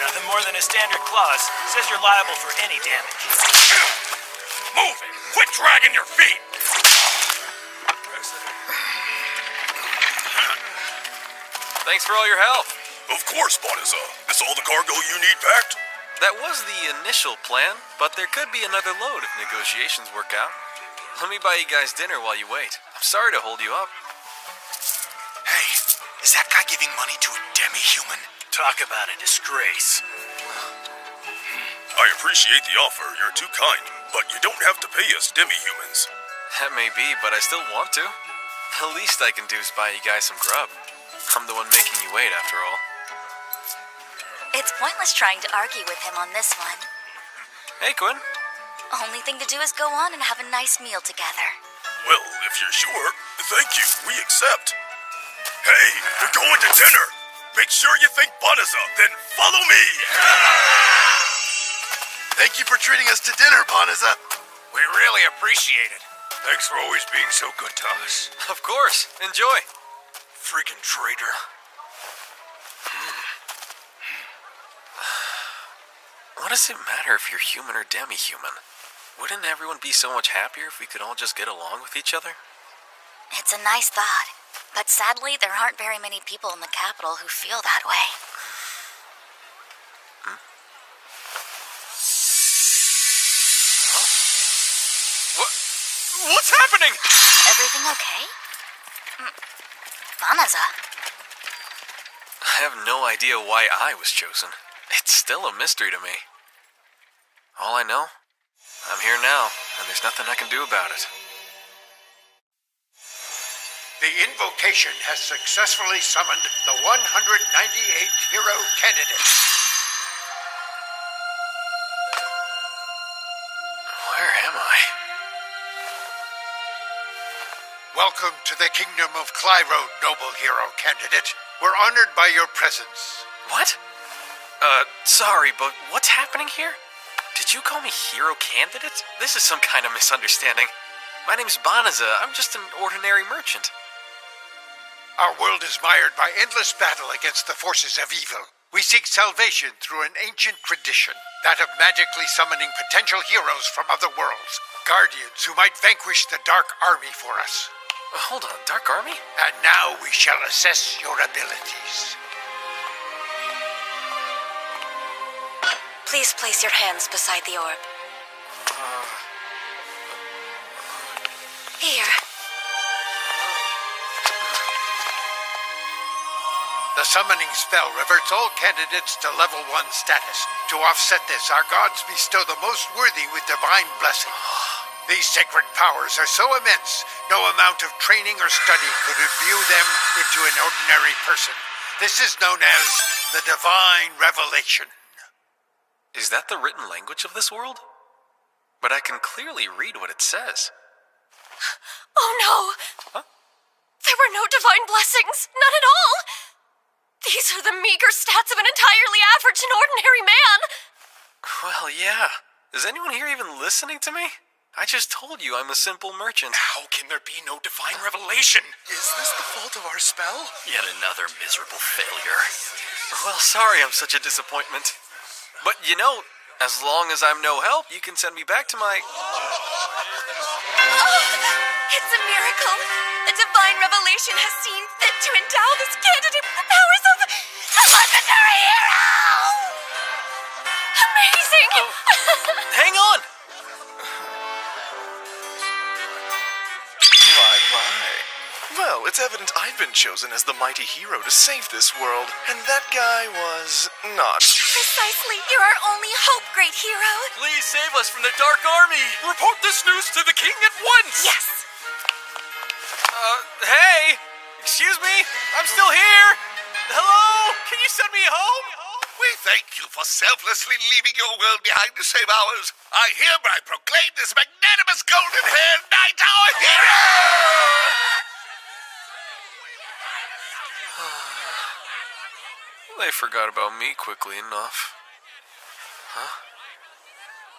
Nothing more than a standard clause. Says you're liable for any damage. Move it! Quit dragging your feet! Thanks for all your help. Of course, Boniza. This all the cargo you need packed? That was the initial plan, but there could be another load if negotiations work out. Let me buy you guys dinner while you wait. I'm sorry to hold you up. Hey, is that guy giving money to a demi-human? Talk about a disgrace. I appreciate the offer. You're too kind, but you don't have to pay us demi-humans. That may be, but I still want to. The least I can do is buy you guys some grub. I'm the one making you wait, after all. It's pointless trying to argue with him on this one. Hey, Quinn. Only thing to do is go on and have a nice meal together. Well, if you're sure, thank you. We accept. Hey, we're going to dinner. Make sure you thank Boniza, then follow me. Thank you for treating us to dinner, Boniza. We really appreciate it. Thanks for always being so good to us. Of course. Enjoy. Freaking traitor. What does it matter if you're human or demi-human? Wouldn't everyone be so much happier if we could all just get along with each other? It's a nice thought, but sadly there aren't very many people in the capital who feel that way. What's happening? Everything okay? Banaza. I have no idea why I was chosen. It's still a mystery to me. All I know, I'm here now, and there's nothing I can do about it. The invocation has successfully summoned the 198th hero candidate. Where am I? Welcome to the kingdom of Clyro, noble hero candidate. We're honored by your presence. What? Sorry, but what's happening here? Did you call me hero candidate? This is some kind of misunderstanding. My name's Banaza. I'm just an ordinary merchant. Our world is mired by endless battle against the forces of evil. We seek salvation through an ancient tradition, that of magically summoning potential heroes from other worlds, guardians who might vanquish the Dark Army for us. Hold on, Dark Army? And now we shall assess your abilities. Please place your hands beside the orb. Here. The summoning spell reverts all candidates to level 1 status. To offset this, our gods bestow the most worthy with divine blessing. These sacred powers are so immense, no amount of training or study could imbue them into an ordinary person. This is known as the Divine Revelation. Is that the written language of this world? But I can clearly read what it says. Oh no! Huh? There were no divine blessings, none at all! These are the meager stats of an entirely average and ordinary man! Well, yeah. Is anyone here even listening to me? I just told you I'm a simple merchant. How can there be no divine revelation? Is this the fault of our spell? Yet another miserable failure. Well, sorry I'm such a disappointment. But you know, as long as I'm no help, you can send me back to my... It's a miracle! The divine revelation has seen fit to endow this candidate with the powers of a legendary hero! Amazing! Hang on! My. Well, it's evident I've been chosen as the mighty hero to save this world, and that guy was not. Precisely. You're our only hope, great hero. Please save us from the Dark Army! Report this news to the king at once! Yes. Hey! Excuse me? I'm still here! Hello? Can you send me home? We thank you for selflessly leaving your world behind to save ours. I hereby proclaim this magnanimous golden-haired knight our hero! They forgot about me quickly enough. Huh?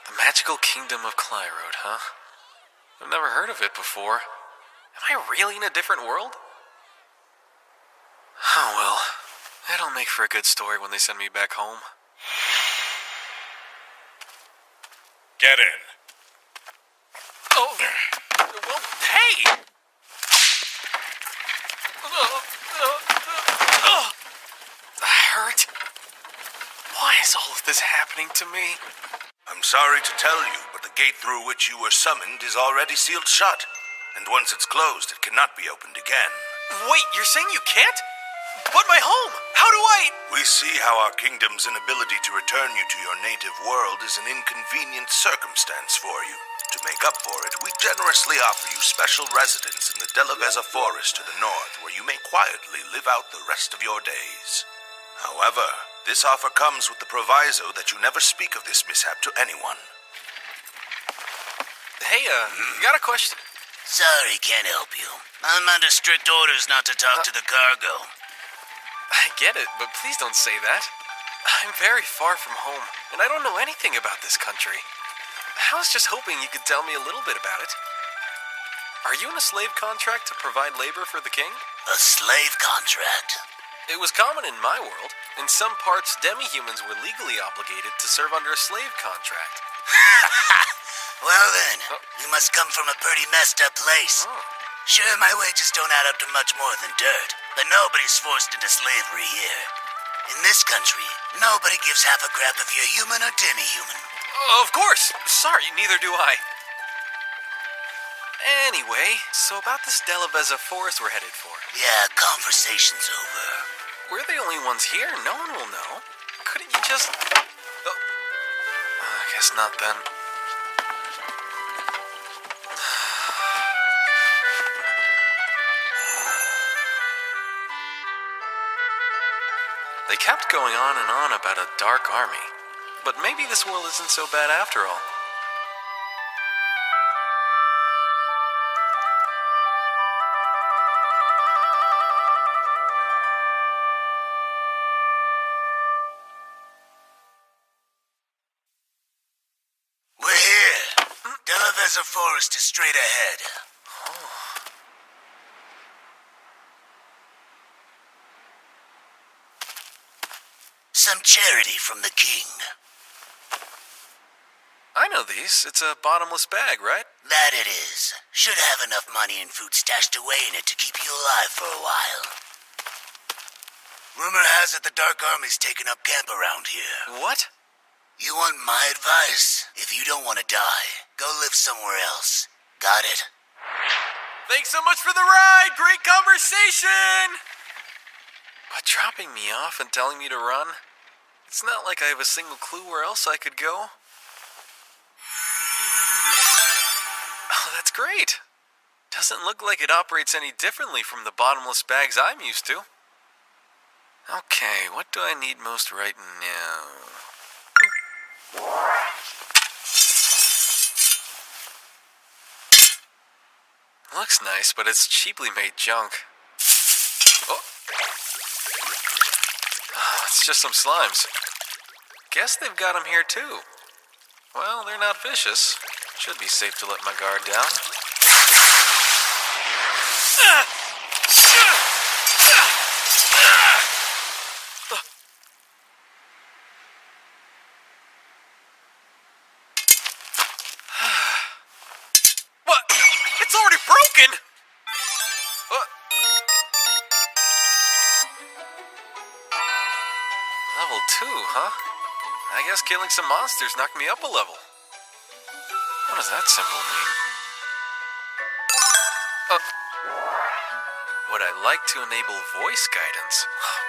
The magical kingdom of Clyrode, huh? I've never heard of it before. Am I really in a different world? Oh well. That'll make for a good story when they send me back home. Get in. Oh, well, hey! That hurt. Why is all of this happening to me? I'm sorry to tell you, but the gate through which you were summoned is already sealed shut. And once it's closed, it cannot be opened again. Wait, you're saying you can't? But my home! How do I... We see how our kingdom's inability to return you to your native world is an inconvenient circumstance for you. To make up for it, we generously offer you special residence in the Delaveza forest to the north, where you may quietly live out the rest of your days. However, this offer comes with the proviso that you never speak of this mishap to anyone. Hey, got a question. Sorry, can't help you. I'm under strict orders not to talk to the cargo. I get it, but please don't say that. I'm very far from home, and I don't know anything about this country. I was just hoping you could tell me a little bit about it. Are you in a slave contract to provide labor for the king? A slave contract? It was common in my world. In some parts, demi-humans were legally obligated to serve under a slave contract. Well then, you must come from a pretty messed up place. Sure, my wages don't add up to much more than dirt, but nobody's forced into slavery here. In this country, nobody gives half a crap if you're human or demi-human. Of course! Sorry, neither do I. Anyway, so about this Delaveza forest we're headed for. Yeah, conversation's over. We're the only ones here. No one will know. Couldn't you just... Oh. I guess not then. They kept going on and on about a dark army. But maybe this world isn't so bad after all. We're here. Delaveza Forest is straight ahead. Some charity from the king. I know these. It's a bottomless bag, right? That it is. Should have enough money and food stashed away in it to keep you alive for a while. Rumor has it the Dark Army's taken up camp around here. What? You want my advice? If you don't want to die, go live somewhere else. Got it? Thanks so much for the ride! Great conversation! But dropping me off and telling me to run? It's not like I have a single clue where else I could go. Oh, that's great. Doesn't look like it operates any differently from the bottomless bags I'm used to. Okay, what do I need most right now? Looks nice, but it's cheaply made junk. Oh. It's just some slimes. Guess they've got them here too. Well, they're not vicious. Should be safe to let my guard down. What? It's already broken! Level 2, huh? I guess killing some monsters knocked me up a level. What does that symbol mean? Would I like to enable voice guidance?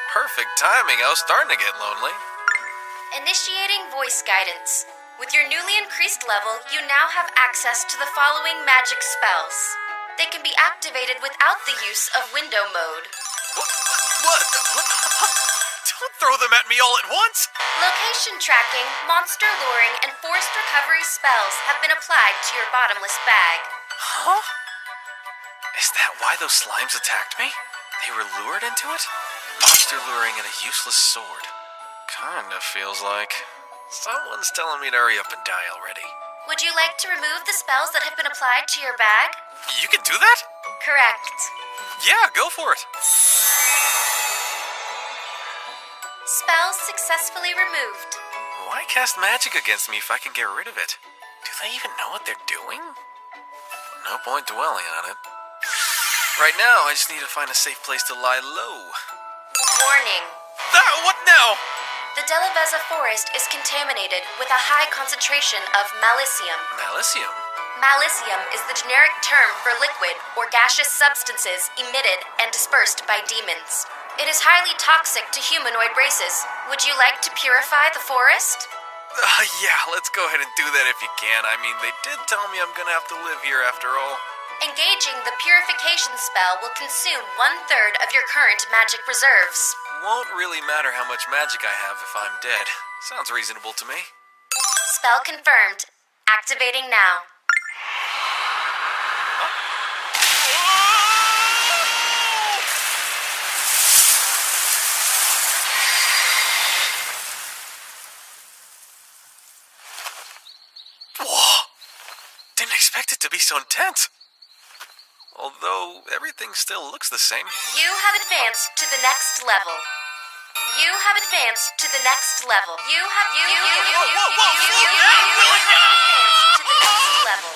Perfect timing, I was starting to get lonely. Initiating voice guidance. With your newly increased level, you now have access to the following magic spells. They can be activated without the use of window mode. What? Don't throw them at me all at once! Location tracking, monster luring, and forced recovery spells have been applied to your bottomless bag. Huh? Is that why those slimes attacked me? They were lured into it? Monster luring and a useless sword. Kinda feels like... someone's telling me to hurry up and die already. Would you like to remove the spells that have been applied to your bag? You can do that? Correct. Yeah, go for it. Spells successfully removed. Why cast magic against me if I can get rid of it? Do they even know what they're doing? No point dwelling on it. Right now, I just need to find a safe place to lie low. Warning. What now? The Delaveza forest is contaminated with a high concentration of malicium. Malicium? Malicium is the generic term for liquid or gaseous substances emitted and dispersed by demons. It is highly toxic to humanoid races. Would you like to purify the forest? Yeah, let's go ahead and do that if you can. I mean, they did tell me I'm gonna have to live here after all. Engaging the purification spell will consume 1/3 of your current magic reserves. Won't really matter how much magic I have if I'm dead. Sounds reasonable to me. Spell confirmed. Activating now. Whoa! Didn't expect it to be so intense. Although, everything still looks the same. You have advanced to the next level. You have advanced to the next level. You have advanced to the next level.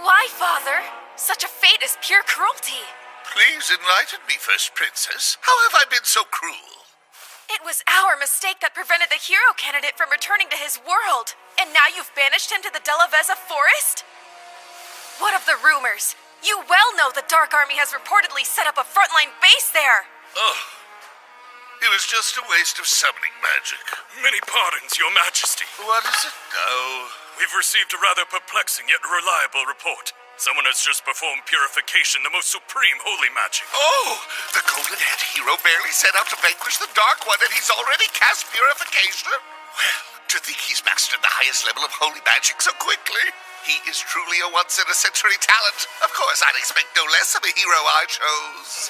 Why, Father? Such a fate is pure cruelty. Please enlighten me first, Princess. How have I been so cruel? It was our mistake that prevented the hero candidate from returning to his world. And now you've banished him to the Delaveza forest? What of the rumors? You well know the Dark Army has reportedly set up a frontline base there. Oh, it was just a waste of summoning magic. Many pardons, Your Majesty. What is it now? We've received a rather perplexing yet reliable report. Someone has just performed purification, the most supreme holy magic. Oh, the golden-haired hero barely set out to vanquish the Dark One, and he's already cast purification? Well, to think he's mastered the highest level of holy magic so quickly. He is truly a once-in-a-century talent. Of course, I'd expect no less of a hero I chose.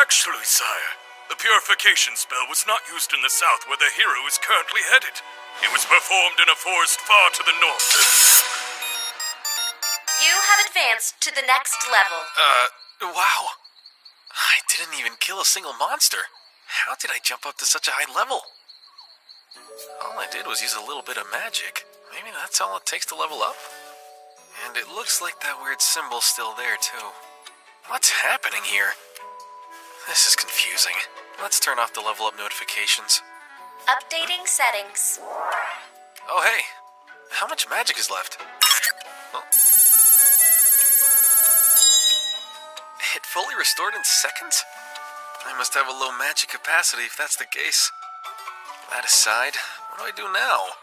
Actually, sire, the purification spell was not used in the south where the hero is currently headed. It was performed in a forest far to the north. You have advanced to the next level. Wow. I didn't even kill a single monster. How did I jump up to such a high level? All I did was use a little bit of magic. Maybe that's all it takes to level up? And it looks like that weird symbol's still there, too. What's happening here? This is confusing. Let's turn off the level up notifications. Updating settings. Oh, hey. How much magic is left? Oh. It fully restored in seconds? I must have a low magic capacity if that's the case. That aside, what do I do now?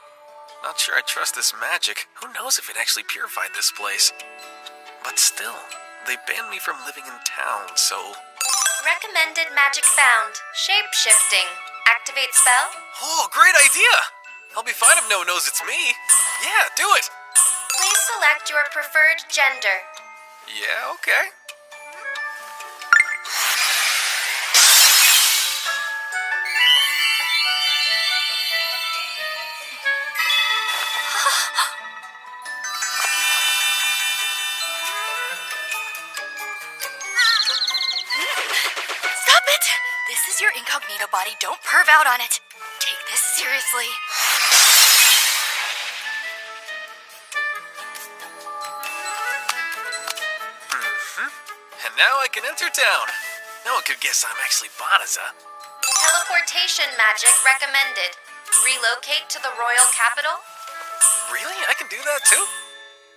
Not sure I trust this magic. Who knows if it actually purified this place? But still, they banned me from living in town, so... Recommended magic found. Shape-shifting. Activate spell. Oh, great idea! I'll be fine if no one knows it's me. Yeah, do it! Please select your preferred gender. Yeah, okay. Stop it! This is your incognito body. Don't perv out on it. Take this seriously. And now I can enter town. No one could guess I'm actually Banaza. Teleportation magic recommended. Relocate to the royal capital. Really? I can do that too?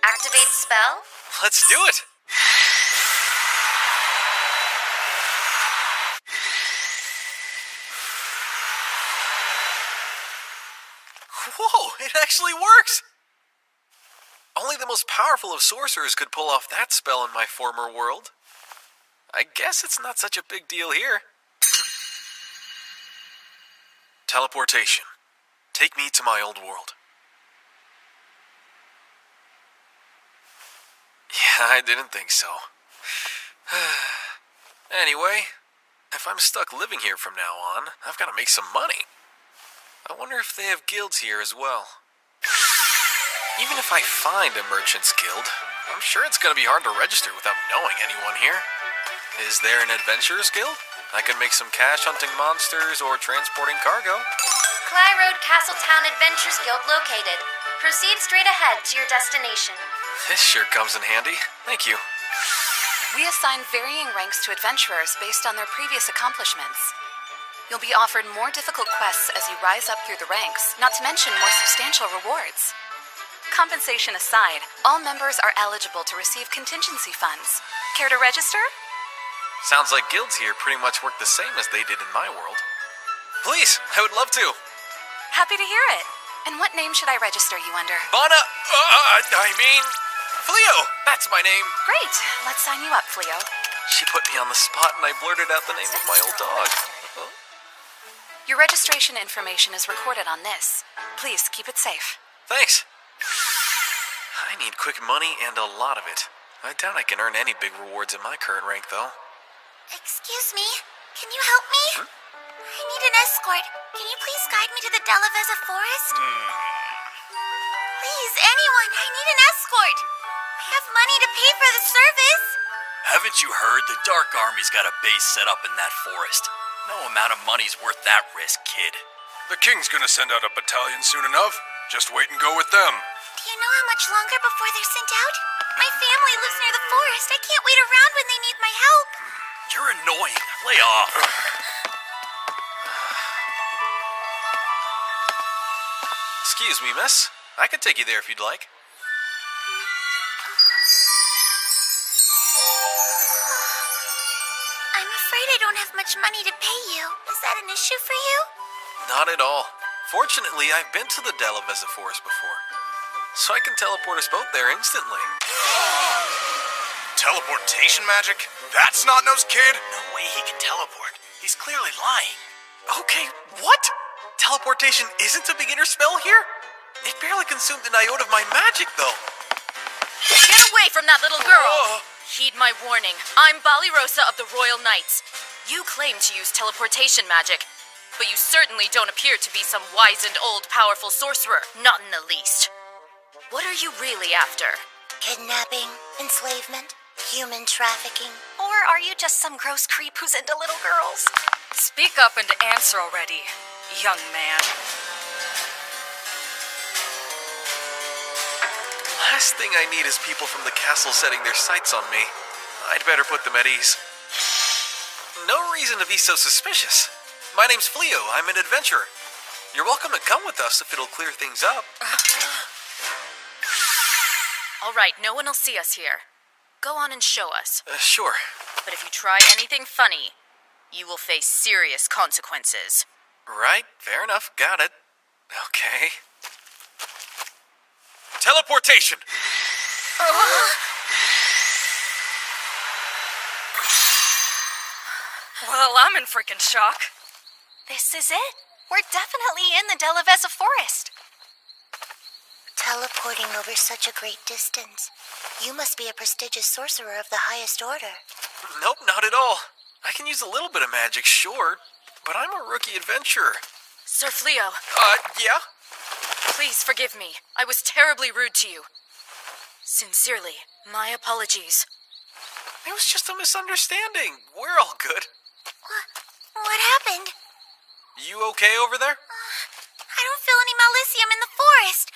Activate spell. Let's do it! Whoa, it actually works! Only the most powerful of sorcerers could pull off that spell in my former world. I guess it's not such a big deal here. Teleportation. Take me to my old world. Yeah, I didn't think so. Anyway, if I'm stuck living here from now on, I've got to make some money. I wonder if they have guilds here as well. Even if I find a merchant's guild, I'm sure it's going to be hard to register without knowing anyone here. Is there an adventurer's guild? I could make some cash hunting monsters or transporting cargo. Cly Road Castletown Adventures Guild located. Proceed straight ahead to your destination. This sure comes in handy. Thank you. We assign varying ranks to adventurers based on their previous accomplishments. You'll be offered more difficult quests as you rise up through the ranks, not to mention more substantial rewards. Compensation aside, all members are eligible to receive contingency funds. Care to register? Sounds like guilds here pretty much work the same as they did in my world. Please, I would love to. Happy to hear it. And what name should I register you under? Fleo! That's my name. Great. Let's sign you up, Fleo. She put me on the spot and I blurted out the name of my old dog. Your registration information is recorded on this. Please keep it safe. Thanks. I need quick money and a lot of it. I doubt I can earn any big rewards in my current rank, though. Excuse me? Can you help me? I need an escort. Can you please guide me to the Delaveza forest? Please, anyone, I need an escort. I have money to pay for the service. Haven't you heard? The Dark Army's got a base set up in that forest. No amount of money's worth that risk, kid. The king's gonna send out a battalion soon enough. Just wait and go with them. Do you know how much longer before they're sent out? My family lives near the forest. I can't wait around when they need my help. You're annoying. Lay off. Excuse me, miss. I could take you there if you'd like. I'm afraid I don't have much money to pay you. Is that an issue for you? Not at all. Fortunately, I've been to the Delaveza forest before, so I can teleport us both there instantly. Teleportation magic? That's Snot-Nosed Kid? No way he can teleport. He's clearly lying. Okay, what? Teleportation isn't a beginner spell here? It barely consumed an iota of my magic, though. Get away from that little girl! Heed my warning. I'm Balirosa of the Royal Knights. You claim to use teleportation magic, but you certainly don't appear to be some wizened old powerful sorcerer, not in the least. What are you really after? Kidnapping, enslavement, human trafficking. Or are you just some gross creep who's into little girls? Speak up and answer already, young man. Last thing I need is people from the castle setting their sights on me. I'd better put them at ease. No reason to be so suspicious. My name's Fleo. I'm an adventurer. You're welcome to come with us if it'll clear things up. All right, no one will see us here. Go on and show us. Sure. But if you try anything funny, you will face serious consequences. Right, fair enough. Got it. Okay. Teleportation! Well, I'm in freaking shock. This is it. We're definitely in the Delaveza forest. Teleporting over such a great distance. You must be a prestigious sorcerer of the highest order. Nope, not at all. I can use a little bit of magic, sure, but I'm a rookie adventurer. Sir Fleo. Yeah? Please forgive me. I was terribly rude to you. Sincerely, my apologies. It was just a misunderstanding. We're all good. What happened? You okay over there? I don't feel any malicium in the forest.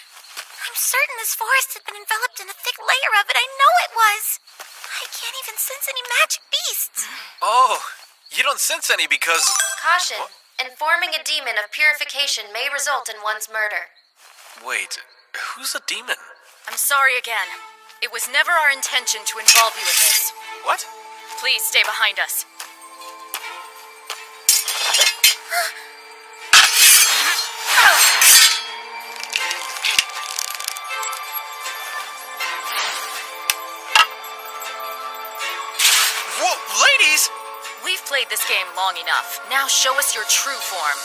I'm certain this forest had been enveloped in a thick layer of it. I know it was. I can't even sense any magic beasts. Oh, you don't sense any because... Caution. Informing a demon of purification may result in one's murder. Wait, who's a demon? I'm sorry again. It was never our intention to involve you in this. What? Please stay behind us. Whoa, ladies! We've played this game long enough. Now show us your true form,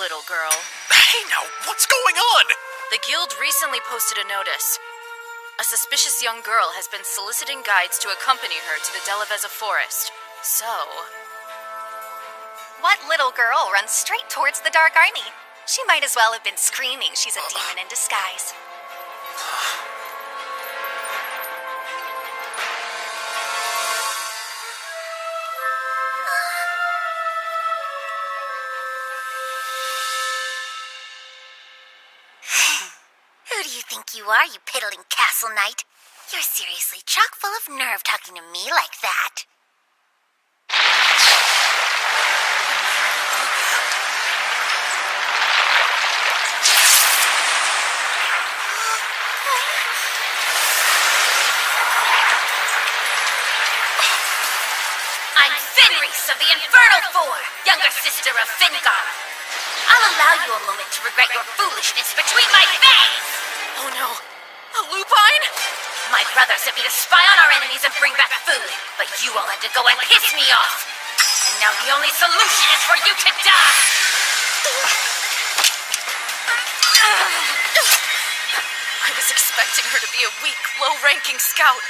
little girl. Hey, now, what's going on? The guild recently posted a notice. A suspicious young girl has been soliciting guides to accompany her to the Delaveza forest. So... What little girl runs straight towards the Dark Army? She might as well have been screaming she's a demon in disguise. think you are, you piddling castle knight? You're seriously chock full of nerve talking to me like that. I'm Fenris of the Infernal Four, younger sister of Fingar. I'll allow you a moment to regret your foolishness between my fangs! Oh no. A lupine? My brother sent me to spy on our enemies and bring back food, but you all had to go and piss me off. And now the only solution is for you to die! I was expecting her to be a weak, low-ranking scout.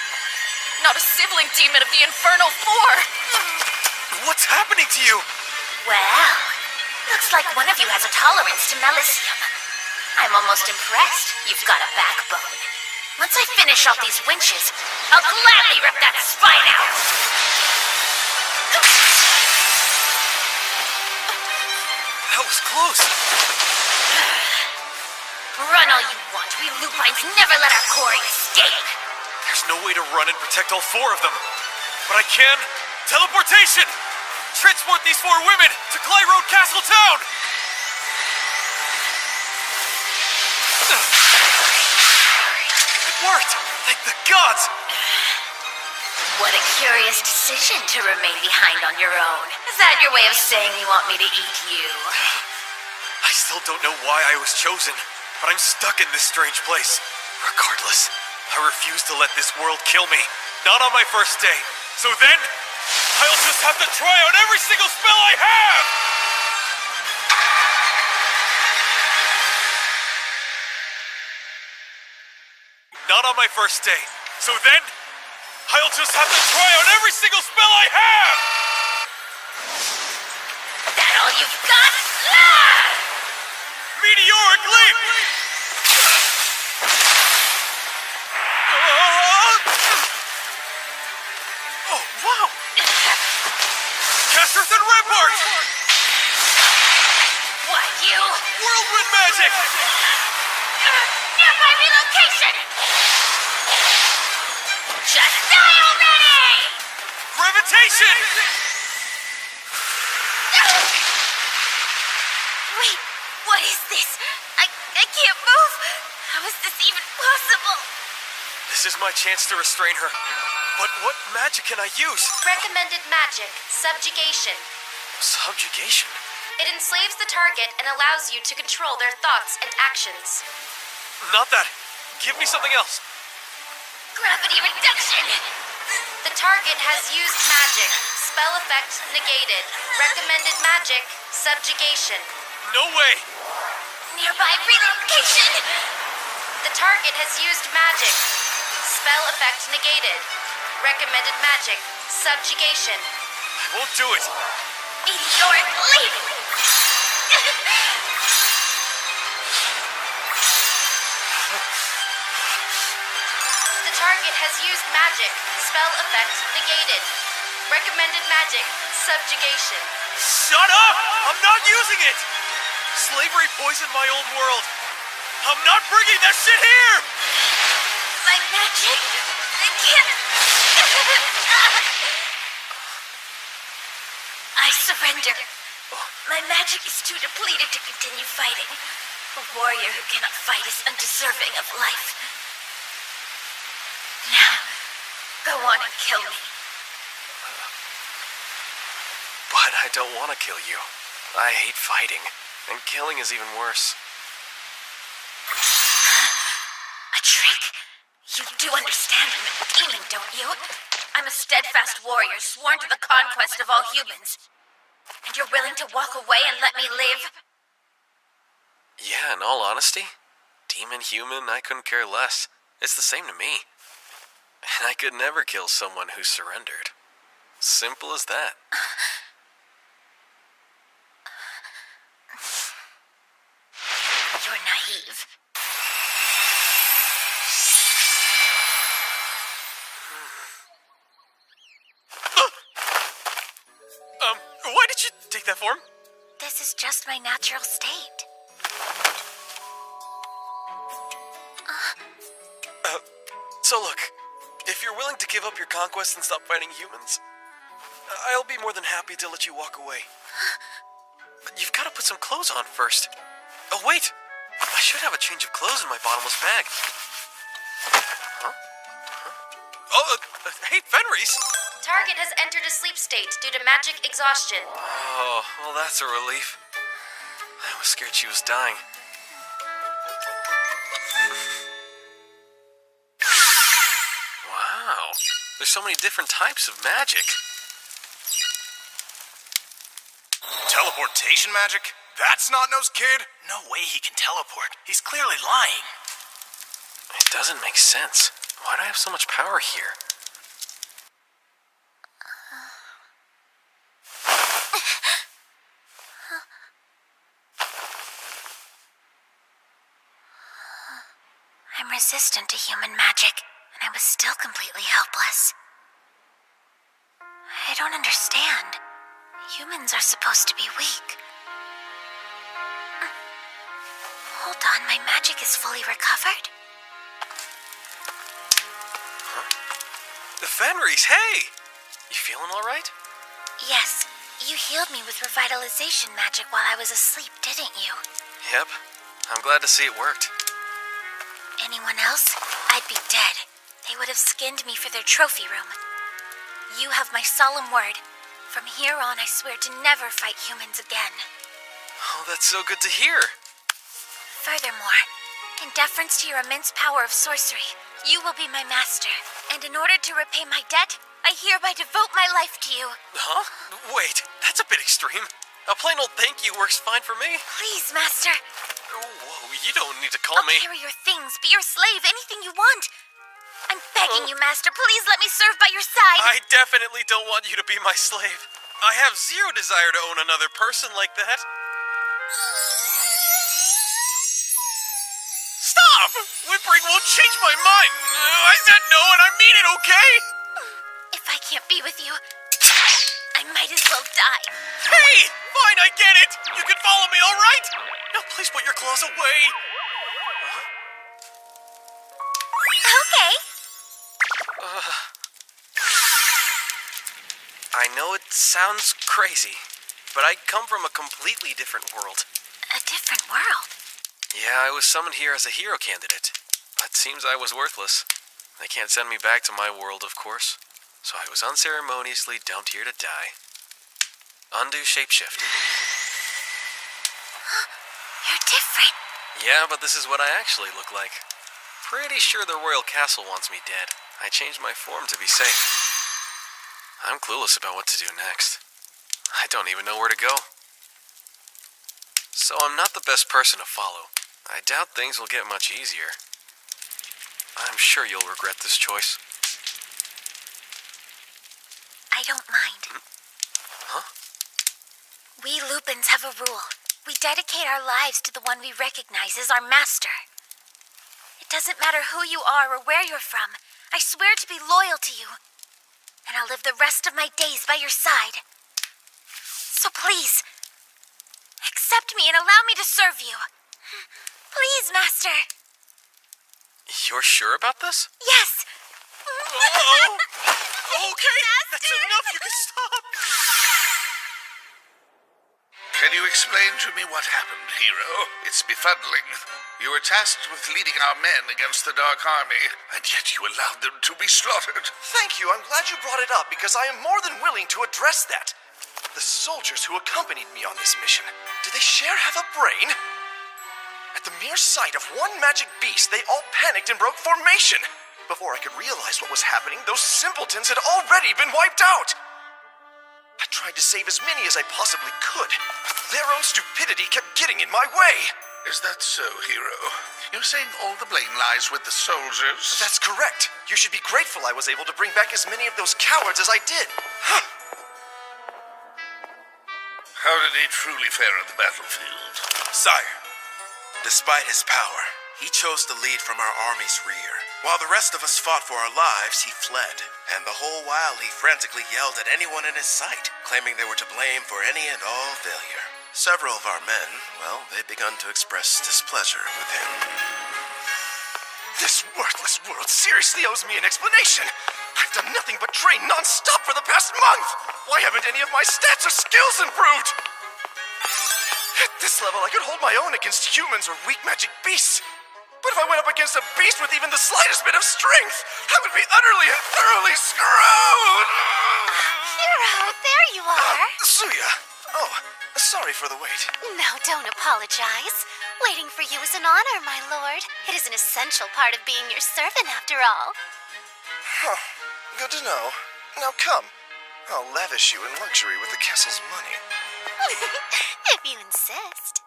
Not a sibling demon of the Infernal Four. What's happening to you? Well, looks like one of you has a tolerance to melicium. I'm almost impressed. You've got a backbone. Once I finish off these winches, I'll gladly rip that spine out! That was close. Run all you want. We lupines never let our quarry escape. There's no way to run and protect all four of them. But I can. Teleportation! Transport these four women to Clyroad Castle Town! It worked! Thank the gods! What a curious decision to remain behind on your own. Is that your way of saying you want me to eat you? I still don't know why I was chosen, but I'm stuck in this strange place. Regardless, I refuse to let this world kill me. Not on my first day. So then, I'll just have to try out every single spell I have! Not on my first day. So then, I'll just have to try out every single spell I have! That all you've got? Ah! Meteoric leap! Oh, wow! Cast Earth and Rampart! What, you? Whirlwind magic! Nearby relocation! Just die already! Gravitation! Wait, what is this? I can't move. How is this even possible? This is my chance to restrain her. But what magic can I use? Recommended magic, subjugation. Subjugation? It enslaves the target and allows you to control their thoughts and actions. Not that. Give me something else. Gravity reduction! The target has used magic. Spell effect negated. Recommended magic, subjugation. No way! Nearby relocation! The target has used magic. Spell effect negated. Recommended magic, subjugation. I won't do it. Meteoric leap! The target has used magic. Spell effect negated. Recommended magic, subjugation. Shut up! I'm not using it! Slavery poisoned my old world. I'm not bringing that shit here! My magic? I can't. I surrender. My magic is too depleted to continue fighting. A warrior who cannot fight is undeserving of life. Now, go on and kill me. But I don't want to kill you. I hate fighting, and killing is even worse. A trick? You do understand I'm a demon, don't you? I'm a steadfast warrior sworn to the conquest of all humans. And you're willing to walk away and let me live? Yeah, in all honesty, demon, human, I couldn't care less. It's the same to me. And I could never kill someone who surrendered. Simple as that. You're naive. Why did you take that form? This is just my natural state. So look, if you're willing to give up your conquest and stop fighting humans, I'll be more than happy to let you walk away. But you've got to put some clothes on first. Oh, wait! I should have a change of clothes in my bottomless bag. Huh? Oh, hey, Fenris! Target has entered a sleep state due to magic exhaustion. Oh, well, that's a relief. I was scared she was dying. Wow, there's so many different types of magic. Teleportation magic? That's Snot-Nosed Kid? No way he can teleport. He's clearly lying. It doesn't make sense. Why do I have so much power here? I'm resistant to human magic, and I was still completely helpless. I don't understand. Humans are supposed to be weak. Hold on, my magic is fully recovered? Fenris, hey! You feeling alright? Yes, you healed me with revitalization magic while I was asleep, didn't you? Yep. I'm glad to see it worked. Anyone else? I'd be dead. They would have skinned me for their trophy room. You have my solemn word. From here on, I swear to never fight humans again. Oh, that's so good to hear. Furthermore, in deference to your immense power of sorcery, you will be my master. And in order to repay my debt, I hereby devote my life to you. Huh? Wait, that's a bit extreme. A plain old thank you works fine for me. Please, master. Whoa, you don't need to call me. I'll carry your things, be your slave, anything you want. I'm begging you, master, please let me serve by your side. I definitely don't want you to be my slave. I have zero desire to own another person like that. Stop! Whimpering won't change my mind. I said no and I mean it, okay? If I can't be with you, I might as well die. Hey! Fine, I get it! You can follow me, alright? Now please put your claws away. Okay. I know it sounds crazy, but I come from a completely different world. A different world? Yeah, I was summoned here as a hero candidate, but seems I was worthless. They can't send me back to my world, of course, so I was unceremoniously dumped here to die. Undo shapeshift. You're different. Yeah, but this is what I actually look like. Pretty sure the royal castle wants me dead. I changed my form to be safe. I'm clueless about what to do next. I don't even know where to go. So I'm not the best person to follow. I doubt things will get much easier. I'm sure you'll regret this choice. I don't mind. Huh? We Lupins have a rule. We dedicate our lives to the one we recognize as our master. It doesn't matter who you are or where you're from. I swear to be loyal to you. And I'll live the rest of my days by your side. So please, accept me and allow me to serve you. Please, master. You're sure about this? Yes. Oh! Okay, that's enough. You can stop. Can you explain to me what happened, hero? It's befuddling. You were tasked with leading our men against the Dark Army, and yet you allowed them to be slaughtered. Thank you. I'm glad you brought it up, because I am more than willing to address that. The soldiers who accompanied me on this mission, do they have a brain? At the mere sight of one magic beast, they all panicked and broke formation. Before I could realize what was happening, those simpletons had already been wiped out. I tried to save as many as I possibly could, but their own stupidity kept getting in my way. Is that so, hero? You're saying all the blame lies with the soldiers? That's correct. You should be grateful I was able to bring back as many of those cowards as I did. How did he truly fare on the battlefield? Sire, despite his power, he chose to lead from our army's rear. While the rest of us fought for our lives, he fled. And the whole while, he frantically yelled at anyone in his sight, claiming they were to blame for any and all failure. Several of our men, well, they'd begun to express displeasure with him. This worthless world seriously owes me an explanation. I've done nothing but train non-stop for the past month. Why haven't any of my stats or skills improved? At this level, I could hold my own against humans or weak magic beasts. But if I went up against a beast with even the slightest bit of strength, I would be utterly and thoroughly screwed! Hero, there you are. Suya. Oh, sorry for the wait. No, don't apologize. Waiting for you is an honor, my lord. It is an essential part of being your servant, after all. Huh. Good to know. Now come. I'll lavish you in luxury with the castle's money. If you insist.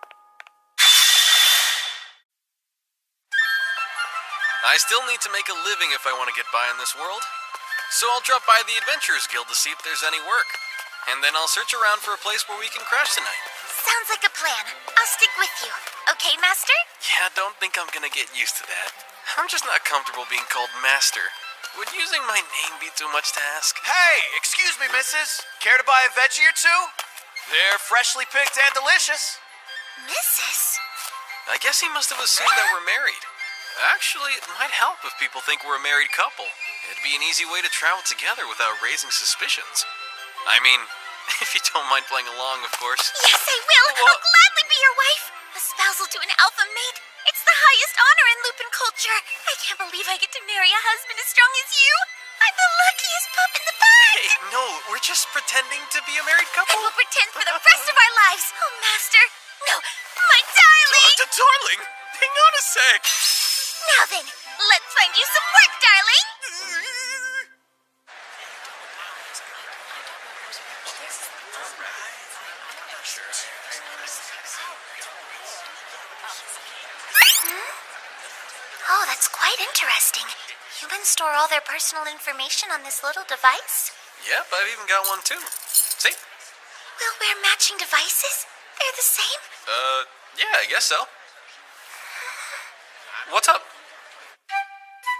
I still need to make a living if I want to get by in this world. So I'll drop by the Adventurers Guild to see if there's any work. And then I'll search around for a place where we can crash tonight. Sounds like a plan. I'll stick with you. Okay, Master? Yeah, don't think I'm gonna get used to that. I'm just not comfortable being called Master. Would using my name be too much to ask? Hey, excuse me, missus. Care to buy a veggie or two? They're freshly picked and delicious. Mrs.? I guess he must have assumed that we're married. Actually, it might help if people think we're a married couple. It'd be an easy way to travel together without raising suspicions. I mean, if you don't mind playing along, of course. Yes, I will. I'll gladly be your wife. A spousal to an alpha mate. It's the highest honor in Lupin culture. I can't believe I get to marry a husband as strong as you. I'm the luckiest pup in the bag. Hey, no, we're just pretending to be a married couple. And we'll pretend for the rest of our lives. Oh, Master. No, my darling. Darling, hang on a sec. Now then, let's find you some work, darling. Oh, that's quite interesting. Humans store all their personal information on this little device? Yep, I've even got one too. See? We'll wear matching devices? They're the same? Yeah, I guess so. What's up?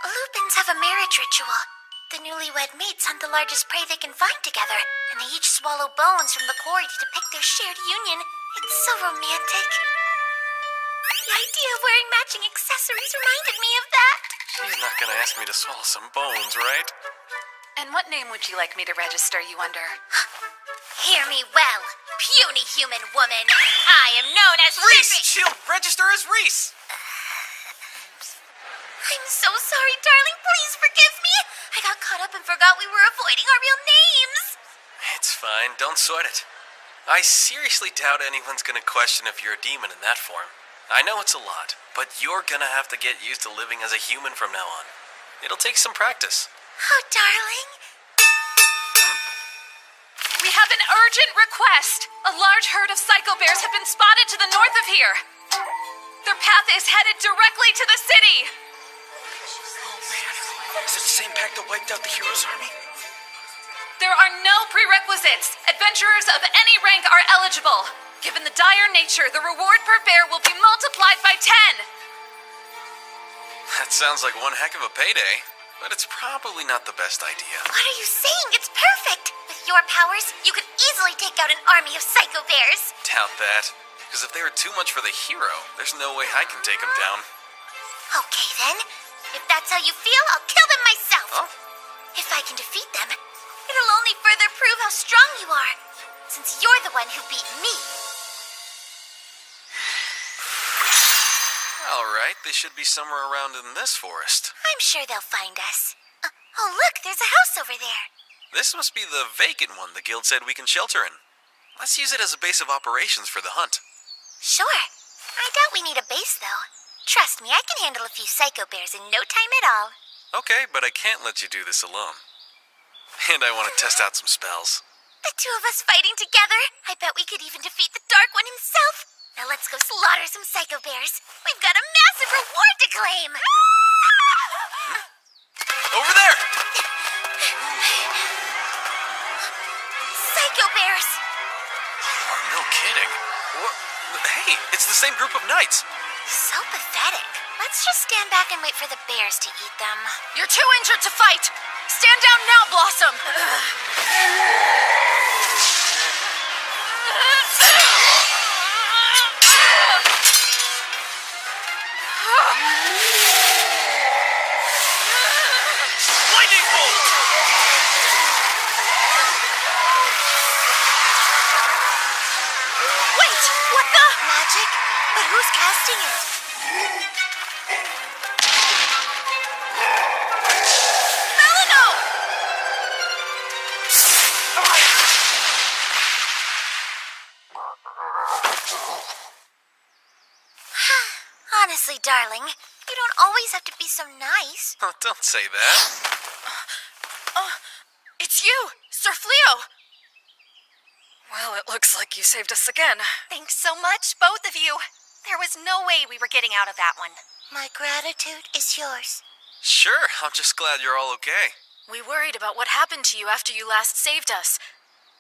Lupins have a marriage ritual. The newlywed mates hunt the largest prey they can find together, and they each swallow bones from the quarry to depict their shared union. It's so romantic. The idea of wearing matching accessories reminded me of that. You're not gonna ask me to swallow some bones, right? And what name would you like me to register you under? Hear me well, puny human woman. I am known as Reese! She'll register as Reese! I'm so sorry, darling. Please forgive me. I got caught up and forgot we were avoiding our real names. It's fine, don't sweat it. I seriously doubt anyone's gonna question if you're a demon in that form. I know it's a lot, but you're gonna have to get used to living as a human from now on. It'll take some practice. Oh, darling. We have an urgent request. A large herd of psycho bears have been spotted to the north of here. Their path is headed directly to the city. Is it the same pack that wiped out the hero's army? There are no prerequisites. Adventurers of any rank are eligible. Given the dire nature, the reward per bear will be multiplied by 10. That sounds like one heck of a payday, but it's probably not the best idea. What are you saying? It's perfect. With your powers, you could easily take out an army of psycho bears. Doubt that, because if they were too much for the hero, there's no way I can take them down. Okay, then. If that's how you feel, I'll kill them myself. Huh? If I can defeat them, it'll only further prove how strong you are, since you're the one who beat me. All right, they should be somewhere around in this forest. I'm sure they'll find us. Oh, look, there's a house over there. This must be the vacant one the guild said we can shelter in. Let's use it as a base of operations for the hunt. Sure. I doubt we need a base, though. Trust me, I can handle a few psycho bears in no time at all. Okay, but I can't let you do this alone. And I want to test out some spells. The two of us fighting together? I bet we could even defeat the Dark One himself. Now let's go slaughter some psycho bears. We've got a massive reward to claim. Over there! Psycho bears. Oh, no kidding. Hey, it's the same group of knights. So pathetic. Let's just stand back and wait for the bears to eat them. You're too injured to fight. Stand down now, Blossom. But who's casting it? Melino! Honestly, darling, you don't always have to be so nice. Oh, don't say that. It's you, Sir Fleo! Well, it looks like you saved us again. Thanks so much, both of you. There was no way we were getting out of that one. My gratitude is yours. Sure, I'm just glad you're all okay. We worried about what happened to you after you last saved us.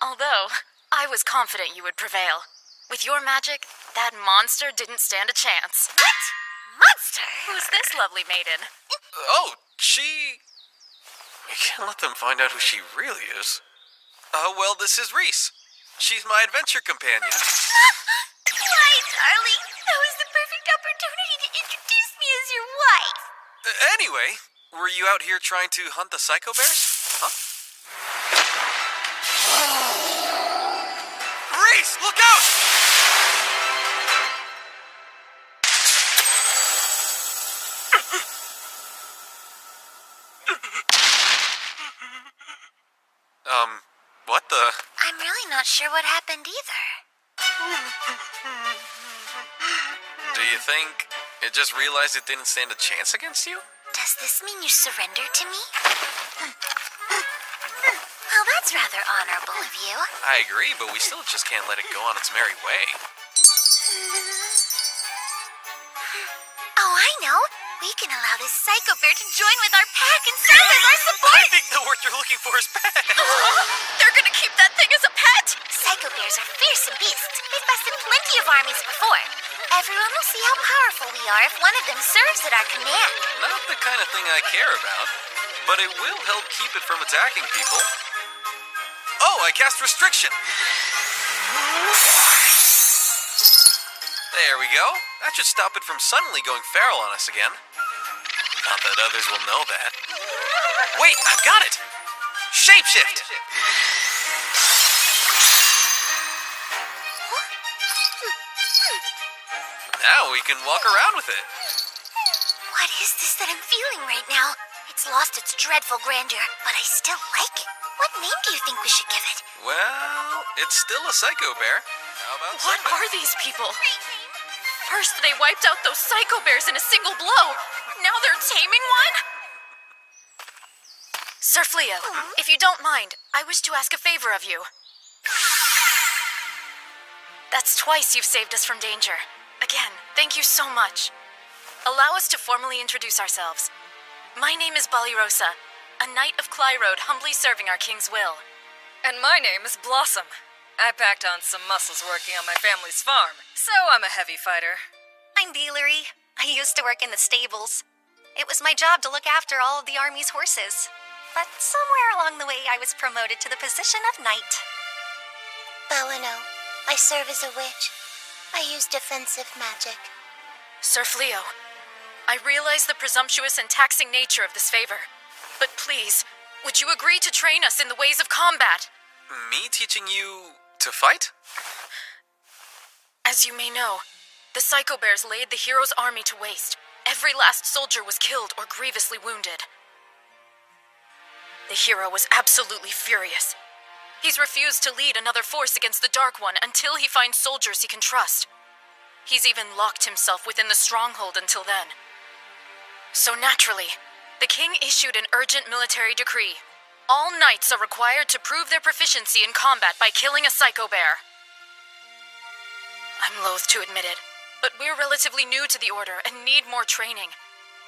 Although, I was confident you would prevail. With your magic, that monster didn't stand a chance. What? Monster? Who's this lovely maiden? Oh, she... We can't let them find out who she really is. Well, this is Reese. She's my adventure companion. Why, darling? That was the perfect opportunity to introduce me as your wife. Anyway, were you out here trying to hunt the psycho bears? Huh? Reese, look out! What the? I'm really not sure what happened either. Do you think it just realized it didn't stand a chance against you? Does this mean you surrender to me? Well, that's rather honorable of you. I agree, but we still just can't let it go on its merry way. Oh, I know. We can allow this psycho bear to join with our pack and serve as our support. I think the word you're looking for is pet. They're gonna keep that thing as a pet? Psycho bears are fearsome beasts. They've bested plenty of armies before. Everyone will see how powerful we are if one of them serves at our command. Not the kind of thing I care about, but it will help keep it from attacking people. Oh, I cast restriction. There we go. That should stop it from suddenly going feral on us again. Not that others will know that. Wait, I've got it! Shapeshift! Now we can walk around with it. What is this that I'm feeling right now? It's lost its dreadful grandeur, but I still like it. What name do you think we should give it? Well, it's still a psycho bear. How about What Sunday? are these people? First, they wiped out those psycho bears in a single blow. Now they're taming one? Sir Fleo, if you don't mind, I wish to ask a favor of you. That's twice you've saved us from danger. Again, thank you so much. Allow us to formally introduce ourselves. My name is Balirosa, a knight of Clyrode humbly serving our king's will. And my name is Blossom. I packed on some muscles working on my family's farm, so I'm a heavy fighter. I'm Dealery. I used to work in the stables. It was my job to look after all of the army's horses. But somewhere along the way, I was promoted to the position of knight. Belino. I serve as a witch. I use defensive magic. Sir Fleo, I realize the presumptuous and taxing nature of this favor. But please, would you agree to train us in the ways of combat? Me teaching you to fight? As you may know, the Psycho Bears laid the hero's army to waste. Every last soldier was killed or grievously wounded. The hero was absolutely furious. He's refused to lead another force against the Dark One until he finds soldiers he can trust. He's even locked himself within the stronghold until then. So naturally, the king issued an urgent military decree. All knights are required to prove their proficiency in combat by killing a Psycho Bear. I'm loath to admit it, but we're relatively new to the Order and need more training.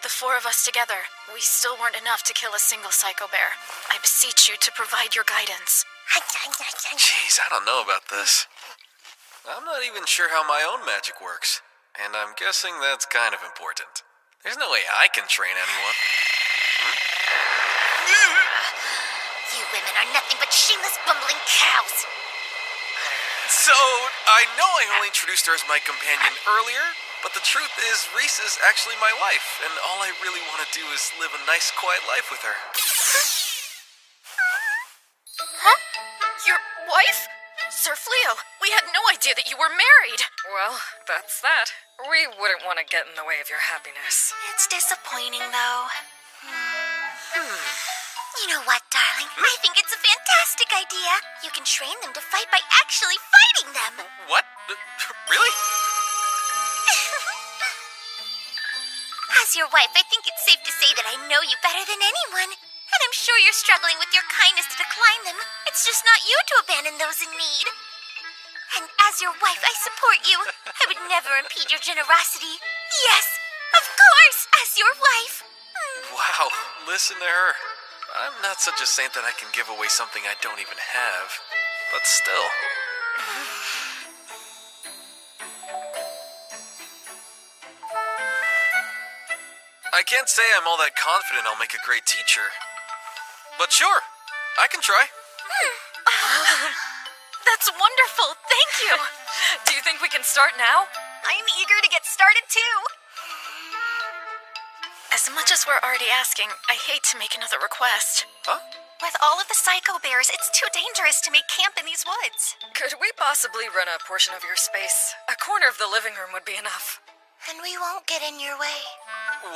The four of us together, we still weren't enough to kill a single Psycho Bear. I beseech you to provide your guidance. Jeez, I don't know about this. I'm not even sure how my own magic works, and I'm guessing that's kind of important. There's no way I can train anyone. You women are nothing but shameless, bumbling cows. So, I know I only introduced her as my companion earlier, but the truth is Reese is actually my wife, and all I really want to do is live a nice, quiet life with her. Huh? Your wife? Sir Fleo, we had no idea that you were married. Well, that's that. We wouldn't want to get in the way of your happiness. It's disappointing, though. You know what, darling? I think it's a fantastic idea. You can train them to fight by actually fighting them. What? Really? As your wife, I think it's safe to say that I know you better than anyone. And I'm sure you're struggling with your kindness to decline them. It's just not you to abandon those in need. And as your wife, I support you. I would never impede your generosity. Yes, of course, as your wife. Wow, listen to her. I'm not such a saint that I can give away something I don't even have. But still. I can't say I'm all that confident I'll make a great teacher. But sure, I can try. That's wonderful. Thank you. Do you think we can start now? I'm eager to get started, too. As much as we're already asking, I hate to make another request. Huh? With all of the psycho bears, it's too dangerous to make camp in these woods. Could we possibly rent a portion of your space? A corner of the living room would be enough. Then we won't get in your way.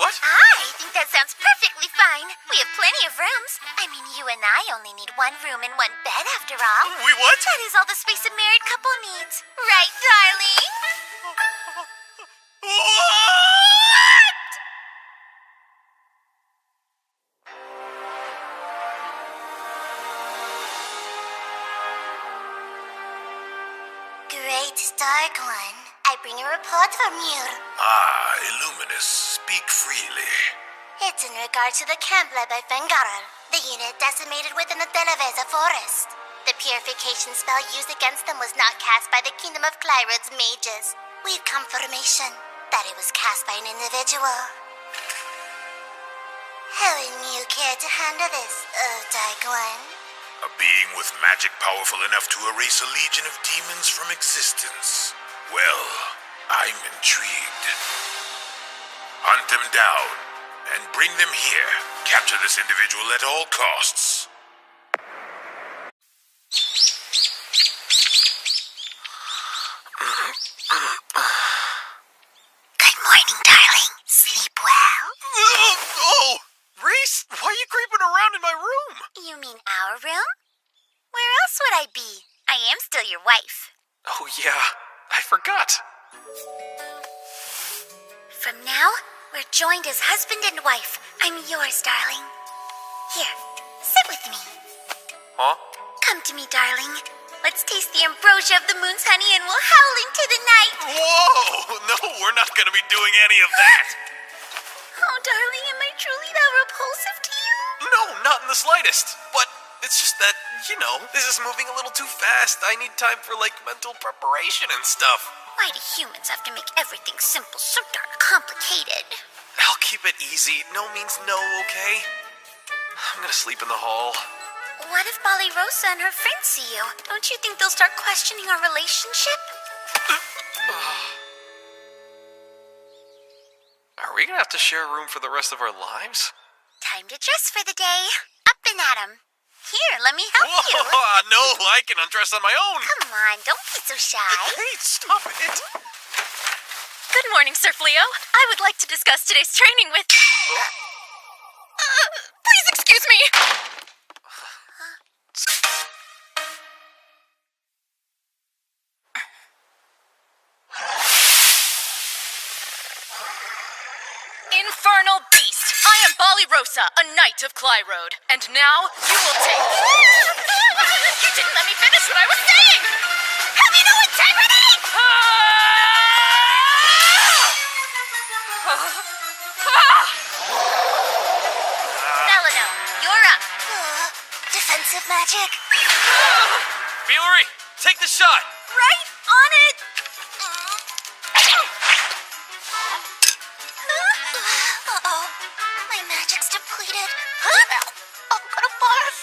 What? I think that sounds perfectly fine. We have plenty of rooms. I mean, you and I only need one room and one bed after all. We what? That is all the space a married couple needs. Right, darling? Great Dark One. I bring a report from you. Ah, Illuminous, speak freely. It's in regard to the camp led by Fengarel, the unit decimated within the Delaveza forest. The purification spell used against them was not cast by the Kingdom of Clyrod's mages. We've confirmation that it was cast by an individual. How would you care to handle this, Dark One? A being with magic powerful enough to erase a legion of demons from existence. Well, I'm intrigued. Hunt them down and bring them here. Capture this individual at all costs. Good morning, darling. Sleep well? Oh! Reese, why are you creeping around in my room? You mean our room? Where else would I be? I am still your wife. Oh, yeah. I forgot. From now, we're joined as husband and wife. I'm yours, darling. Here, sit with me. Huh? Come to me, darling. Let's taste the ambrosia of the moon's honey and we'll howl into the night. Whoa! No, we're not going to be doing any of that. Oh, darling, am I truly that repulsive to you? No, not in the slightest. But it's just that, this is moving a little too fast. I need time for, mental preparation and stuff. Why do humans have to make everything simple so darn complicated? I'll keep it easy. No means no, okay? I'm gonna sleep in the hall. What if Bali Rosa and her friends see you? Don't you think they'll start questioning our relationship? Are we gonna have to share a room for the rest of our lives? Time to dress for the day. Up and at 'em. Here, let me help you. No, I can undress on my own. Come on, don't be so shy. Hey, stop it. Good morning, Sir Fleo. I would like to discuss today's training with... please excuse me. Infernal beast! I am Bali Rosa, a knight of Clyrode. And now, you will take... You didn't let me finish what I was saying! Have you no integrity? Melano, you're up. Defensive magic. Bealery, take the shot. Right on it! Uh-oh. My magic's depleted. I'm gonna barf.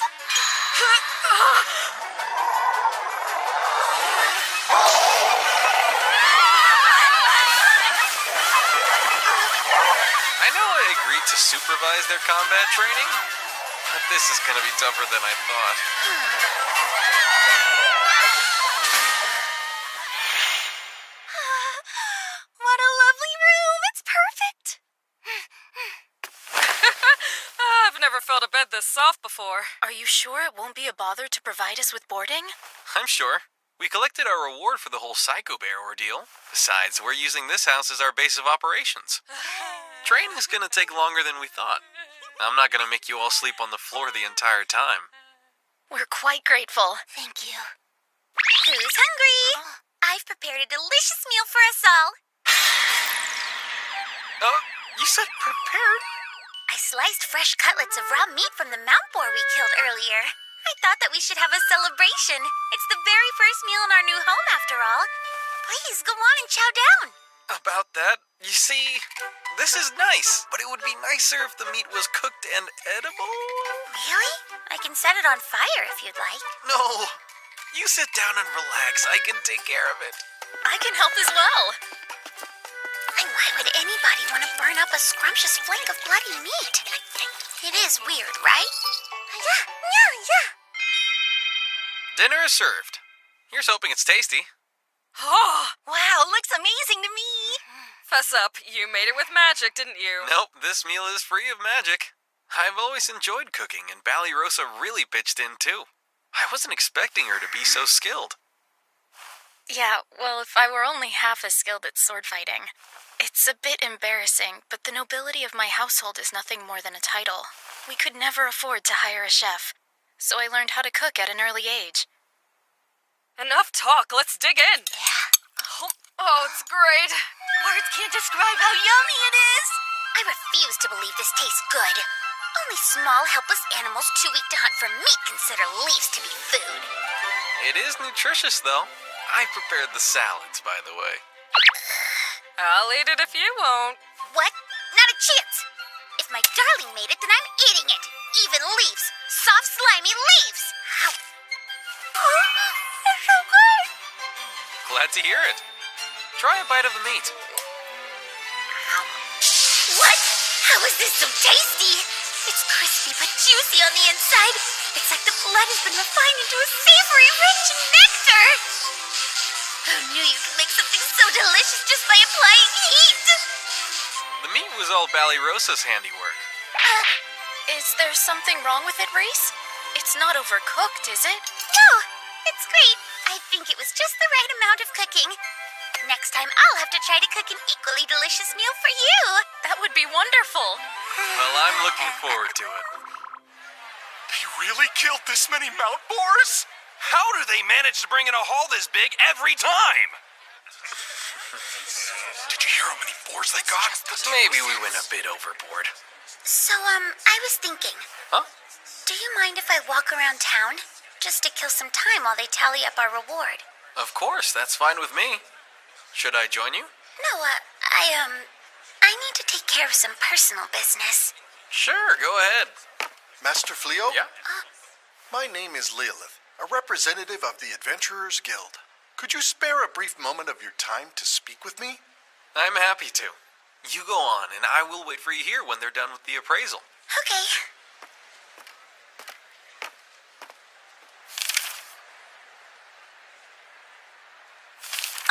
I know I agreed to supervise their combat training, but this is gonna be tougher than I thought. this soft before. Are you sure it won't be a bother to provide us with boarding? I'm sure. We collected our reward for the whole Psycho Bear ordeal. Besides, we're using this house as our base of operations. Training's gonna take longer than we thought. I'm not gonna make you all sleep on the floor the entire time. We're quite grateful. Thank you. Who's hungry? I've prepared a delicious meal for us all. You said prepared? I sliced fresh cutlets of raw meat from the mount boar we killed earlier. I thought that we should have a celebration. It's the very first meal in our new home, after all. Please, go on and chow down. About that, you see, this is nice, but it would be nicer if the meat was cooked and edible. Really? I can set it on fire if you'd like. No, you sit down and relax. I can take care of it. I can help as well. And why would anybody want to burn up a scrumptious flank of bloody meat? It is weird, right? Yeah. Dinner is served. Here's hoping it's tasty. Oh, wow, looks amazing to me. Fess up, you made it with magic, didn't you? Nope, this meal is free of magic. I've always enjoyed cooking, and Ballyrosa really pitched in too. I wasn't expecting her to be so skilled. Yeah, well, if I were only half as skilled at sword fighting. It's a bit embarrassing, but the nobility of my household is nothing more than a title. We could never afford to hire a chef, so I learned how to cook at an early age. Enough talk, let's dig in. Yeah. Oh, it's great. Words can't describe how yummy it is. I refuse to believe this tastes good. Only small, helpless animals too weak to hunt for meat consider leaves to be food. It is nutritious, though. I prepared the salads, by the way. I'll eat it if you won't. What? Not a chance. If my darling made it, then I'm eating it. Even leaves. Soft, slimy leaves. Ow. They're so good. Glad to hear it. Try a bite of the meat. What? How is this so tasty? It's crispy but juicy on the inside. It's like the blood has been refined into a savory, rich nectar. Who knew you could make something so delicious just by applying heat? The meat was all Ballyrosa's handiwork. Is there something wrong with it, Reese? It's not overcooked, is it? No, it's great. I think it was just the right amount of cooking. Next time, I'll have to try to cook an equally delicious meal for you. That would be wonderful. Well, I'm looking forward to it. They really killed this many mount boars? How do they manage to bring in a haul this big every time? Did you hear how many boars they got? Maybe we went a bit overboard. So, I was thinking. Huh? Do you mind if I walk around town? Just to kill some time while they tally up our reward. Of course, that's fine with me. Should I join you? No, I need to take care of some personal business. Sure, go ahead. Master Fleo? Yeah? My name is Leolith, a representative of the Adventurers Guild. Could you spare a brief moment of your time to speak with me? I'm happy to. You go on, and I will wait for you here when they're done with the appraisal. Okay.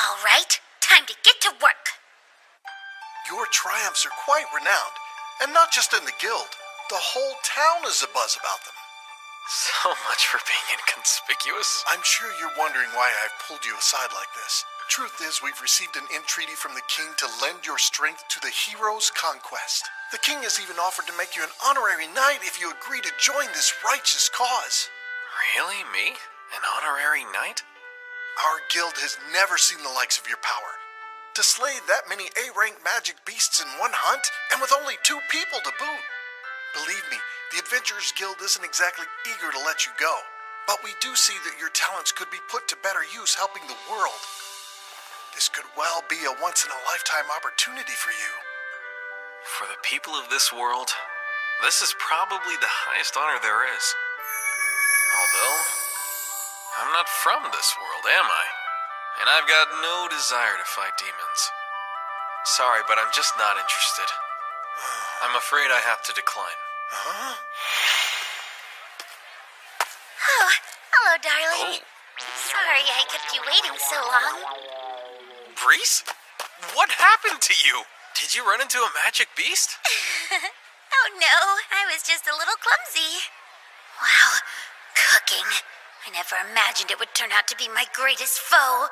All right, time to get to work. Your triumphs are quite renowned, and not just in the guild. The whole town is abuzz about them. So much for being inconspicuous. I'm sure you're wondering why I've pulled you aside like this. Truth is, we've received an entreaty from the king to lend your strength to the hero's conquest. The king has even offered to make you an honorary knight if you agree to join this righteous cause. Really? Me? An honorary knight? Our guild has never seen the likes of your power. To slay that many A-rank magic beasts in one hunt, and with only 2 people to boot. Believe me, the Adventurers Guild isn't exactly eager to let you go. But we do see that your talents could be put to better use helping the world. This could well be a once-in-a-lifetime opportunity for you. For the people of this world, this is probably the highest honor there is. Although, I'm not from this world, am I? And I've got no desire to fight demons. Sorry, but I'm just not interested. I'm afraid I have to decline. Huh? Oh, hello, darling. Sorry I kept you waiting so long. Reese? What happened to you? Did you run into a magic beast? Oh no, I was just a little clumsy. Wow, cooking. I never imagined it would turn out to be my greatest foe.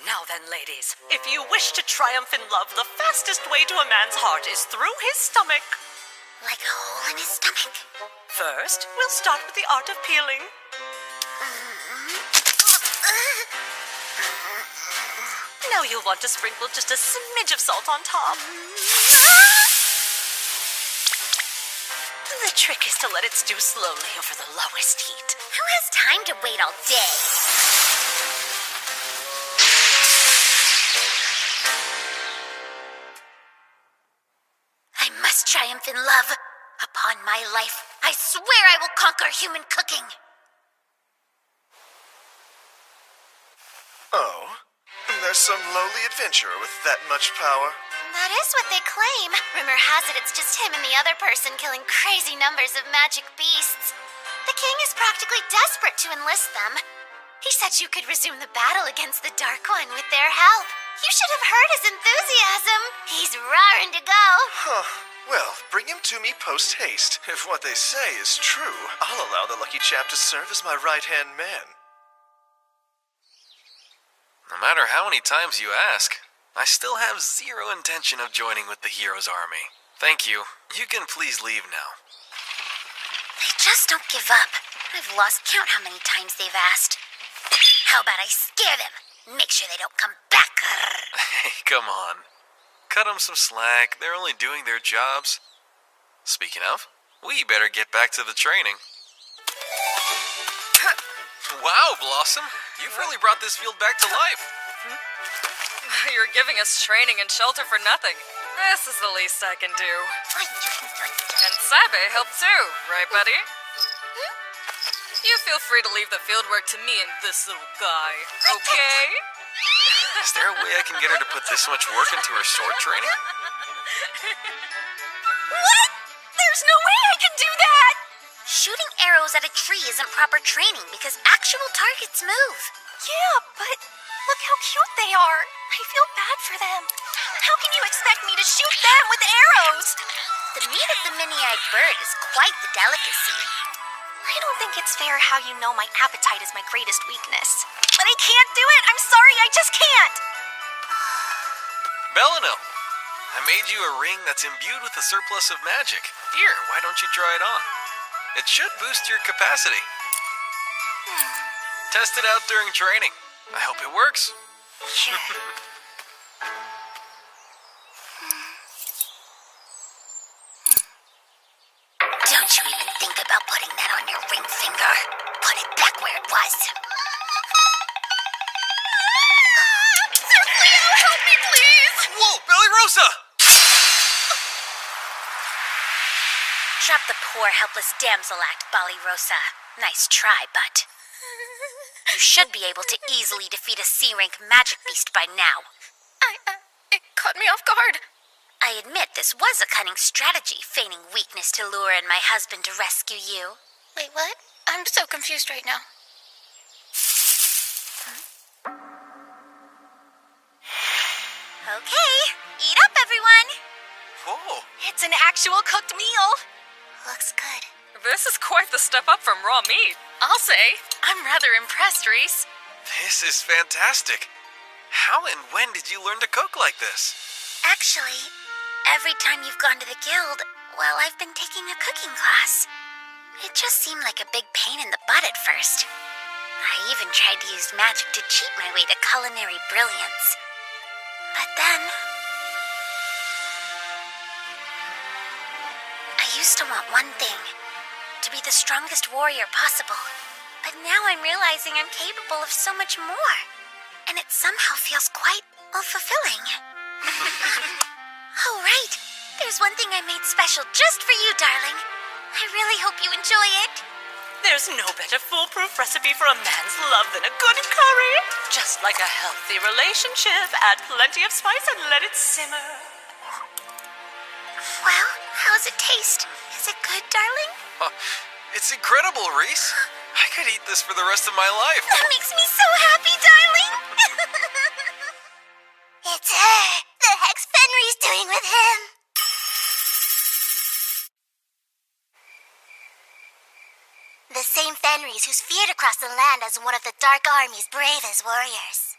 Now then, ladies, if you wish to triumph in love, the fastest way to a man's heart is through his stomach. Like a hole in his stomach? First, we'll start with the art of peeling. Now you'll want to sprinkle just a smidge of salt on top. The trick is to let it stew slowly over the lowest heat. Who has time to wait all day? I must triumph in love. Upon my life, I swear I will conquer human cooking. Oh, there's some lowly adventurer with that much power. That is what they claim. Rumor has it it's just him and the other person killing crazy numbers of magic beasts. The king is practically desperate to enlist them. He said you could resume the battle against the Dark One with their help. You should have heard his enthusiasm. He's raring to go. Huh. Well, bring him to me post-haste. If what they say is true, I'll allow the lucky chap to serve as my right-hand man. No matter how many times you ask, I still have zero intention of joining with the hero's army. Thank you. You can please leave now. They just don't give up. I've lost count how many times they've asked. How about I scare them? Make sure they don't come back. Hey, come on. Cut them some slack. They're only doing their jobs. Speaking of, we better get back to the training. Wow, Blossom. You've really brought this field back to life. You're giving us training and shelter for nothing. This is the least I can do. And Sabe helped too, right, buddy? You feel free to leave the fieldwork to me and this little guy, okay? Is there a way I can get her to put this much work into her sword training? What? There's no way I can do that! Shooting arrows at a tree isn't proper training because actual targets move. Yeah, but look how cute they are. I feel bad for them. How can you expect me to shoot them with arrows? The meat of the mini-eyed bird is quite the delicacy. I don't think it's fair how you know my appetite is my greatest weakness. But I can't do it. I'm sorry, I just can't. Bellinel, I made you a ring that's imbued with a surplus of magic. Here, why don't you try it on? It should boost your capacity. Test it out during training. I hope it works. Sure. Don't you even think about putting that on your ring finger. Put it back where it was. Sir Leo, help me, please! Whoa, Belly Rosa! Drop the poor, helpless damsel act, Bali Rosa. Nice try, but you should be able to easily defeat a C-rank magic beast by now. It caught me off guard. I admit this was a cunning strategy, feigning weakness to lure in my husband to rescue you. Wait, what? I'm so confused right now. Okay, eat up, everyone. Whoa. It's an actual cooked meal. Looks good. This is quite the step up from raw meat, I'll say. I'm rather impressed, Reese. This is fantastic. How and when did you learn to cook like this? Actually, every time you've gone to the guild, well, I've been taking a cooking class. It just seemed like a big pain in the butt at first. I even tried to use magic to cheat my way to culinary brilliance. But then I used to want one thing, to be the strongest warrior possible. But now I'm realizing I'm capable of so much more. And it somehow feels quite, well, fulfilling. Oh, right. There's one thing I made special just for you, darling. I really hope you enjoy it. There's no better foolproof recipe for a man's love than a good curry. Just like a healthy relationship, add plenty of spice and let it simmer. Well, how's it taste? Is it good, darling? It's incredible, Reese. I could eat this for the rest of my life. That makes me so happy, darling. It's her. The hex Fenrir's doing with him. The Fenris, who's feared across the land as one of the Dark Army's bravest warriors.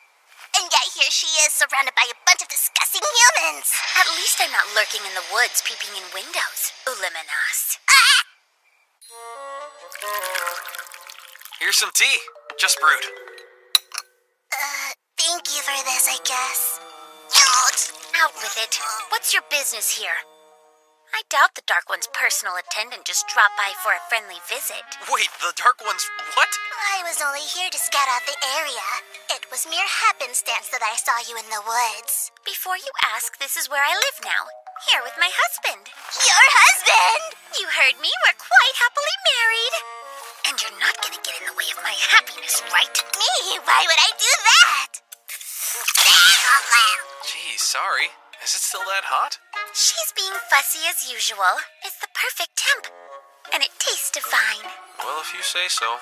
And yet here she is, surrounded by a bunch of disgusting humans. At least I'm not lurking in the woods, peeping in windows. Uliminas. Here's some tea. Just brewed. Thank you for this, I guess. Out with it. What's your business here? I doubt the Dark One's personal attendant just dropped by for a friendly visit. Wait, the Dark One's what? I was only here to scout out the area. It was mere happenstance that I saw you in the woods. Before you ask, this is where I live now. Here with my husband. Your husband? You heard me. We're quite happily married. And you're not gonna get in the way of my happiness, right? Me? Why would I do that? Geez, sorry. Is it still that hot? She's being fussy as usual. It's the perfect temp. And it tastes divine. Well, if you say so.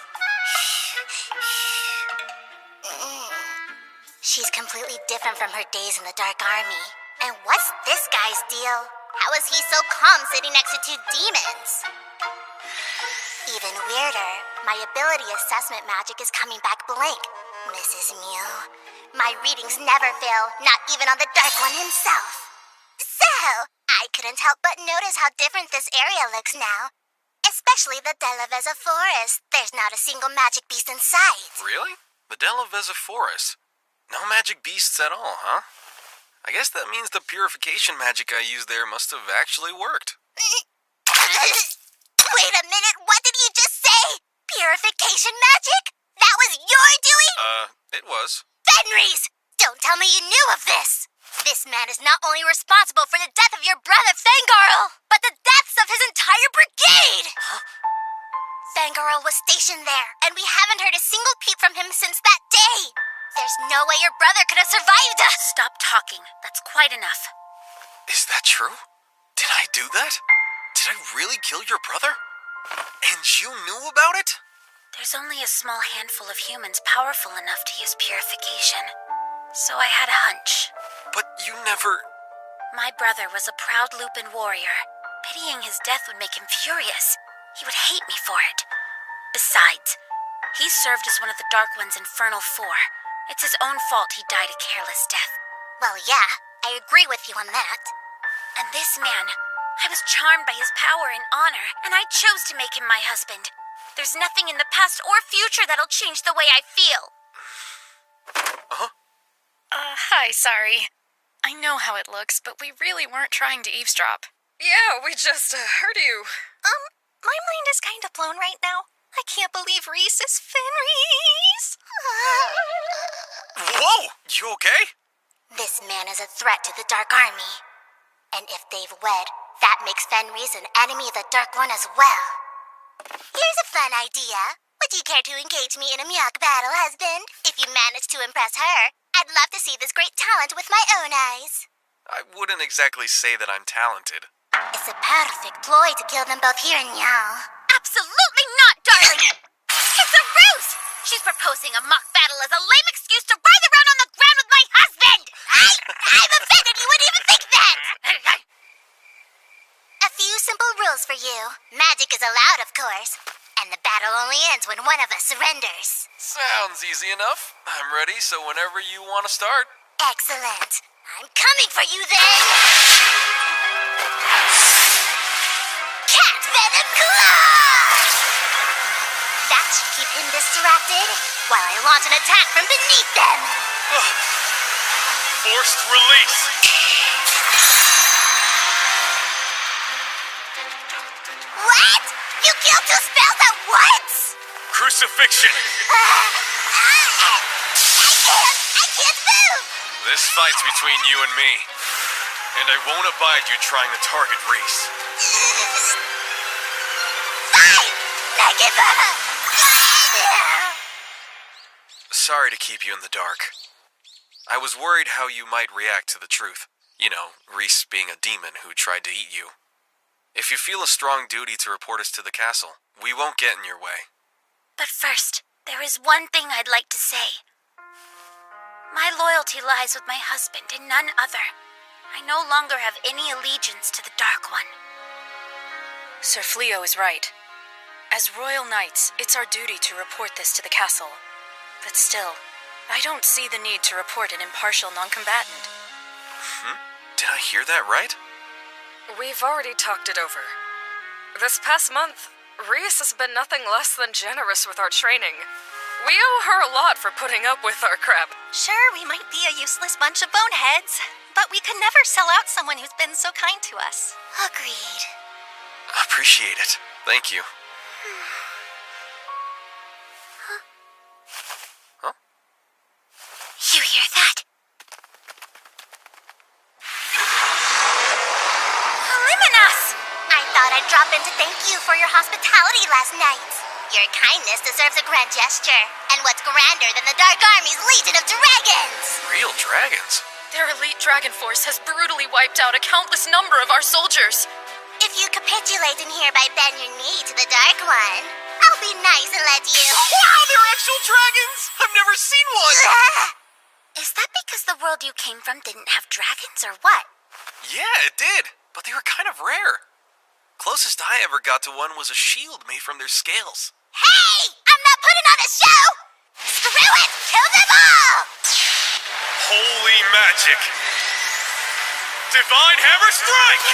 She's completely different from her days in the Dark Army. And what's this guy's deal? How is he so calm sitting next to two demons? Even weirder, my ability assessment magic is coming back blank. Mrs. Mew, my readings never fail, not even on the Dark One himself. So, I couldn't help but notice how different this area looks now. Especially the Delaveza Forest. There's not a single magic beast in sight. Really? The Delaveza Forest? No magic beasts at all, huh? I guess that means the purification magic I used there must have actually worked. Wait a minute, what did you just say? Purification magic? That was your doing? It was. Fenris! Don't tell me you knew of this! This man is not only responsible for the death of your brother Fangarl, but the deaths of his entire brigade! Huh? Fangarl was stationed there, and we haven't heard a single peep from him since that day! There's no way your brother could have survived! Stop talking. That's quite enough. Is that true? Did I do that? Did I really kill your brother? And you knew about it? There's only a small handful of humans powerful enough to use purification. So I had a hunch. But you never... My brother was a proud Lupin warrior. Pitying his death would make him furious. He would hate me for it. Besides, he served as one of the Dark One's Infernal Four. It's his own fault he died a careless death. Well, yeah, I agree with you on that. And this man, I was charmed by his power and honor, and I chose to make him my husband. There's nothing in the past or future that'll change the way I feel. Hi, sorry. I know how it looks, but we really weren't trying to eavesdrop. Yeah, we just heard you. My mind is kind of blown right now. I can't believe Reese is Fenris. Whoa! You okay? This man is a threat to the Dark Army. And if they've wed, that makes Fenris an enemy of the Dark One as well. Here's a fun idea. Would you care to engage me in a Miyok battle, husband? If you manage to impress her, I'd love to see this great talent with my own eyes. I wouldn't exactly say that I'm talented. It's a perfect ploy to kill them both here in Yao. Absolutely not, darling! It's a ruse! She's proposing a mock battle as a lame excuse to writhe around on the ground with my husband! I'm offended you would even think that! A few simple rules for you. Magic is allowed, of course. And the battle only ends when one of us surrenders. Sounds easy enough. I'm ready, so whenever you want to start. Excellent. I'm coming for you then! Cat Venom Claw! That should keep him distracted while I launch an attack from beneath them! Forced release! What? You killed two spells at once? Crucifixion! I can't move! This fight's between you and me. And I won't abide you trying to target Reese. Fine! Negative! Sorry to keep you in the dark. I was worried how you might react to the truth. You know, Reese being a demon who tried to eat you. If you feel a strong duty to report us to the castle, we won't get in your way. But first, there is one thing I'd like to say. My loyalty lies with my husband and none other. I no longer have any allegiance to the Dark One. Sir Fleo is right. As royal knights, it's our duty to report this to the castle. But still, I don't see the need to report an impartial non-combatant. Did I hear that right? We've already talked it over. This past month, Reese has been nothing less than generous with our training. We owe her a lot for putting up with our crap. Sure, we might be a useless bunch of boneheads, but we could never sell out someone who's been so kind to us. Agreed. Appreciate it. Thank you. Huh? You hear that? I thought I'd drop in to thank you for your hospitality last night. Your kindness deserves a grand gesture. And what's grander than the Dark Army's legion of dragons? Real dragons? Their elite dragon force has brutally wiped out a countless number of our soldiers. If you capitulate and hereby bend your knee to the Dark One, I'll be nice and let you... Wow, they're actual dragons! I've never seen one! Is that because the world you came from didn't have dragons, or what? Yeah, it did. But they were kind of rare. Closest I ever got to one was a shield made from their scales. Hey! I'm not putting on a show! Screw it! Kill them all! Holy magic! Divine Hammer Strike!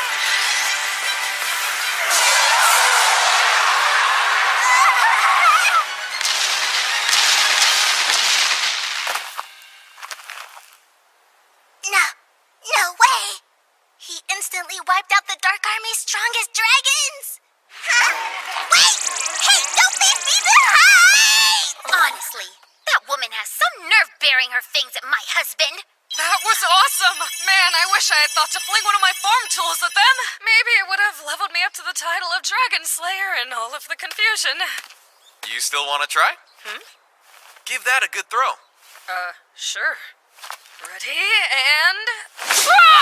No way! He instantly wiped out the Dark Army's strongest dragons! Huh? Wait! Hey, don't leave me behind! Honestly, that woman has some nerve bearing her fangs at my husband. That was awesome! Man, I wish I had thought to fling one of my farm tools at them. Maybe it would have leveled me up to the title of Dragon Slayer in all of the confusion. You still want to try? Give that a good throw. Sure. Ready, and... Throw!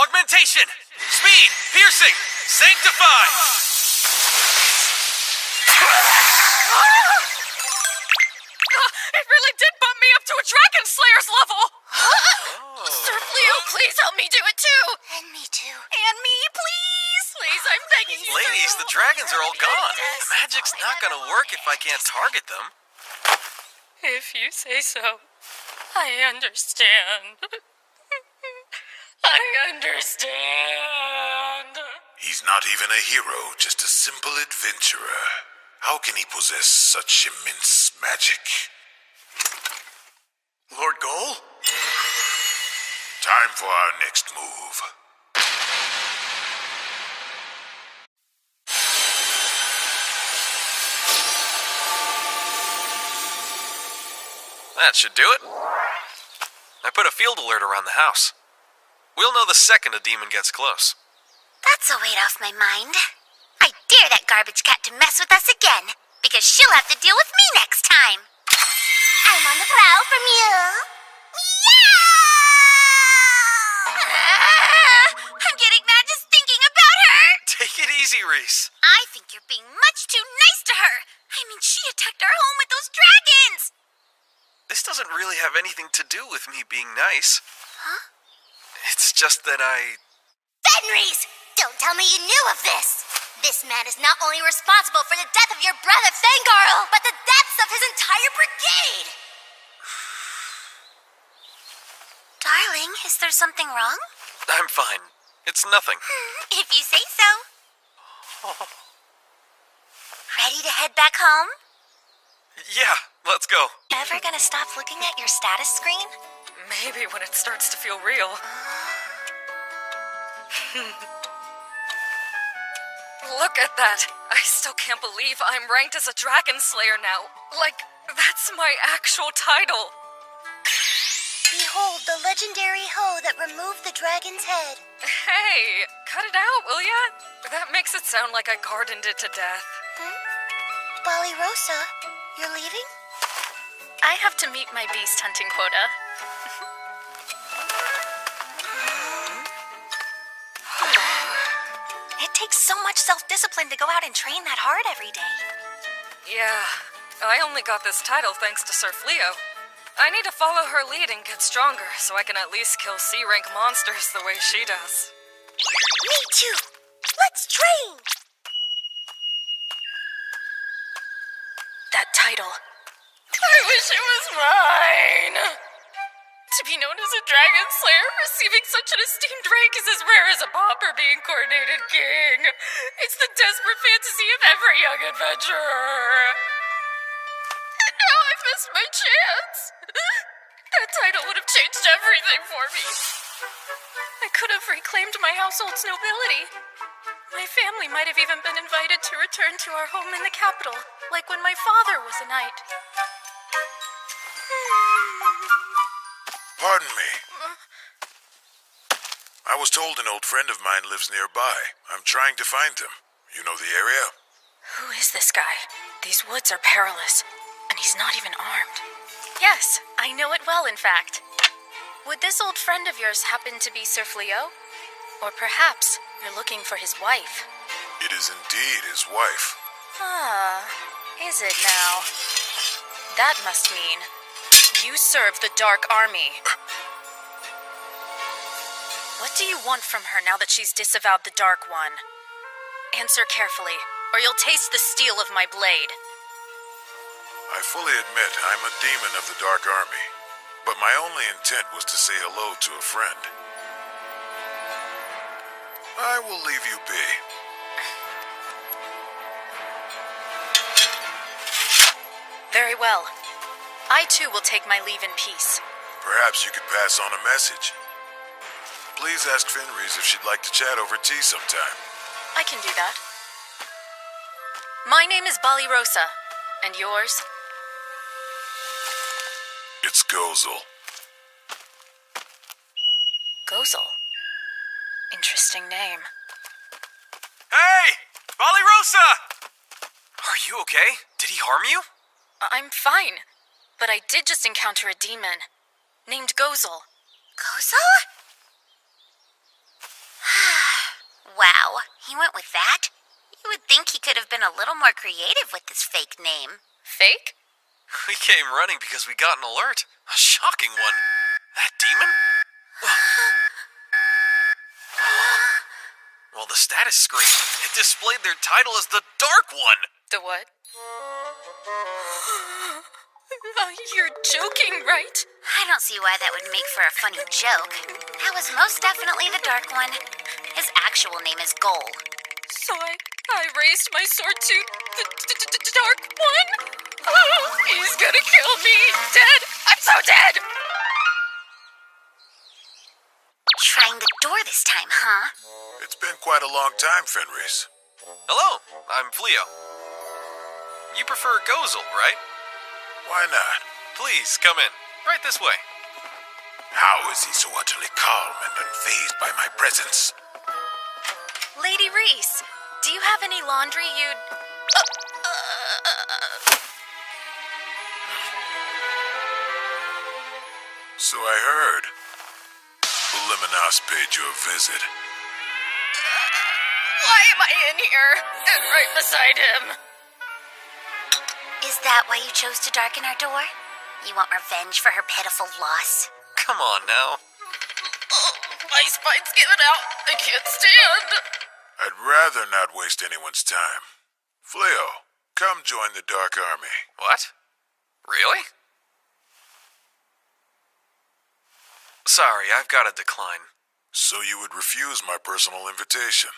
Augmentation! Speed! Piercing! Sanctify! It really did bump me up to a Dragon Slayer's level! Sir Leo, please help me do it too! And me too. And me, please! Please, I'm begging you. Ladies, the dragons are all gone. The magic's not gonna work if I can't target them. If you say so, I understand. I understand. He's not even a hero, just a simple adventurer. How can he possess such immense magic? Lord Goal? Time for our next move. That should do it. I put a field alert around the house. We'll know the second a demon gets close. That's a weight off my mind. I dare that garbage cat to mess with us again, because she'll have to deal with me next time. I'm on the prowl from you. Meow! I'm getting mad just thinking about her. Take it easy, Reese. I think you're being much too nice to her. I mean, she attacked our home with those dragons. This doesn't really have anything to do with me being nice. Huh? It's just that Fenris! Don't tell me you knew of this! This man is not only responsible for the death of your brother Fengarl, but the deaths of his entire brigade! Darling, is there something wrong? I'm fine. It's nothing. If you say so. Ready to head back home? Yeah, let's go. Ever gonna stop looking at your status screen? Maybe when it starts to feel real. Look at that! I still can't believe I'm ranked as a Dragon Slayer now. Like, that's my actual title. Behold the legendary hoe that removed the dragon's head. Hey, cut it out, will ya? That makes it sound like I gardened it to death. Balirosa, you're leaving? I have to meet my beast hunting quota. It takes so much self-discipline to go out and train that hard every day. Yeah, I only got this title thanks to Sir Leo. I need to follow her lead and get stronger so I can at least kill C-rank monsters the way she does. Me too! Let's train! title. I wish it was mine. To be known as a dragon slayer, receiving such an esteemed rank is as rare as a pauper being coronated king. It's the desperate fantasy of every young adventurer. And now I've missed my chance. That title would have changed everything for me. I could have reclaimed my household's nobility. My family might have even been invited to return to our home in the capital, like when my father was a knight. Pardon me. I was told an old friend of mine lives nearby. I'm trying to find him. You know the area? Who is this guy? These woods are perilous, and he's not even armed. Yes, I know it well, in fact. Would this old friend of yours happen to be Sir Fleo? Or perhaps you're looking for his wife? It is indeed his wife. Ah, is it now? That must mean you serve the Dark Army. What do you want from her now that she's disavowed the Dark One? Answer carefully, or you'll taste the steel of my blade. I fully admit I'm a demon of the Dark Army, but my only intent was to say hello to a friend. I will leave you be. Very well. I too will take my leave in peace. Perhaps you could pass on a message. Please ask Fenris if she'd like to chat over tea sometime. I can do that. My name is Balirosa, and yours? It's Gozel. Gozel. Interesting name. Hey! Balirosa! Are you okay? Did he harm you? I'm fine, but I did just encounter a demon named Gozel. Gozel? Wow, he went with that? You would think he could have been a little more creative with this fake name. Fake? We came running because we got an alert. A shocking one. That demon? Well, the status screen, it displayed their title as the Dark One. The what? You're joking, right? I don't see why that would make for a funny joke. That was most definitely the Dark One. His actual name is Gol. So I raised my sword to the Dark One? Oh, he's gonna kill me! Dead! I'm so dead! Trying the door this time, huh? It's been quite a long time, Fenris. Hello, I'm Fleo. You prefer Gozel, right? Why not? Please, come in. Right this way. How is he so utterly calm and unfazed by my presence? Lady Reese, do you have any laundry you'd... So I heard. Luminos paid you a visit. Why am I in here? And right beside him? Is that why you chose to darken our door? You want revenge for her pitiful loss? Come on now. Oh, my spine's giving out. I can't stand. I'd rather not waste anyone's time. Fleo, come join the Dark Army. What? Really? Sorry, I've got to decline. So you would refuse my personal invitation?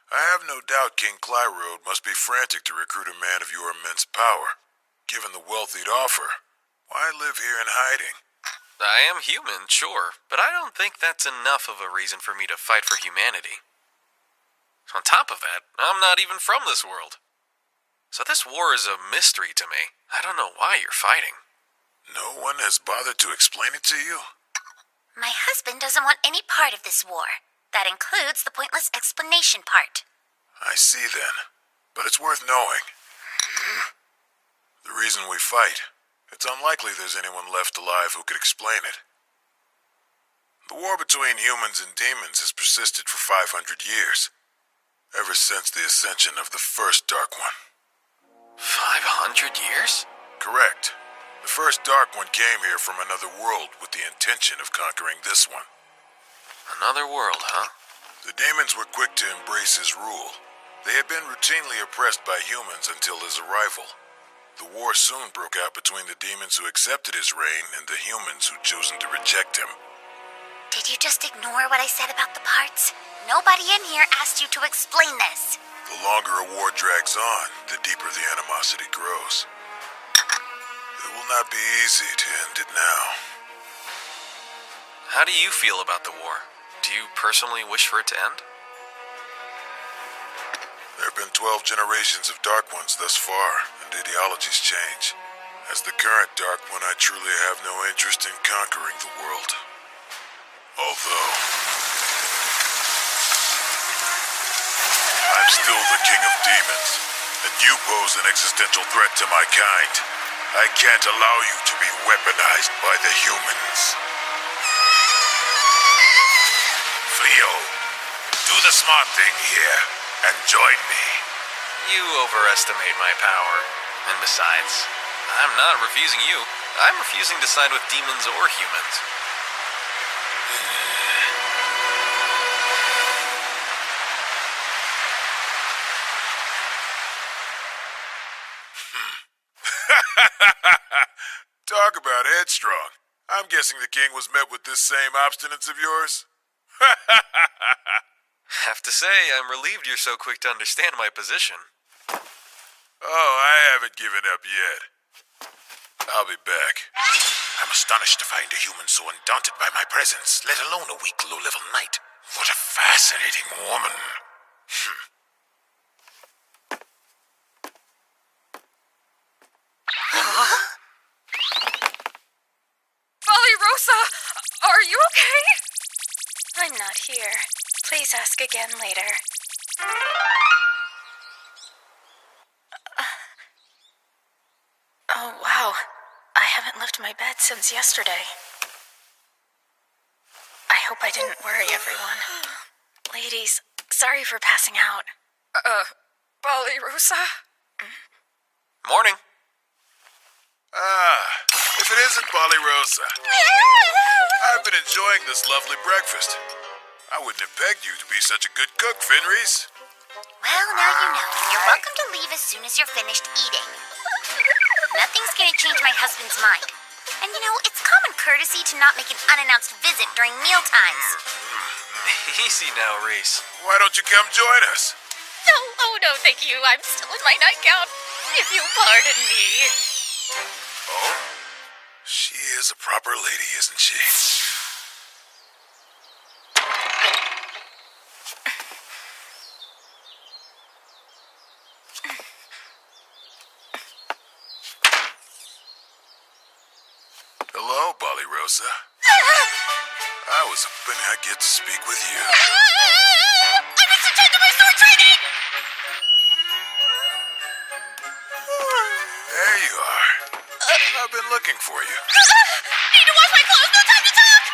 I have no doubt King Clyrode must be frantic to recruit a man of your immense power. Given the wealth he'd offer, why live here in hiding? I am human, sure, but I don't think that's enough of a reason for me to fight for humanity. On top of that, I'm not even from this world. So this war is a mystery to me. I don't know why you're fighting. No one has bothered to explain it to you? My husband doesn't want any part of this war. That includes the pointless explanation part. I see then, but it's worth knowing. The reason we fight, it's unlikely there's anyone left alive who could explain it. The war between humans and demons has persisted for 500 years, ever since the ascension of the first Dark One. 500 years? Correct. The first Dark One came here from another world with the intention of conquering this one. Another world, huh? The demons were quick to embrace his rule. They had been routinely oppressed by humans until his arrival. The war soon broke out between the demons who accepted his reign and the humans who'd chosen to reject him. Did you just ignore what I said about the parts? Nobody in here asked you to explain this. The longer a war drags on, the deeper the animosity grows. It will not be easy to end it now. How do you feel about the war? Do you personally wish for it to end? There have been 12 generations of Dark Ones thus far, and ideologies change. As the current Dark One, I truly have no interest in conquering the world. Although I'm still the King of Demons, and you pose an existential threat to my kind. I can't allow you to be weaponized by the humans. Fleo, do the smart thing here and join me. You overestimate my power. And besides, I'm not refusing you. I'm refusing to side with demons or humans. Talk about headstrong. I'm guessing the king was met with this same obstinance of yours? Have to say, I'm relieved you're so quick to understand my position. Oh, I haven't given up yet. I'll be back. I'm astonished to find a human so undaunted by my presence, let alone a weak, low-level knight. What a fascinating woman. Rosa, are you okay? I'm not here. Please ask again later. Oh, wow. I haven't left my bed since yesterday. I hope I didn't worry everyone. Ladies, sorry for passing out. Rosa? Morning. If it isn't Rosa. I've been enjoying this lovely breakfast. I wouldn't have pegged you to be such a good cook, Fenris. Well, now you know, and you're welcome to leave as soon as you're finished eating. Nothing's gonna change my husband's mind. And you know, it's common courtesy to not make an unannounced visit during mealtimes. Easy now, Reese. Why don't you come join us? Oh no, thank you. I'm still in my nightgown. If you'll pardon me. Oh? She is a proper lady, isn't she? Hello, Rosa. I was hoping I'd get to speak with you. I missed a chance of my sword training! There you are. I've been looking for you. Need to wash my clothes, no time to talk!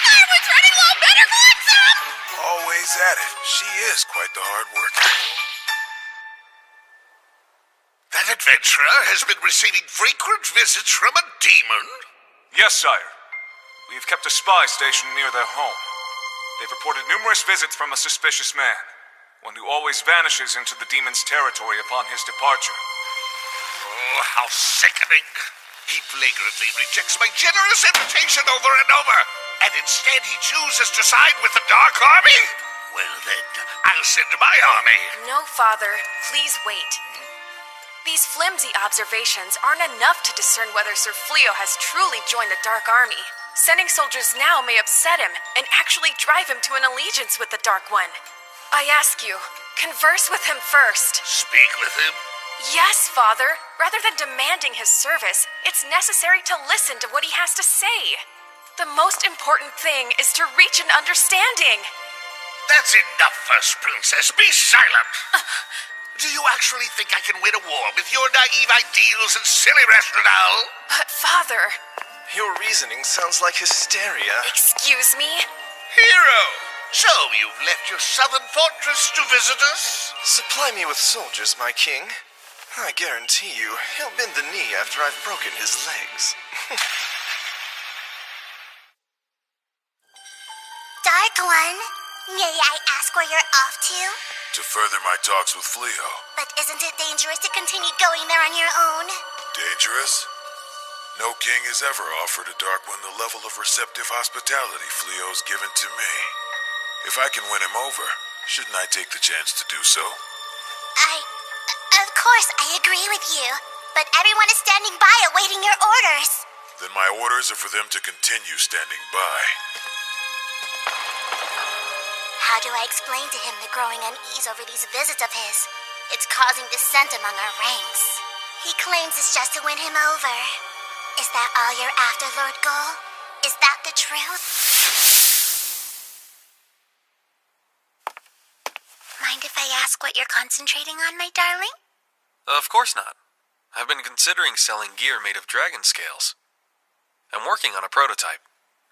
Everyone's running low, better collect some! Always at it. She is quite the hard worker. That adventurer has been receiving frequent visits from a demon? Yes, sire. We've kept a spy stationed near their home. They've reported numerous visits from a suspicious man, one who always vanishes into the demon's territory upon his departure. Oh, how sickening! He flagrantly rejects my generous invitation over and over, and instead he chooses to side with the Dark Army? Well then, I'll send my army. No, Father. Please wait. These flimsy observations aren't enough to discern whether Sir Fleo has truly joined the Dark Army. Sending soldiers now may upset him and actually drive him to an allegiance with the Dark One. I ask you, converse with him first. Speak with him? Yes, Father. Rather than demanding his service, it's necessary to listen to what he has to say. The most important thing is to reach an understanding. That's enough, First Princess. Be silent. Do you actually think I can win a war with your naive ideals and silly rationale? But, Father... Your reasoning sounds like hysteria. Excuse me? Hero! So you've left your southern fortress to visit us? Supply me with soldiers, my king. I guarantee you, he'll bend the knee after I've broken his legs. Dark One, may I ask where you're off to? To further my talks with Fleo. But isn't it dangerous to continue going there on your own? Dangerous? No king has ever offered a Dark One the level of receptive hospitality Fleo's given to me. If I can win him over, shouldn't I take the chance to do so? Of course, I agree with you. But everyone is standing by awaiting your orders. Then my orders are for them to continue standing by. How do I explain to him the growing unease over these visits of his? It's causing dissent among our ranks. He claims it's just to win him over. Is that all you're after, Lord Gull? Is that the truth? Mind if I ask what you're concentrating on, my darling? Of course not. I've been considering selling gear made of dragon scales. I'm working on a prototype.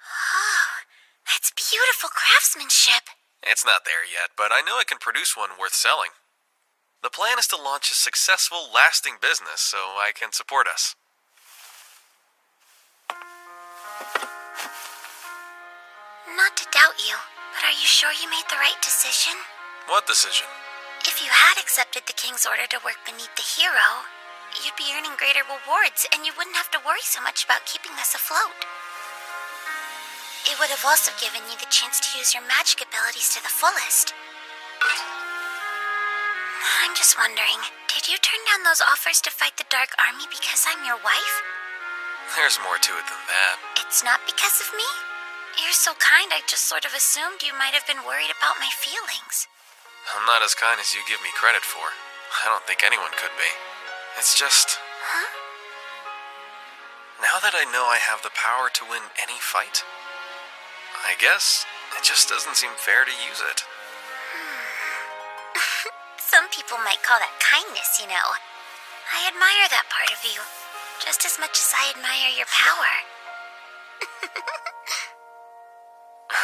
Oh, that's beautiful craftsmanship. It's not there yet, but I know I can produce one worth selling. The plan is to launch a successful, lasting business so I can support us. Not to doubt you, but are you sure you made the right decision? What decision? If you had accepted the king's order to work beneath the hero, you'd be earning greater rewards and you wouldn't have to worry so much about keeping us afloat. It would have also given you the chance to use your magic abilities to the fullest. I'm just wondering, did you turn down those offers to fight the Dark Army because I'm your wife? There's more to it than that. It's not because of me? You're so kind, I just sort of assumed you might have been worried about my feelings. I'm not as kind as you give me credit for. I don't think anyone could be. It's just... Huh? Now that I know I have the power to win any fight, I guess it just doesn't seem fair to use it. Some people might call that kindness, you know. I admire that part of you, just as much as I admire your power.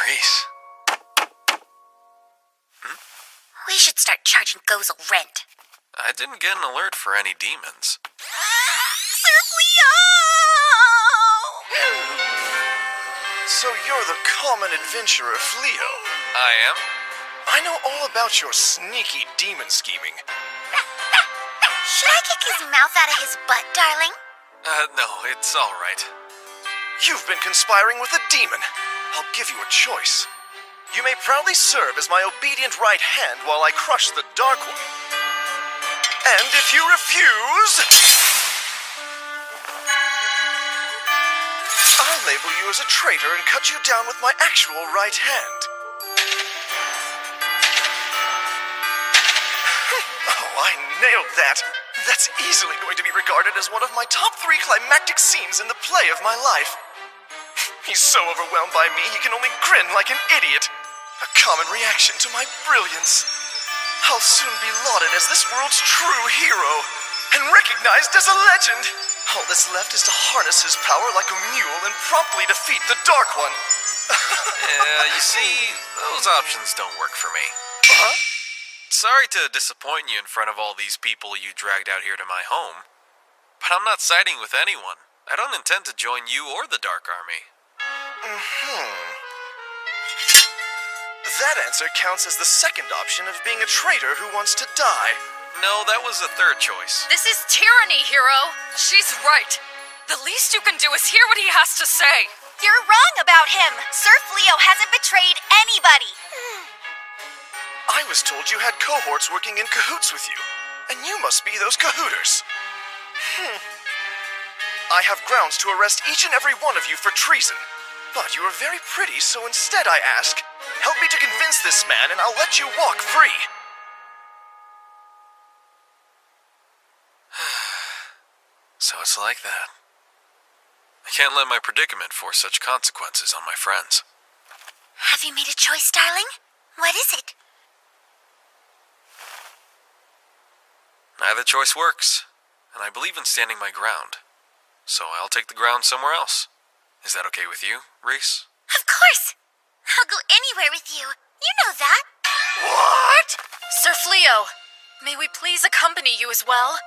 Reese. We should start charging Gozel rent. I didn't get an alert for any demons. Sir Fleo! So you're the common adventurer Fleo. I am? I know all about your sneaky demon scheming. Should I kick his mouth out of his butt, darling? No, it's all right. You've been conspiring with a demon. I'll give you a choice. You may proudly serve as my obedient right hand while I crush the Dark One. And if you refuse, I'll label you as a traitor and cut you down with my actual right hand. Oh, I nailed that. That's easily going to be regarded as one of my top 3 climactic scenes in the play of my life. He's so overwhelmed by me, he can only grin like an idiot. A common reaction to my brilliance. I'll soon be lauded as this world's true hero, and recognized as a legend. All that's left is to harness his power like a mule and promptly defeat the Dark One. Yeah, you see, those options don't work for me. Huh? Sorry to disappoint you in front of all these people you dragged out here to my home, but I'm not siding with anyone. I don't intend to join you or the Dark Army. That answer counts as the second option of being a traitor who wants to die. No, that was the third choice. This is tyranny, hero. She's right. The least you can do is hear what he has to say. You're wrong about him. Sir Fleo hasn't betrayed anybody. I was told you had cohorts working in cahoots with you, and you must be those cahooters. I have grounds to arrest each and every one of you for treason. But you are very pretty, so instead I ask, help me to convince this man and I'll let you walk free. So it's like that. I can't let my predicament force such consequences on my friends. Have you made a choice, darling? What is it? Neither choice works, and I believe in standing my ground. So I'll take the ground somewhere else. Is that okay with you, Reese? Of course! I'll go anywhere with you. You know that. What? Sir Fleo, may we please accompany you as well?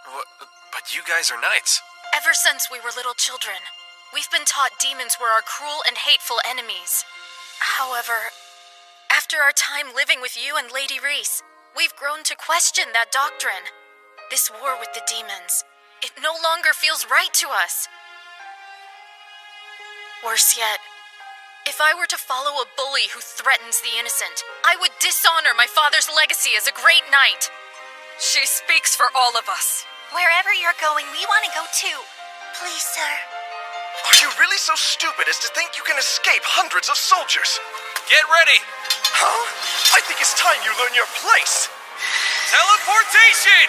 But you guys are knights. Ever since we were little children, we've been taught demons were our cruel and hateful enemies. However, after our time living with you and Lady Reese, we've grown to question that doctrine. This war with the demons, it no longer feels right to us. Worse yet, if I were to follow a bully who threatens the innocent, I would dishonor my father's legacy as a great knight. She speaks for all of us. Wherever you're going, we want to go too. Please, sir. Are you really so stupid as to think you can escape hundreds of soldiers? Get ready! Huh? I think it's time you learn your place! Teleportation!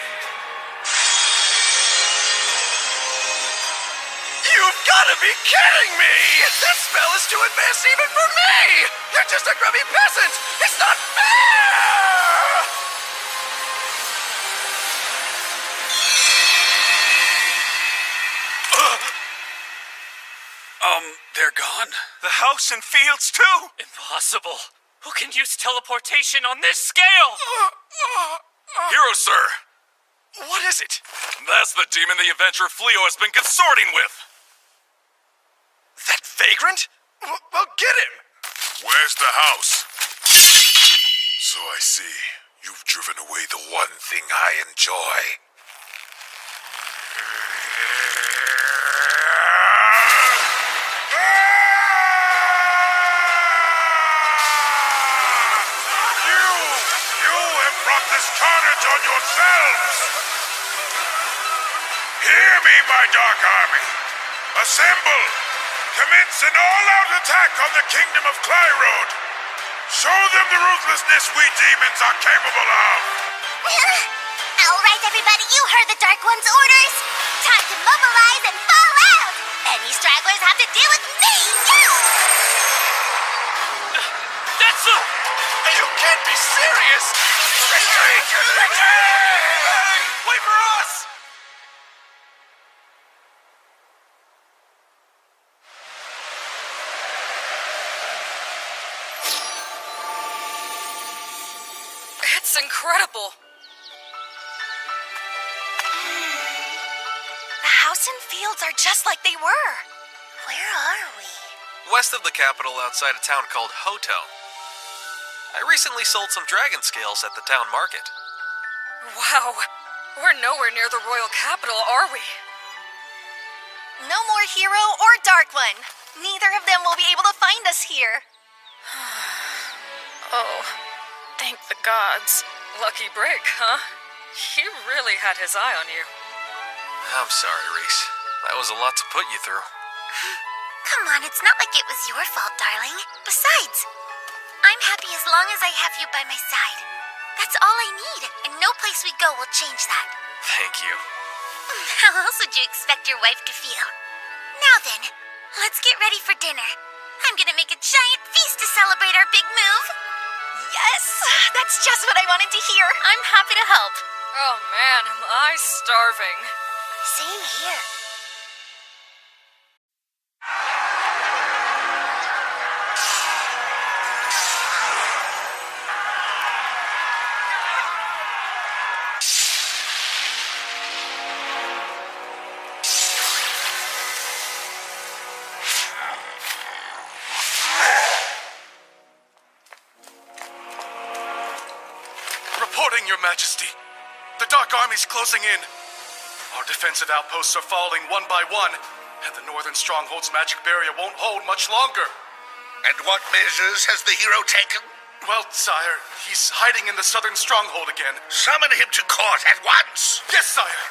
You've gotta be kidding me! That spell is too advanced even for me! You're just a grubby peasant! It's not fair! They're gone? The house and fields, too? Impossible. Who can use teleportation on this scale? Hero, sir. What is it? That's the demon the adventurer Fleo has been consorting with. That vagrant? Well, get him! Where's the house? So I see. You've driven away the one thing I enjoy. Carnage on yourselves! Hear me, my dark army! Assemble! Commence an all-out attack on the kingdom of Clyrode! Show them the ruthlessness we demons are capable of! All right, everybody, you heard the Dark One's orders. Time to mobilize and fall out! Any stragglers have to deal with me! That's a... You can't be serious! Retreat! Retreat! Wait for us! It's incredible. The house and fields are just like they were. Where are we? West of the capital, outside a town called Hotel. I recently sold some dragon scales at the town market. Wow. We're nowhere near the royal capital, are we? No more Hero or Dark One. Neither of them will be able to find us here. Oh, thank the gods. Lucky break, huh? He really had his eye on you. I'm sorry, Reese. That was a lot to put you through. Come on, it's not like it was your fault, darling. Besides, I'm happy as long as I have you by my side. That's all I need, and no place we go will change that. Thank you. How else would you expect your wife to feel? Now then, let's get ready for dinner. I'm gonna make a giant feast to celebrate our big move. Yes, that's just what I wanted to hear. I'm happy to help. Oh man, am I starving. Same here. Reporting, Your Majesty. The Dark Army's closing in. Our defensive outposts are falling one by one, and the northern stronghold's magic barrier won't hold much longer. And what measures has the hero taken? Well, sire, he's hiding in the southern stronghold again. Summon him to court at once! Yes, sire!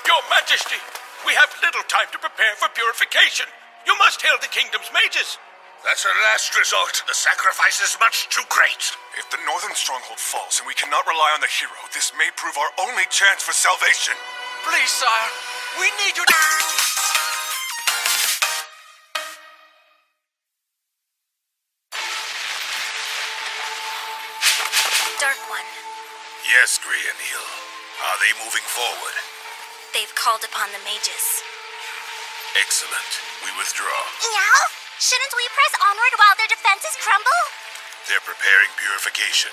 Your Majesty, we have little time to prepare for purification. You must hail the kingdom's mages. That's a last resort. The sacrifice is much too great. If the northern stronghold falls and we cannot rely on the hero, this may prove our only chance for salvation. Please, sire, we need you to... Dark One. Yes, Grianil. Are they moving forward? They've called upon the mages. Excellent. We withdraw. Yeah? Shouldn't we press onward while their defenses crumble? They're preparing purification.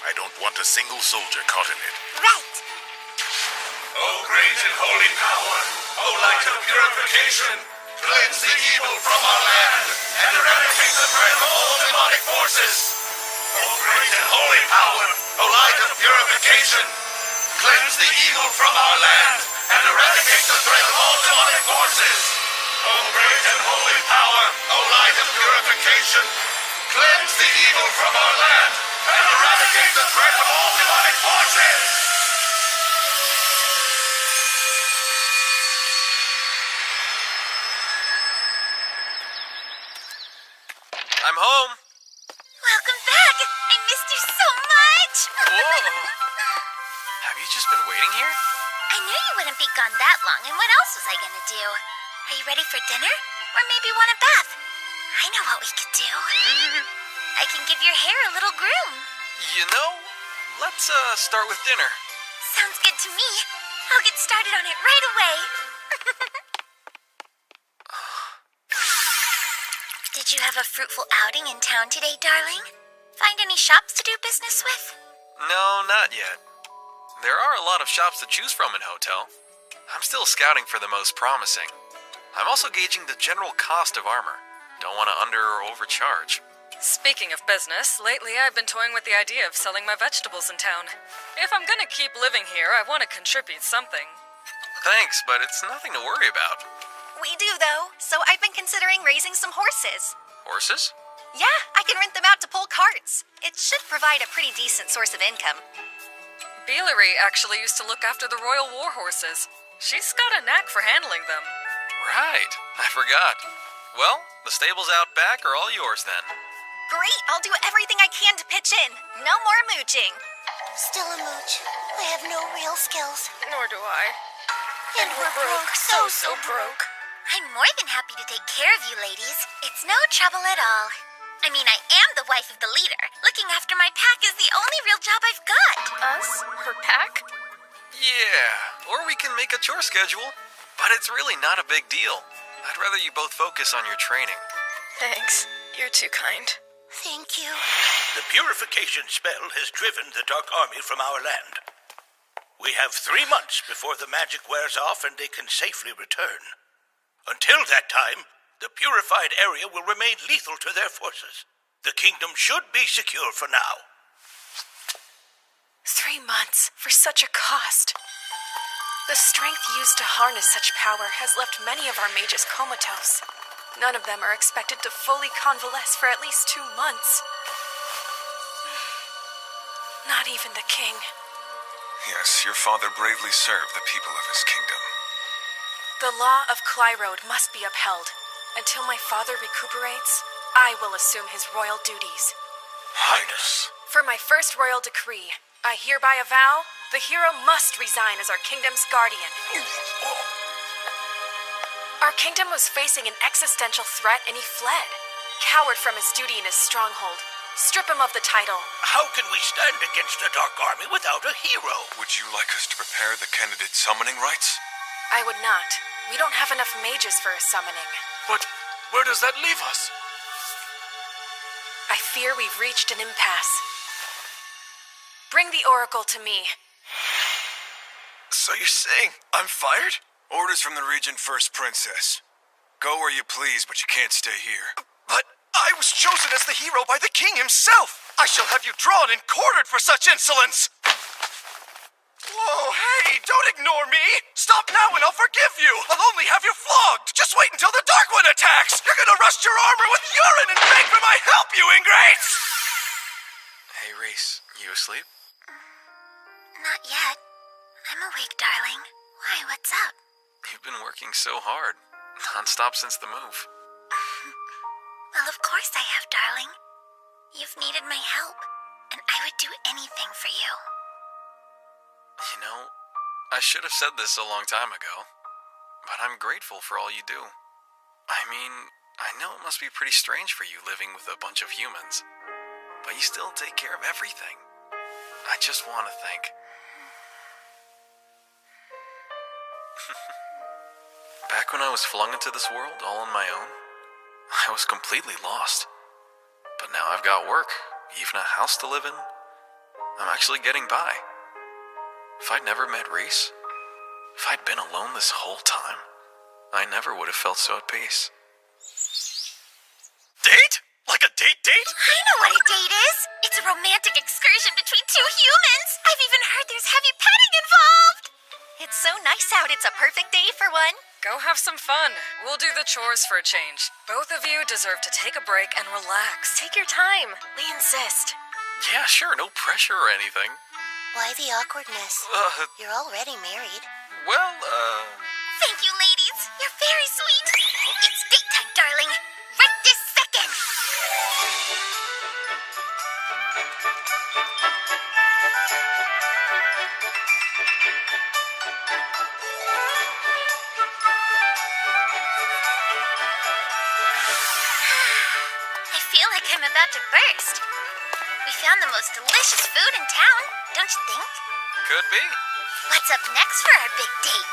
I don't want a single soldier caught in it. Right. Okay. great and holy power, O light of purification, cleanse the evil from our land and eradicate the threat of all demonic forces. O great and holy power, O light of purification, cleanse the evil from our land and eradicate the threat of all demonic forces. O great and holy power, O light of purification, cleanse the evil from our land and eradicate the threat of all demonic forces. I'm home. Welcome back! I missed you so much! Whoa. Have you just been waiting here? I knew you wouldn't be gone that long, and what else was I gonna do? Are you ready for dinner? Or maybe want a bath? I know what we could do. I can give your hair a little groom. You know, let's start with dinner. Sounds good to me. I'll get started on it right away. Did you have a fruitful outing in town today, darling? Find any shops to do business with? No, not yet. There are a lot of shops to choose from in Hotel. I'm still scouting for the most promising. I'm also gauging the general cost of armor. Don't want to under or overcharge. Speaking of business, lately I've been toying with the idea of selling my vegetables in town. If I'm gonna keep living here, I want to contribute something. Thanks, but it's nothing to worry about. We do, though, so I've been considering raising some horses. Horses? Yeah, I can rent them out to pull carts. It should provide a pretty decent source of income. Bealery actually used to look after the royal war horses. She's got a knack for handling them. Right, I forgot. Well, the stables out back are all yours then. Great, I'll do everything I can to pitch in. No more mooching. Still a mooch. I have no real skills. Nor do I. And we're broke, so broke. I'm more than happy to take care of you ladies. It's no trouble at all. I mean, I am the wife of the leader. Looking after my pack is the only real job I've got. Us? Her pack? Yeah, or we can make a chore schedule. But it's really not a big deal. I'd rather you both focus on your training. Thanks. You're too kind. Thank you. The purification spell has driven the Dark Army from our land. We have 3 months before the magic wears off and they can safely return. Until that time, the purified area will remain lethal to their forces. The kingdom should be secure for now. 3 months for such a cost. The strength used to harness such power has left many of our mages comatose. None of them are expected to fully convalesce for at least 2 months. Not even the king. Yes, your father bravely served the people of his kingdom. The law of Clyrode must be upheld. Until my father recuperates, I will assume his royal duties. Highness. For my first royal decree, I hereby avow the hero must resign as our kingdom's guardian. Our kingdom was facing an existential threat and he fled. Coward from his duty in his stronghold. Strip him of the title. How can we stand against the Dark Army without a hero? Would you like us to prepare the candidate summoning rites? I would not. We don't have enough mages for a summoning. But where does that leave us? I fear we've reached an impasse. Bring the oracle to me. So you're saying I'm fired? Orders from the Regent First Princess. Go where you please, but you can't stay here. But I was chosen as the hero by the king himself. I shall have you drawn and quartered for such insolence. Whoa, hey, don't ignore me. Stop now and I'll forgive you. I'll only have you flogged. Just wait until the Dark One attacks. You're gonna rust your armor with urine and beg for my help, you ingrates. Hey, Reese, you asleep? Not yet. I'm awake, darling. Why, what's up? You've been working so hard. Non-stop since the move. Well, of course I have, darling. You've needed my help, and I would do anything for you. You know, I should have said this a long time ago, but I'm grateful for all you do. I mean, I know it must be pretty strange for you living with a bunch of humans, but you still take care of everything. I just want to thank... Back when I was flung into this world all on my own, I was completely lost. But now I've got work, even a house to live in. I'm actually getting by. If I'd never met Reese, If I'd been alone this whole time, I never would have felt so at peace. Date? Like a date? I know what a date is. It's a romantic excursion between two humans. I've even heard there's heavy petting involved. It's so nice out. It's a perfect day for one. Go have some fun. We'll do the chores for a change. Both of you deserve to take a break and relax. Take your time. We insist. Yeah, sure, no pressure or anything. Why the awkwardness? You're already married. Well, Thank you, ladies. You're very sweet. It's date time, darling. Right this second. I feel like I'm about to burst. We found the most delicious food in town, don't you think? could be. What's up next for our big date?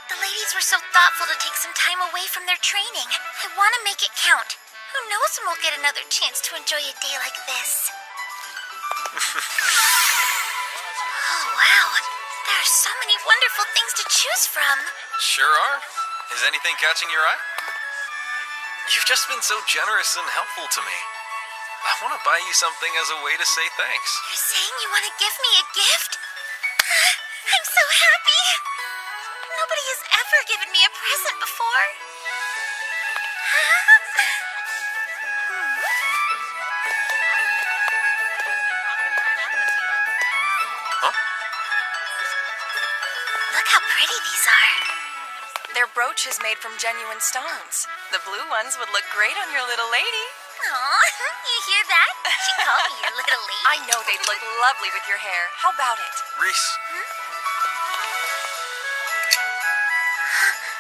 The ladies were so thoughtful to take some time away from their training. I want to make it count. Who knows when we'll get another chance to enjoy a day like this? Oh, wow. There are so many wonderful things to choose from. Sure are. Is anything catching your eye? You've just been so generous and helpful to me. I want to buy you something as a way to say thanks. You're saying you want to give me a gift? I'm so happy. Nobody has ever given me a present before. Look how pretty these are. Their brooch is made from genuine stones. The blue ones would look great on your little lady. Aw, you hear that? She called me your little lady. I know they'd look lovely with your hair. How about it? Reese.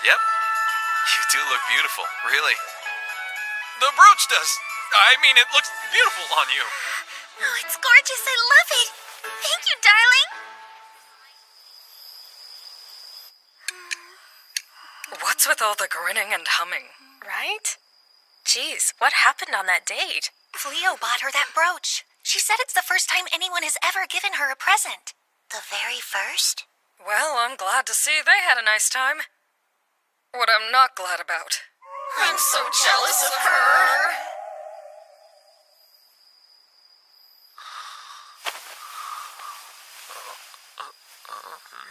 Yep. You do look beautiful, really. The brooch does. I mean, it looks beautiful on you. Oh, it's gorgeous. I love it. Thank you, darling. What's with all the grinning and humming? Right? Geez, what happened on that date? Leo bought her that brooch. She said it's the first time anyone has ever given her a present. The very first? Well, I'm glad to see they had a nice time. What I'm not glad about. I'm so jealous of her.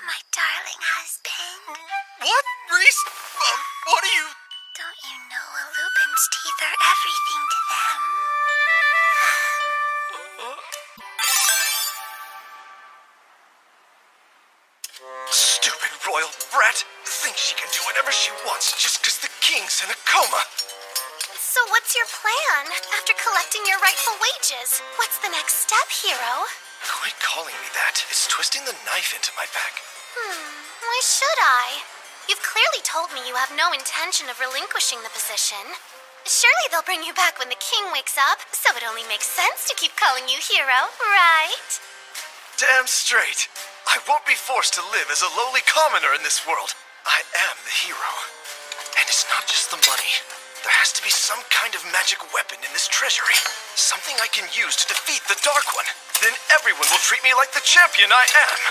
My darling husband. What, Reese? What are you... Don't you know a lupin's teeth are everything to them? Stupid royal brat. Thinks she can do whatever she wants just because the king's in a coma. So what's your plan? After collecting your rightful wages, what's the next step, hero? Quit calling me that. It's twisting the knife into my back. Why should I? You've clearly told me you have no intention of relinquishing the position. Surely they'll bring you back when the king wakes up, so it only makes sense to keep calling you hero, right? Damn straight. I won't be forced to live as a lowly commoner in this world. I am the hero. And it's not just the money. There has to be some kind of magic weapon in this treasury. Something I can use to defeat the Dark One. Then everyone will treat me like the champion I am.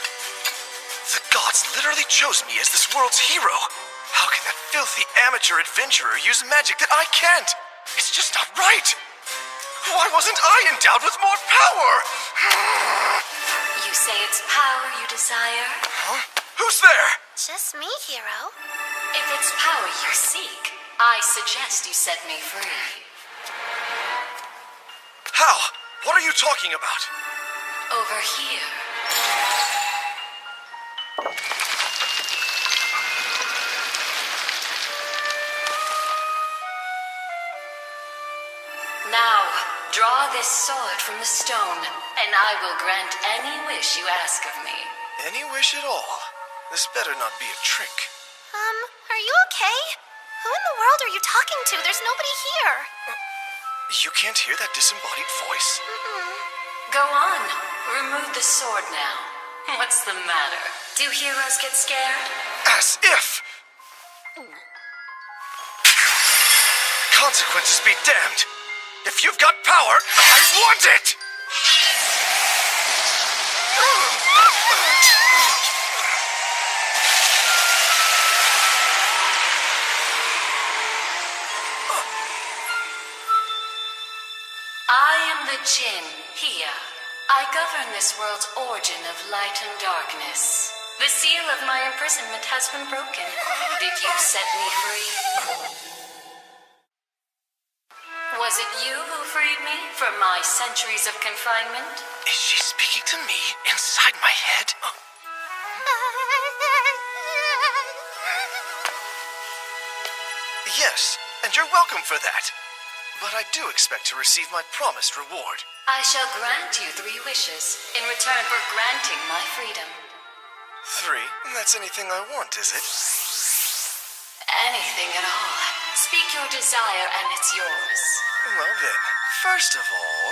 The gods literally chose me as this world's hero. How can that filthy amateur adventurer use magic that I can't? It's just not right. Why wasn't I endowed with more power? You say it's power you desire? Huh? Who's there? Just me, hero. If it's power you seek, I suggest you set me free. How? What are you talking about? Over here. Now, draw this sword from the stone, and I will grant any wish you ask of me. Any wish at all? This better not be a trick. Are you okay? Who in the world are you talking to? There's nobody here. You can't hear that disembodied voice? Go on. Remove the sword now. What's the matter? Do heroes get scared? As if! Consequences be damned! If you've got power, I want it! I govern this world's origin of light and darkness. The seal of my imprisonment has been broken. Did you set me free? Was it you who freed me from my centuries of confinement? Is she speaking to me inside my head? Yes, and you're welcome for that. But I do expect to receive my promised reward. I shall grant you 3 wishes in return for granting my freedom. 3? That's anything I want, is it? Anything at all. Speak your desire and it's yours. Well then, first of all...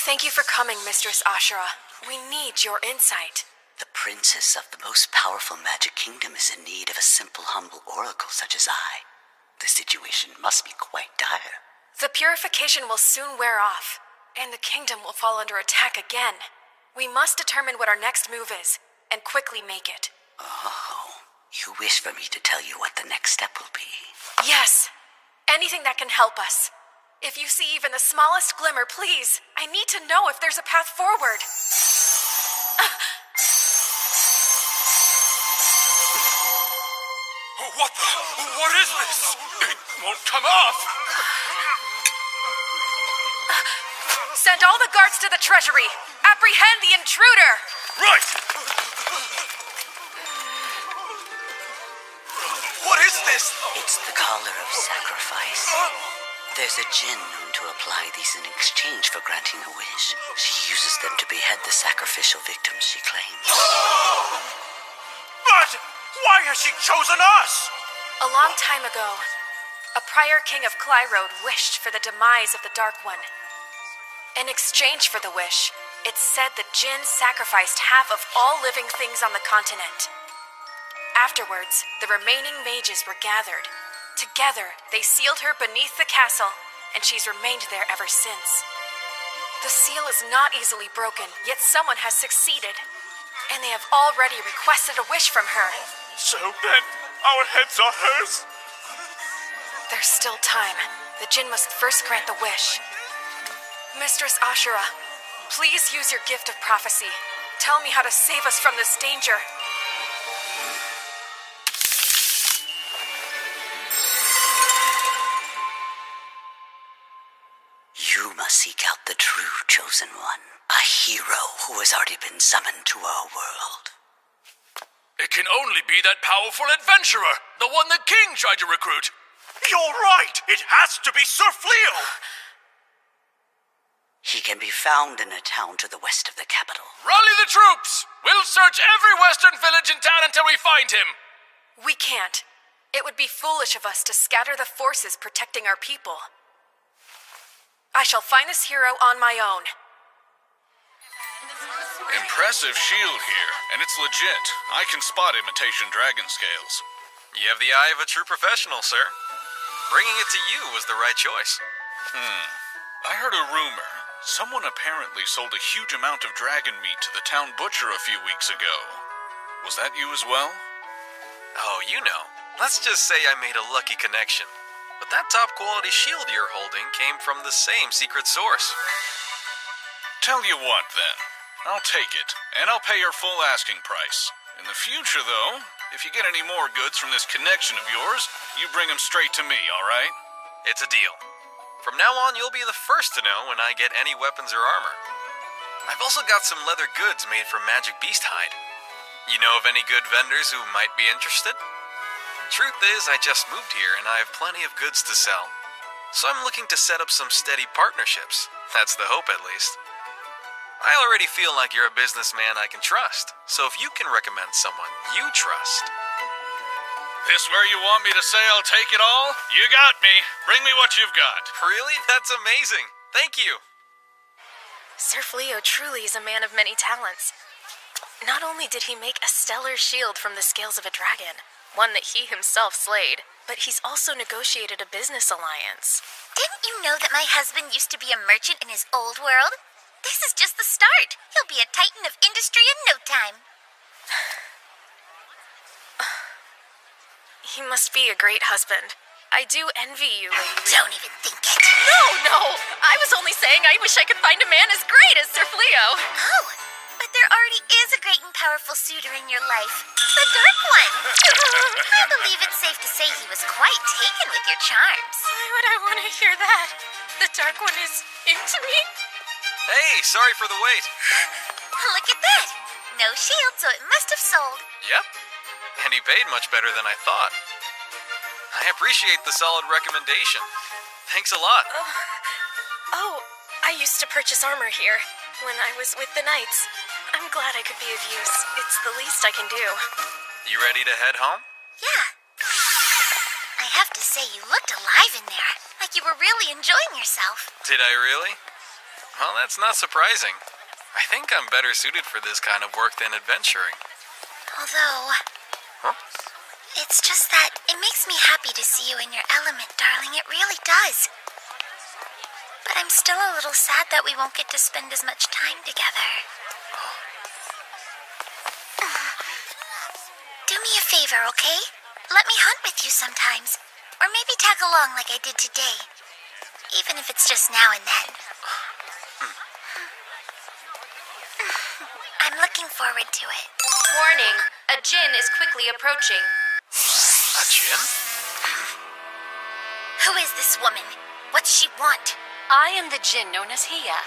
Thank you for coming, Mistress Ashura. We need your insight. The princess of the most powerful magic kingdom is in need of a simple, humble oracle such as I. The situation must be quite dire. The purification will soon wear off, and the kingdom will fall under attack again. We must determine what our next move is, and quickly make it. Oh, you wish for me to tell you what the next step will be? Yes. Anything that can help us. If you see even the smallest glimmer, please. I need to know if there's a path forward. What is this? It won't come off! Send all the guards to the treasury. Apprehend the intruder! Right! What is this? It's the collar of sacrifice. There's a djinn known to apply these in exchange for granting a wish. She uses them to behead the sacrificial victims she claims. But why has she chosen us? A long time ago, a prior king of Clyrode wished for the demise of the Dark One. In exchange for the wish, it's said the djinn sacrificed half of all living things on the continent. Afterwards, the remaining mages were gathered. Together, they sealed her beneath the castle, and she's remained there ever since. The seal is not easily broken, yet someone has succeeded. And they have already requested a wish from her. So then, our heads are hers? There's still time. The djinn must first grant the wish. Mistress Ashura, please use your gift of prophecy. Tell me how to save us from this danger. You must seek out the true chosen one. A hero who has already been summoned to our world. It can only be that powerful adventurer, the one the king tried to recruit. You're right! It has to be Sir Fleo! He can be found in a town to the west of the capital. Rally the troops! We'll search every western village in town until we find him. We can't. It would be foolish of us to scatter the forces protecting our people. I shall find this hero on my own. Impressive shield here, and it's legit. I can spot imitation dragon scales. You have the eye of a true professional, sir. Bringing it to you was the right choice. I heard a rumor. Someone apparently sold a huge amount of dragon meat to the town butcher a few weeks ago. Was that you as well? Oh, you know. Let's just say I made a lucky connection. But that top-quality shield you're holding came from the same secret source. Tell you what, then. I'll take it, and I'll pay your full asking price. In the future, though, if you get any more goods from this connection of yours, you bring them straight to me, all right? It's a deal. From now on, you'll be the first to know when I get any weapons or armor. I've also got some leather goods made from magic beast hide. You know of any good vendors who might be interested? Truth is, I just moved here and I have plenty of goods to sell. So I'm looking to set up some steady partnerships. That's the hope, at least. I already feel like you're a businessman I can trust. So if you can recommend someone you trust... This where you want me to say I'll take it all? You got me. Bring me what you've got. Really? That's amazing. Thank you. Sir Fleo truly is a man of many talents. Not only did he make a stellar shield from the scales of a dragon, one that he himself slayed, but he's also negotiated a business alliance. Didn't you know that my husband used to be a merchant in his old world? This is just the start. He'll be a titan of industry in no time. He must be a great husband. I do envy you, Lady Reese. Don't even think it. No! I was only saying I wish I could find a man as great as Sir Fleo. Oh, but there already is a great and powerful suitor in your life. The Dark One. I believe it's safe to say he was quite taken with your charms. Why would I want to hear that? The Dark One is into me? Hey, sorry for the wait. Look at that. No shield, so it must have sold. Yep. And he paid much better than I thought. I appreciate the solid recommendation. Thanks a lot. Oh, I used to purchase armor here when I was with the Knights. I'm glad I could be of use. It's the least I can do. You ready to head home? Yeah. I have to say, you looked alive in there. Like you were really enjoying yourself. Did I really? Well, that's not surprising. I think I'm better suited for this kind of work than adventuring. Although... Huh? It's just that it makes me happy to see you in your element, darling. It really does. But I'm still a little sad that we won't get to spend as much time together. Do me a favor, okay? Let me hunt with you sometimes. Or maybe tag along like I did today. Even if it's just now and then. I'm looking forward to it. Warning, a djinn is quickly approaching. A djinn? Who is this woman? What's she want? I am the djinn known as Hia.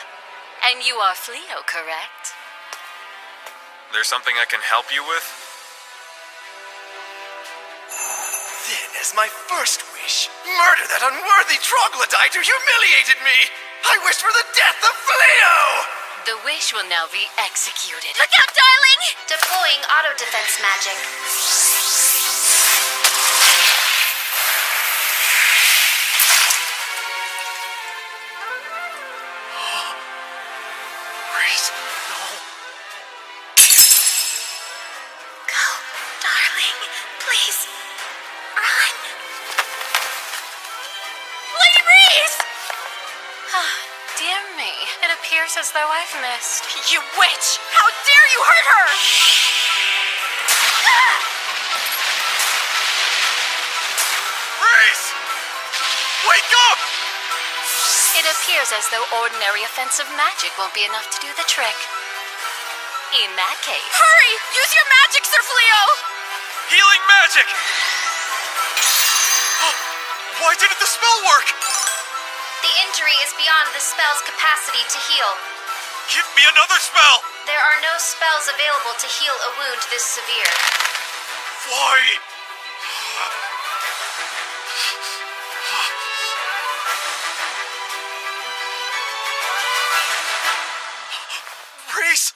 And you are Fleo, correct? There's something I can help you with? Then, as my first wish, murder that unworthy troglodyte who humiliated me! I wish for the death of Fleo! The wish will now be executed. Look out, darling! Deploying auto defense magic. Reese, no. Go, darling. Please. Run. Lady Reese! Dear me, it appears as though I've missed. You witch! How dare you hurt her! Reese! Wake up! It appears as though ordinary offensive magic won't be enough to do the trick. In that case... Hurry! Use your magic, Sir Fleo! Healing magic! Why didn't the spell work? The injury is beyond the spell's capacity to heal. Give me another spell! There are no spells available to heal a wound this severe. Why? Reese!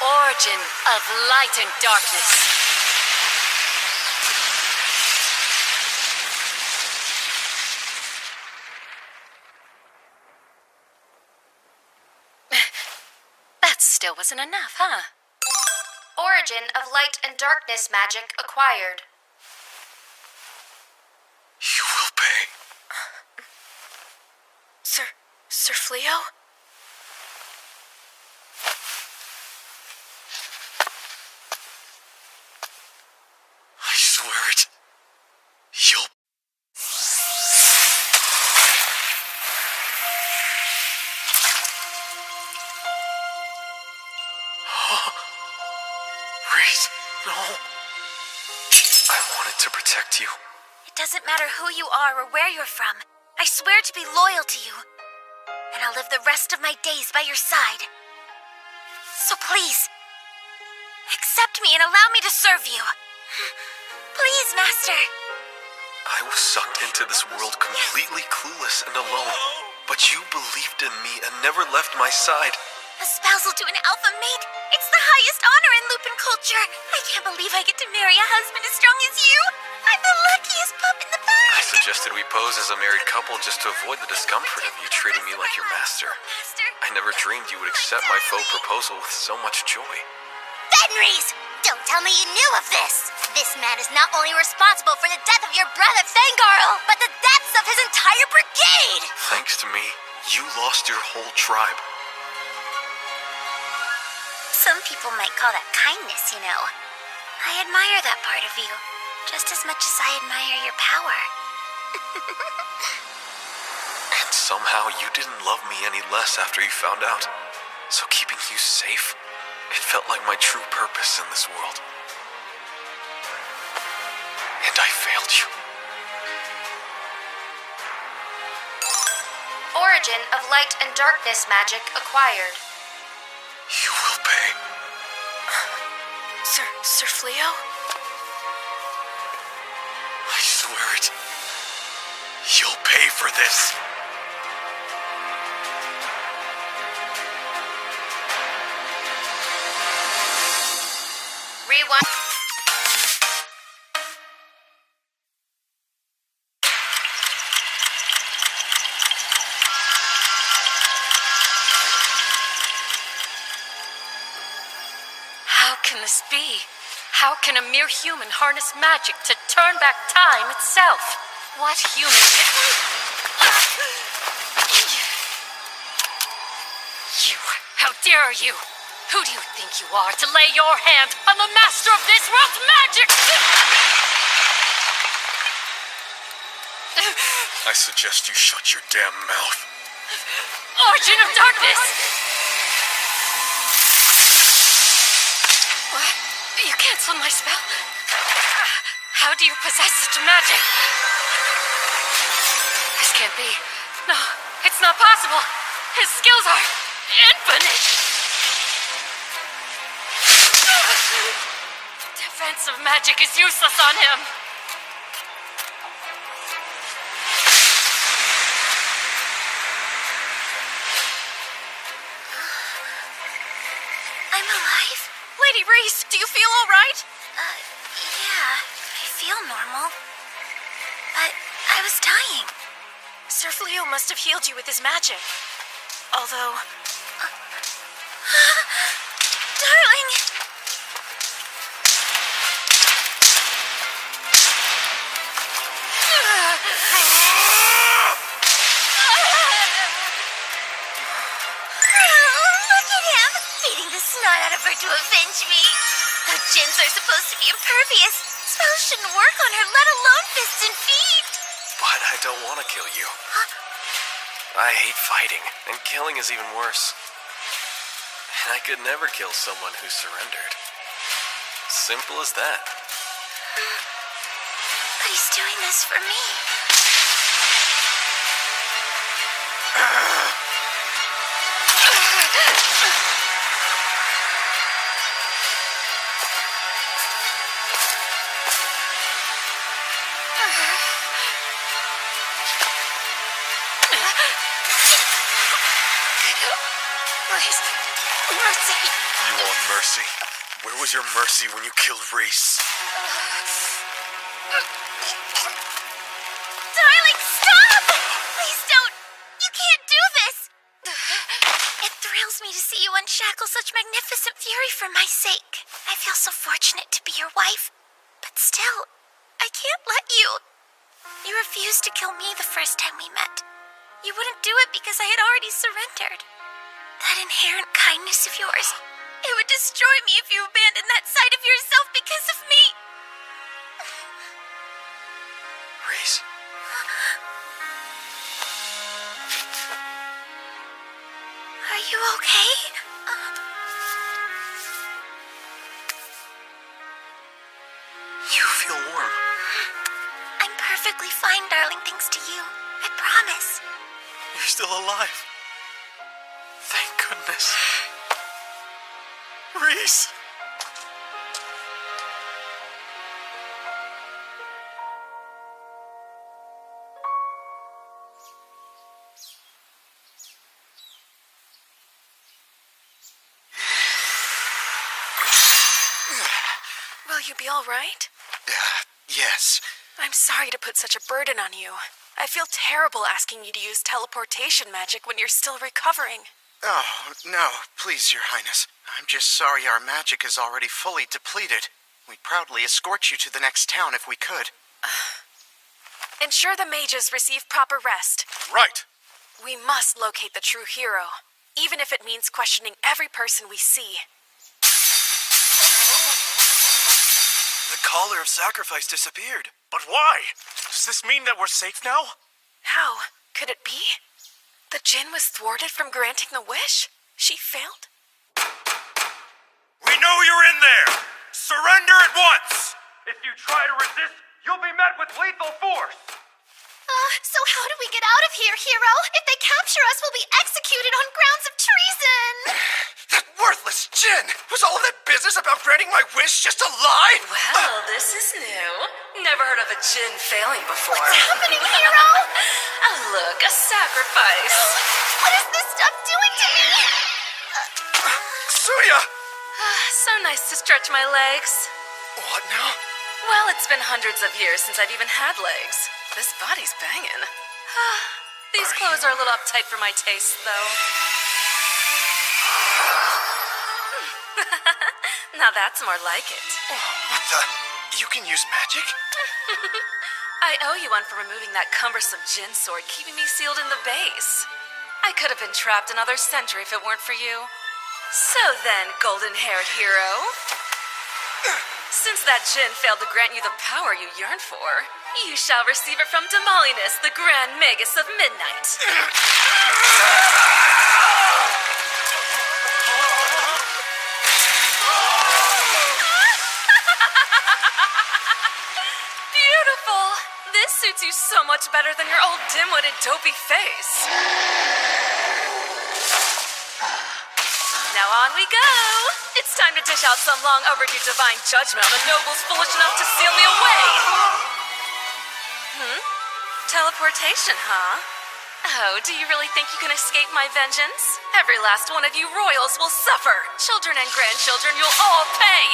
Origin of light and darkness. That still wasn't enough, huh? Origin of light and darkness magic acquired. You will pay. Sir Fleo? I swear it. You'll... Reese, no. I wanted to protect you. It doesn't matter who you are or where you're from. I swear to be loyal to you. And I'll live the rest of my days by your side. So please, accept me and allow me to serve you. Please, Master. I was sucked into this world completely clueless and alone. But you believed in me and never left my side. A spousal to an alpha mate. It's the highest honor in Lupin culture. I can't believe I get to marry a husband as strong as you. I'm the luckiest pup in the band. I suggested we pose as a married couple just to avoid the discomfort of you treating me like your master. I never dreamed you would accept my faux proposal with so much joy. Fenris! Don't tell me you knew of this! This man is not only responsible for the death of your brother Fengarl, but the deaths of his entire brigade! Thanks to me, you lost your whole tribe. Some people might call that kindness, you know. I admire that part of you. just as much as I admire your power. And somehow you didn't love me any less after you found out. So keeping you safe, it felt like my true purpose in this world. And I failed you. Origin of light and darkness magic acquired. You will pay. Sir Fleo? I swear it. You'll pay for this. Rewind. How can this be? How can a mere human harness magic to turn back time itself? What human? You, how dare you? Who do you think you are to lay your hand on the master of this world's magic? I suggest you shut your damn mouth. Origin of darkness! What? You canceled my spell? How do you possess such magic? This can't be. No, it's not possible. His skills are infinite. Defensive magic is useless on him. I'm alive? Lady Reese, do you feel all right? Yeah, I feel normal. But I was dying. Sir Fleo must have healed you with his magic. Although... Darling! Look at him! Beating the snot out of her to avenge me. Though gins are supposed to be impervious, spells shouldn't work on her, let alone fists and feet. But I don't want to kill you. I hate fighting, and killing is even worse. And I could never kill someone who surrendered. Simple as that. But he's doing this for me. Please, mercy. You want mercy? Where was your mercy when you killed Reese? Darling, stop! Please don't! You can't do this! It thrills me to see you unshackle such magnificent fury for my sake. I feel so fortunate to be your wife. But still, I can't let you. You refused to kill me the first time we met. You wouldn't do it because I had already surrendered. That inherent kindness of yours, it would destroy me if you abandoned that side of yourself because of me. Reese? Are you okay? You feel warm. I'm perfectly fine, darling, thanks to you. I promise. You're still alive. Thank goodness. Reese! Will you be all right? Yes. I'm sorry to put such a burden on you. I feel terrible asking you to use teleportation magic when you're still recovering. Oh, no, please, Your Highness. I'm just sorry our magic is already fully depleted. We'd proudly escort you to the next town if we could. Ensure the mages receive proper rest. Right. We must locate the true hero, even if it means questioning every person we see. The caller of sacrifice disappeared. But why? Does this mean that we're safe now? How? Could it be? The Jinn was thwarted from granting the wish? She failed? We know you're in there! Surrender at once! If you try to resist, you'll be met with lethal force! So how do we get out of here, hero? If they capture us, we'll be executed on grounds of treason! That worthless Jinn! Was all of that business about granting my wish just a lie? Well, this is new. Never heard of a Jinn failing before. What's happening, hero? Oh, look, a sacrifice. What is this stuff doing to me? Suya! So nice to stretch my legs. What now? Well, it's been hundreds of years since I've even had legs. This body's banging. These clothes are a little uptight for my taste, though. Now that's more like it. What the? You can use magic? I owe you one for removing that cumbersome Jinn sword, keeping me sealed in the base. I could have been trapped another century if it weren't for you. So then, golden-haired hero, since that Jinn failed to grant you the power you yearn for, you shall receive it from Damalinus, the Grand Magus of Midnight. Beautiful! This suits you so much better than your old dim-witted dopey face. Now on we go! It's time to dish out some long overdue divine judgment on the nobles foolish enough to seal me away! Teleportation, huh? Oh, do you really think you can escape my vengeance? Every last one of you royals will suffer! Children and grandchildren, you'll all pay!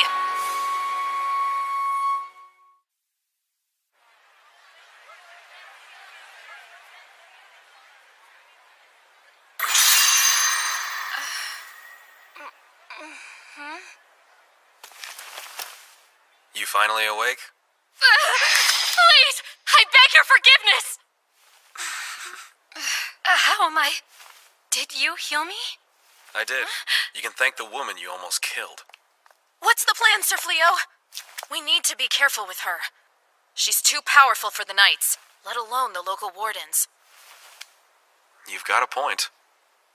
You finally awake? Please! I beg your forgiveness! How am I? Did you heal me? I did. You can thank the woman you almost killed. What's the plan, Sir Fleo? We need to be careful with her. She's too powerful for the knights, let alone the local wardens. You've got a point.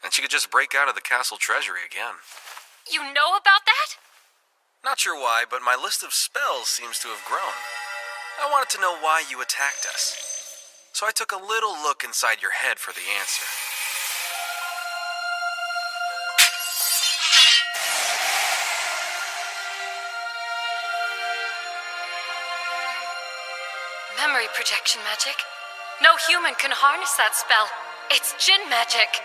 And she could just break out of the castle treasury again. You know about that? Not sure why, but my list of spells seems to have grown. I wanted to know why you attacked us. So I took a little look inside your head for the answer. Memory projection magic? No human can harness that spell. It's Jinn magic.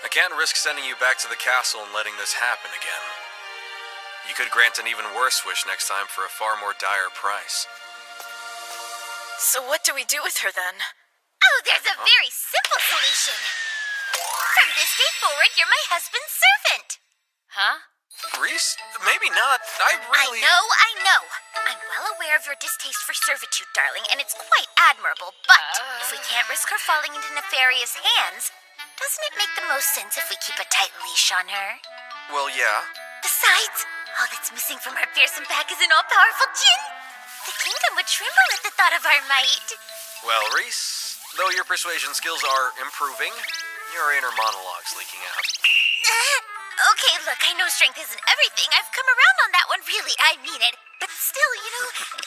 I can't risk sending you back to the castle and letting this happen again. You could grant an even worse wish next time for a far more dire price. So what do we do with her then? Oh, there's a very simple solution. From this day forward, you're my husband's servant. Huh? Reese? Maybe not. I really... I know. I'm well aware of your distaste for servitude, darling, and it's quite admirable. But if we can't risk her falling into nefarious hands, doesn't it make the most sense if we keep a tight leash on her? Well, yeah. Besides, all that's missing from our fearsome pack is an all-powerful Jinn. The kingdom would tremble at the thought of our might. Well, Reese, though your persuasion skills are improving, your inner monologue's leaking out. Okay, look, I know strength isn't everything. I've come around on that one, really. I mean it. But still,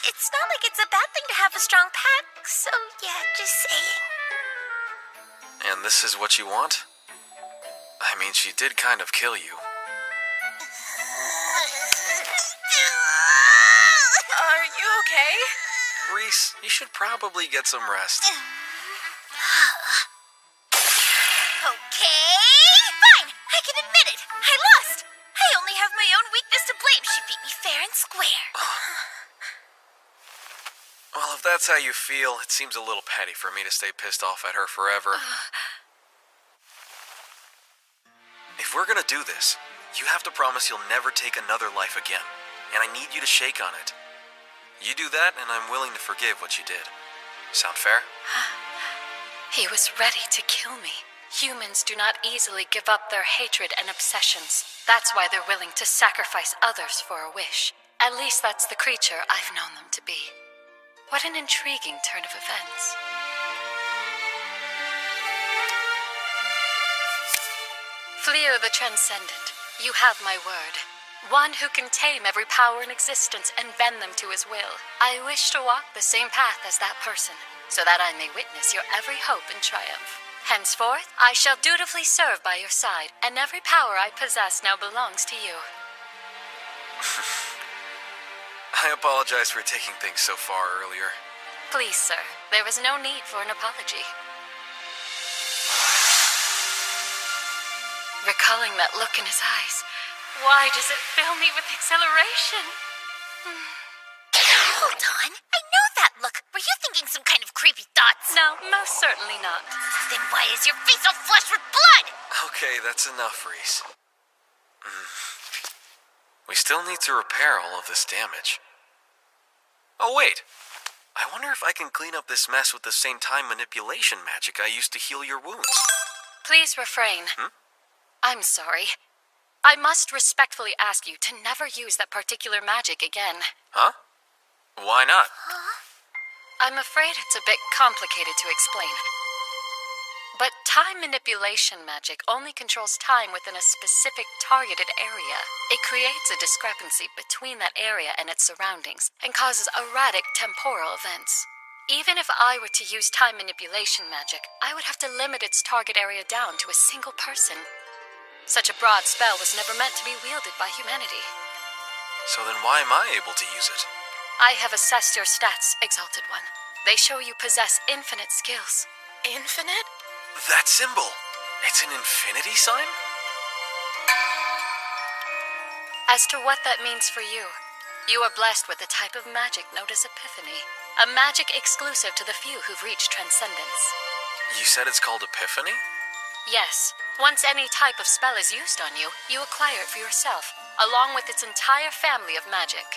it's not like it's a bad thing to have a strong pack. So, yeah, just saying. And this is what you want? I mean, she did kind of kill you. Are you okay? Reese, you should probably get some rest. Okay, fine. I can admit it. I lost. I only have my own weakness to blame. She beat me fair and square. Well, if that's how you feel, it seems a little petty for me to stay pissed off at her forever. If we're gonna do this, you have to promise you'll never take another life again. And I need you to shake on it. You do that, and I'm willing to forgive what you did. Sound fair? He was ready to kill me. Humans do not easily give up their hatred and obsessions. That's why they're willing to sacrifice others for a wish. At least that's the creature I've known them to be. What an intriguing turn of events. Fleo the Transcendent, you have my word. One who can tame every power in existence and bend them to his will. I wish to walk the same path as that person, so that I may witness your every hope and triumph. Henceforth, I shall dutifully serve by your side, and every power I possess now belongs to you. I apologize for taking things so far earlier. Please, sir, there is no need for an apology. Recalling that look in his eyes, why does it fill me with exhilaration? Hold on. I know that look. Were you thinking some kind of creepy thoughts? No, most certainly not. Then why is your face all flushed with blood? Okay, that's enough, Reese. We still need to repair all of this damage. Oh, wait. I wonder if I can clean up this mess with the same time manipulation magic I used to heal your wounds. Please refrain. I'm sorry. I must respectfully ask you to never use that particular magic again. Huh? Why not? I'm afraid it's a bit complicated to explain. But time manipulation magic only controls time within a specific targeted area. It creates a discrepancy between that area and its surroundings, and causes erratic temporal events. Even if I were to use time manipulation magic, I would have to limit its target area down to a single person. Such a broad spell was never meant to be wielded by humanity. So then why am I able to use it? I have assessed your stats, Exalted One. They show you possess infinite skills. Infinite? That symbol! It's an infinity sign? As to what that means for you, you are blessed with a type of magic known as Epiphany. A magic exclusive to the few who've reached transcendence. You said it's called Epiphany? Yes. Once any type of spell is used on you, you acquire it for yourself, along with its entire family of magic.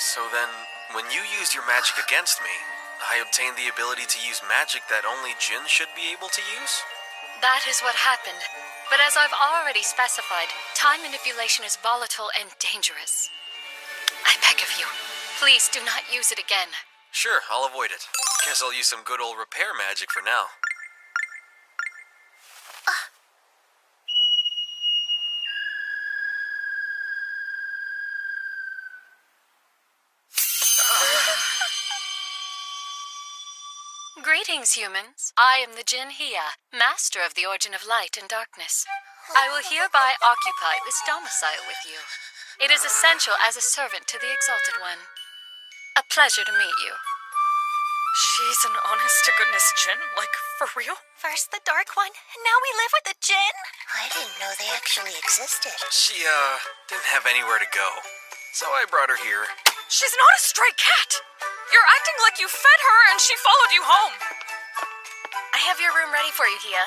So then, when you used your magic against me, I obtained the ability to use magic that only Jinn should be able to use? That is what happened. But as I've already specified, time manipulation is volatile and dangerous. I beg of you, please do not use it again. Sure, I'll avoid it. Guess I'll use some good old repair magic for now. Greetings, humans. I am the Jinn Hia, master of the origin of light and darkness. I will hereby occupy this domicile with you. It is essential as a servant to the Exalted One. A pleasure to meet you. She's an honest-to-goodness Jinn? Like, for real? First the Dark One, and now we live with the Jinn? I didn't know they actually existed. She, didn't have anywhere to go. So I brought her here. She's not a stray cat! You're acting like you fed her and she followed you home. I have your room ready for you, Hia.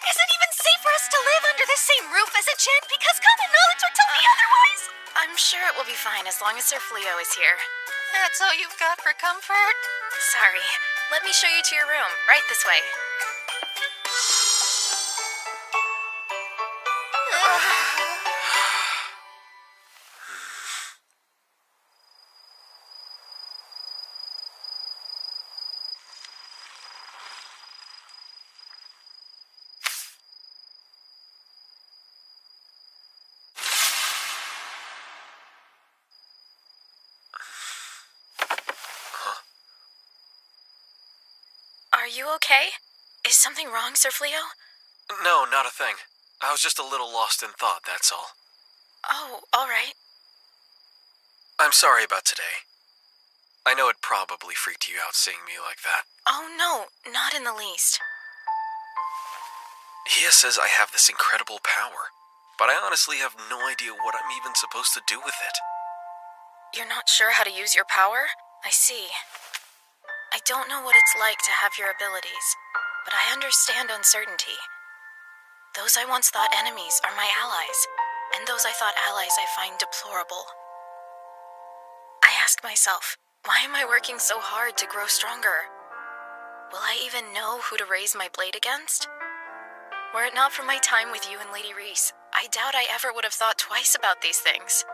Is it even safe for us to live under the same roof as a Jinn? Because common knowledge would tell me otherwise. I'm sure it will be fine as long as Sir Fleo is here. That's all you've got for comfort? Sorry. Let me show you to your room. Right this way. Are you okay? Is something wrong, Sir Fleo? No, not a thing. I was just a little lost in thought, that's all. Oh, all right. I'm sorry about today. I know it probably freaked you out seeing me like that. Oh, no, not in the least. Hia says I have this incredible power, but I honestly have no idea what I'm even supposed to do with it. You're not sure how to use your power? I see. I don't know what it's like to have your abilities, but I understand uncertainty. Those I once thought enemies are my allies, and those I thought allies I find deplorable. I ask myself, why am I working so hard to grow stronger? Will I even know who to raise my blade against? Were it not for my time with you and Lady Reese, I doubt I ever would have thought twice about these things.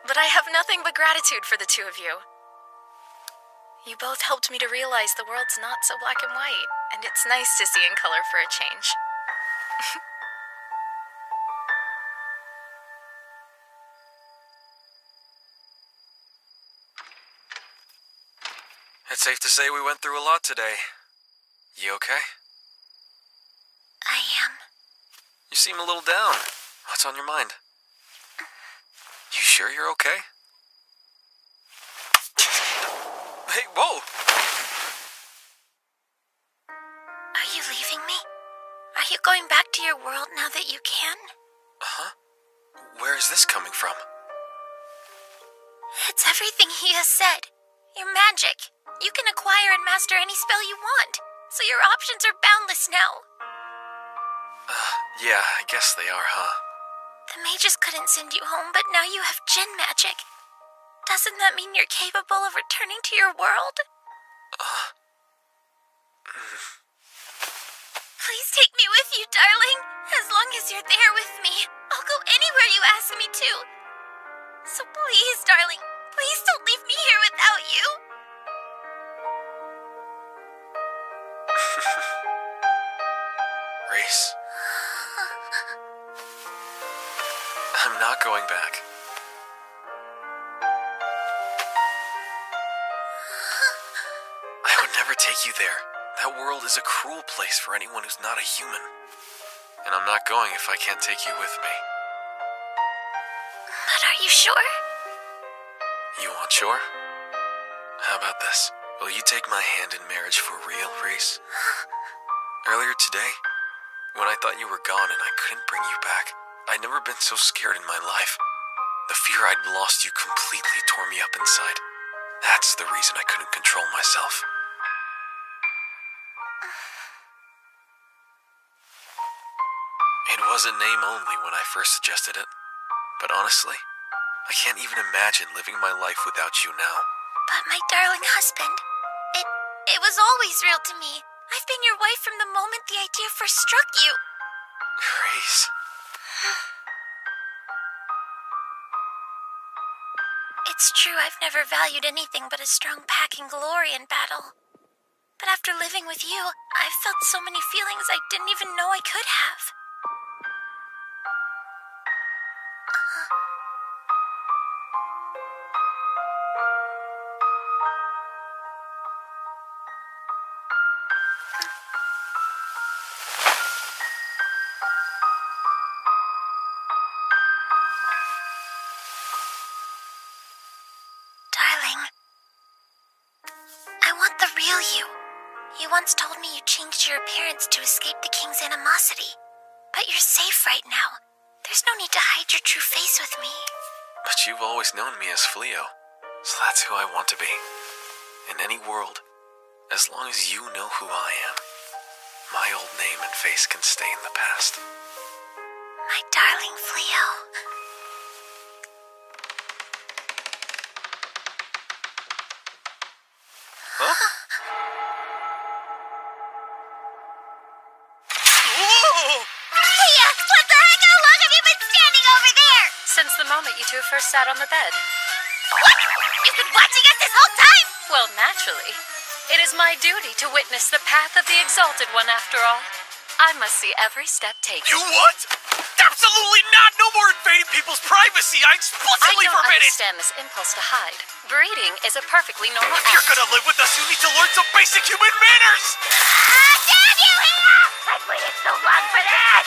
But I have nothing but gratitude for the two of you. You both helped me to realize the world's not so black and white, and it's nice to see in color for a change. It's safe to say we went through a lot today. You okay? I am. You seem a little down. What's on your mind? You sure you're okay? Hey, whoa! Are you leaving me? Are you going back to your world now that you can? Huh? Where is this coming from? It's everything he has said. Your magic. You can acquire and master any spell you want, so your options are boundless now. Yeah, I guess they are, huh? The mages couldn't send you home, but now you have Jinn magic. Doesn't that mean you're capable of returning to your world? Please take me with you, darling. As long as you're there with me, I'll go anywhere you ask me to. So please, darling, please don't leave me here without you. Reese. I'm not going back. I would never take you there. That world is a cruel place for anyone who's not a human. And I'm not going if I can't take you with me. But are you sure? You want sure? How about this? Will you take my hand in marriage for real, Reese? Earlier today, when I thought you were gone and I couldn't bring you back, I'd never been so scared in my life. The fear I'd lost you completely tore me up inside. That's the reason I couldn't control myself. It was a name only when I first suggested it. But honestly, I can't even imagine living my life without you now. But my darling husband, it was always real to me. I've been your wife from the moment the idea first struck you. Grace. It's true I've never valued anything but a strong pack and glory in battle. But after living with you, I've felt so many feelings I didn't even know I could have. Darling, I want the real you. You once told me you changed your appearance to escape the king's animosity. But you're safe right now. There's no need to hide your true face with me. But you've always known me as Fleo, so that's who I want to be. In any world, as long as you know who I am, my old name and face can stay in the past. My darling Fleo. Huh? Leah, what the heck? How long have you been standing over there? Since the moment you two first sat on the bed. What? You've been watching us this whole time? Well, naturally. It is my duty to witness the path of the Exalted One, after all. I must see every step taken. You what? Absolutely not! No more invading people's privacy! I explicitly I don't forbid it! understand this impulse to hide. Breeding is a perfectly normal If you're act. gonna live with us, you need to learn some basic human manners! Damn you, Leah! I've waited so long for that!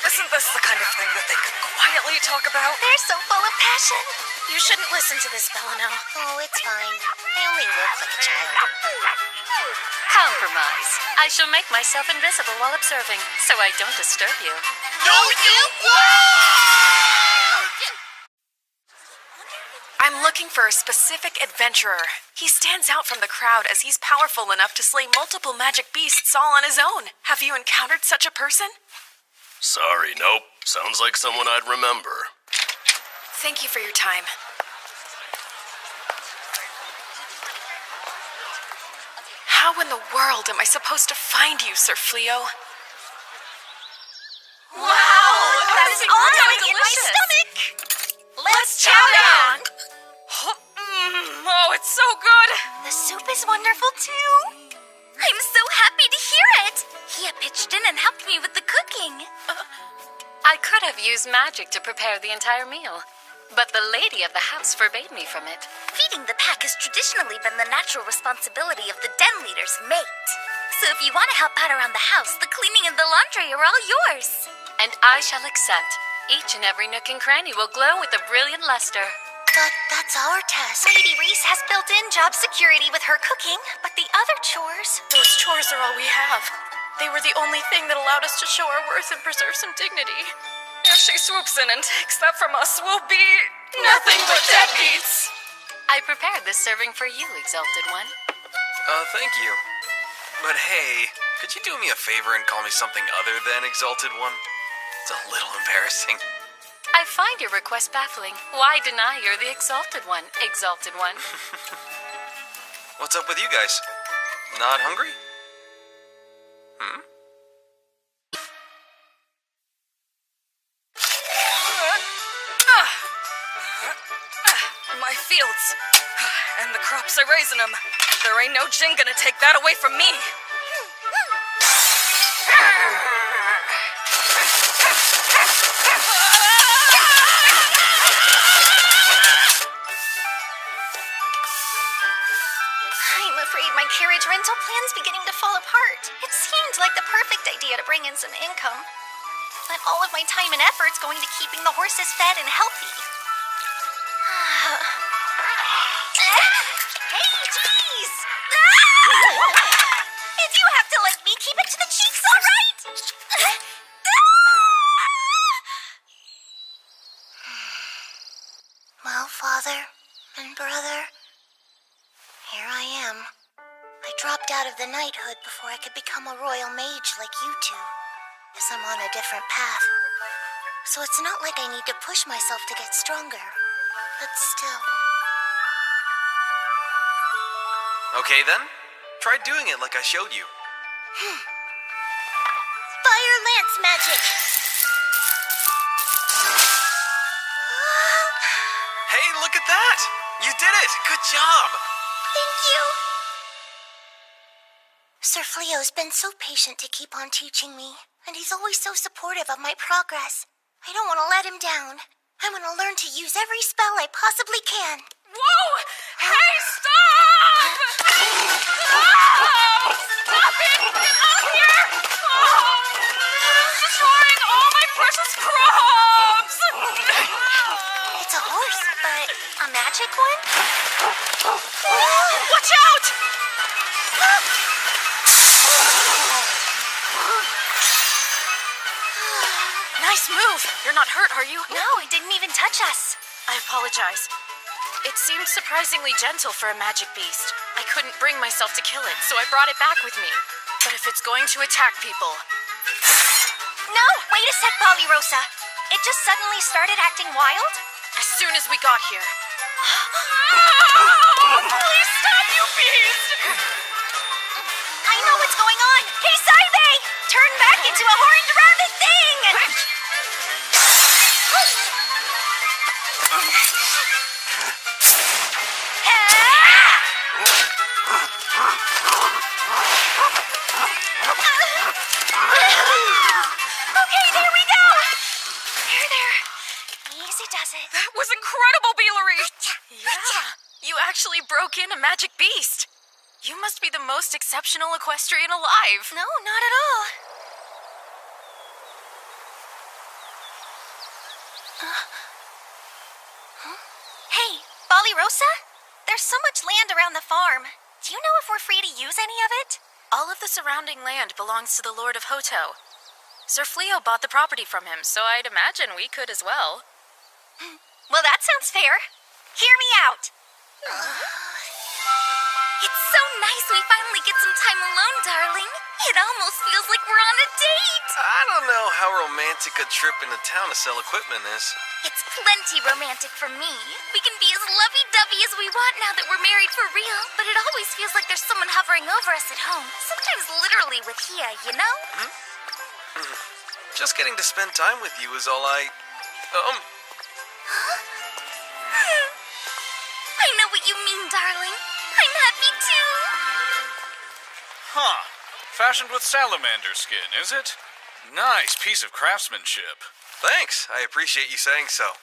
Isn't this the kind of thing that they could quietly talk about? They're so full of passion. You shouldn't listen to this, Belano. Oh, it's fine. I only look like a child. Compromise. I shall make myself invisible while observing, so I don't disturb you. No, you won't! I'm looking for a specific adventurer. He stands out from the crowd as he's powerful enough to slay multiple magic beasts all on his own. Have you encountered such a person? Sorry, nope. Sounds like someone I'd remember. Thank you for your time. How in the world am I supposed to find you, Sir Fleo? Wow! That is It's all going in my stomach. Let's chow down. Oh, it's so good. The soup is wonderful too. I'm so happy to hear it. Hia pitched in and helped me with the cooking. I could have used magic to prepare the entire meal, but the lady of the house forbade me from it. Feeding the pack has traditionally been the natural responsibility of the den leader's mate. So if you want to help out around the house, the cleaning and the laundry are all yours. And I shall accept. Each and every nook and cranny will glow with a brilliant luster. But that's our task. Lady Reese has built-in job security with her cooking, but the other chores... Those chores are all we have. They were the only thing that allowed us to show our worth and preserve some dignity. If she swoops in and takes that from us, we'll be... nothing but deadbeats! I prepared this serving for you, Exalted One. Thank you. But hey, could you do me a favor and call me something other than Exalted One? It's a little embarrassing. I find your request baffling. Why deny you're the Exalted One, Exalted One? What's up with you guys? Not hungry? My fields. And the crops I raise in them. There ain't no Jin gonna take that away from me. I'm afraid my carriage rental plan's beginning to fall apart. It seemed like the perfect idea to bring in some income. But all of my time and effort's going to keeping the horses fed and healthy. Hey, jeez! If you have to let me keep it to the cheeks, all right? Well, Father and Brother, here I am. I dropped out of the knighthood before I could become a royal mage like you two, because I'm on a different path. So it's not like I need to push myself to get stronger, but still. Okay then, try doing it like I showed you. Fire lance magic! Hey, look at that! You did it! Good job! Thank you! Sir Fleo's been so patient to keep on teaching me, and he's always so supportive of my progress. I don't want to let him down. I want to learn to use every spell I possibly can. Whoa! Hey, stop! Oh, stop it! Get out of here! Oh, it's destroying all my precious crops! It's a horse, but a magic one? Watch out! Nice move. You're not hurt, are you? No, it didn't even touch us. I apologize. It seemed surprisingly gentle for a magic beast. I couldn't bring myself to kill it, so I brought it back with me. But if it's going to attack people... No, wait a sec, Polyrosa. It just suddenly started acting wild? As soon as we got here. Oh, please stop, you beast! I know what's going on. Hey, Saibe! Turn back into a horned rabbit thing! Okay, there we go! There. Easy does it. That was incredible, Beelery! Yeah, you actually broke in a magic beast. You must be the most exceptional equestrian alive. No, not at all. Hey, Polyrosa? There's so much land around the farm. Do you know if we're free to use any of it? All of the surrounding land belongs to the Lord of Hoto. Sir Fleo bought the property from him, so I'd imagine we could as well. Well, that sounds fair. Hear me out. It's so nice we finally get some time alone, darling. It almost feels like we're on a date. I don't know how romantic a trip into town to sell equipment is. It's plenty romantic for me. We can be as lovey-dovey as we want now that we're married for real, but it always feels like there's someone hovering over us at home. Sometimes literally with Hia, you know? Just getting to spend time with you is all I... I know what you mean, darling. I'm happy too. Huh. Fashioned with salamander skin, is it? Nice piece of craftsmanship. Thanks. I appreciate you saying so.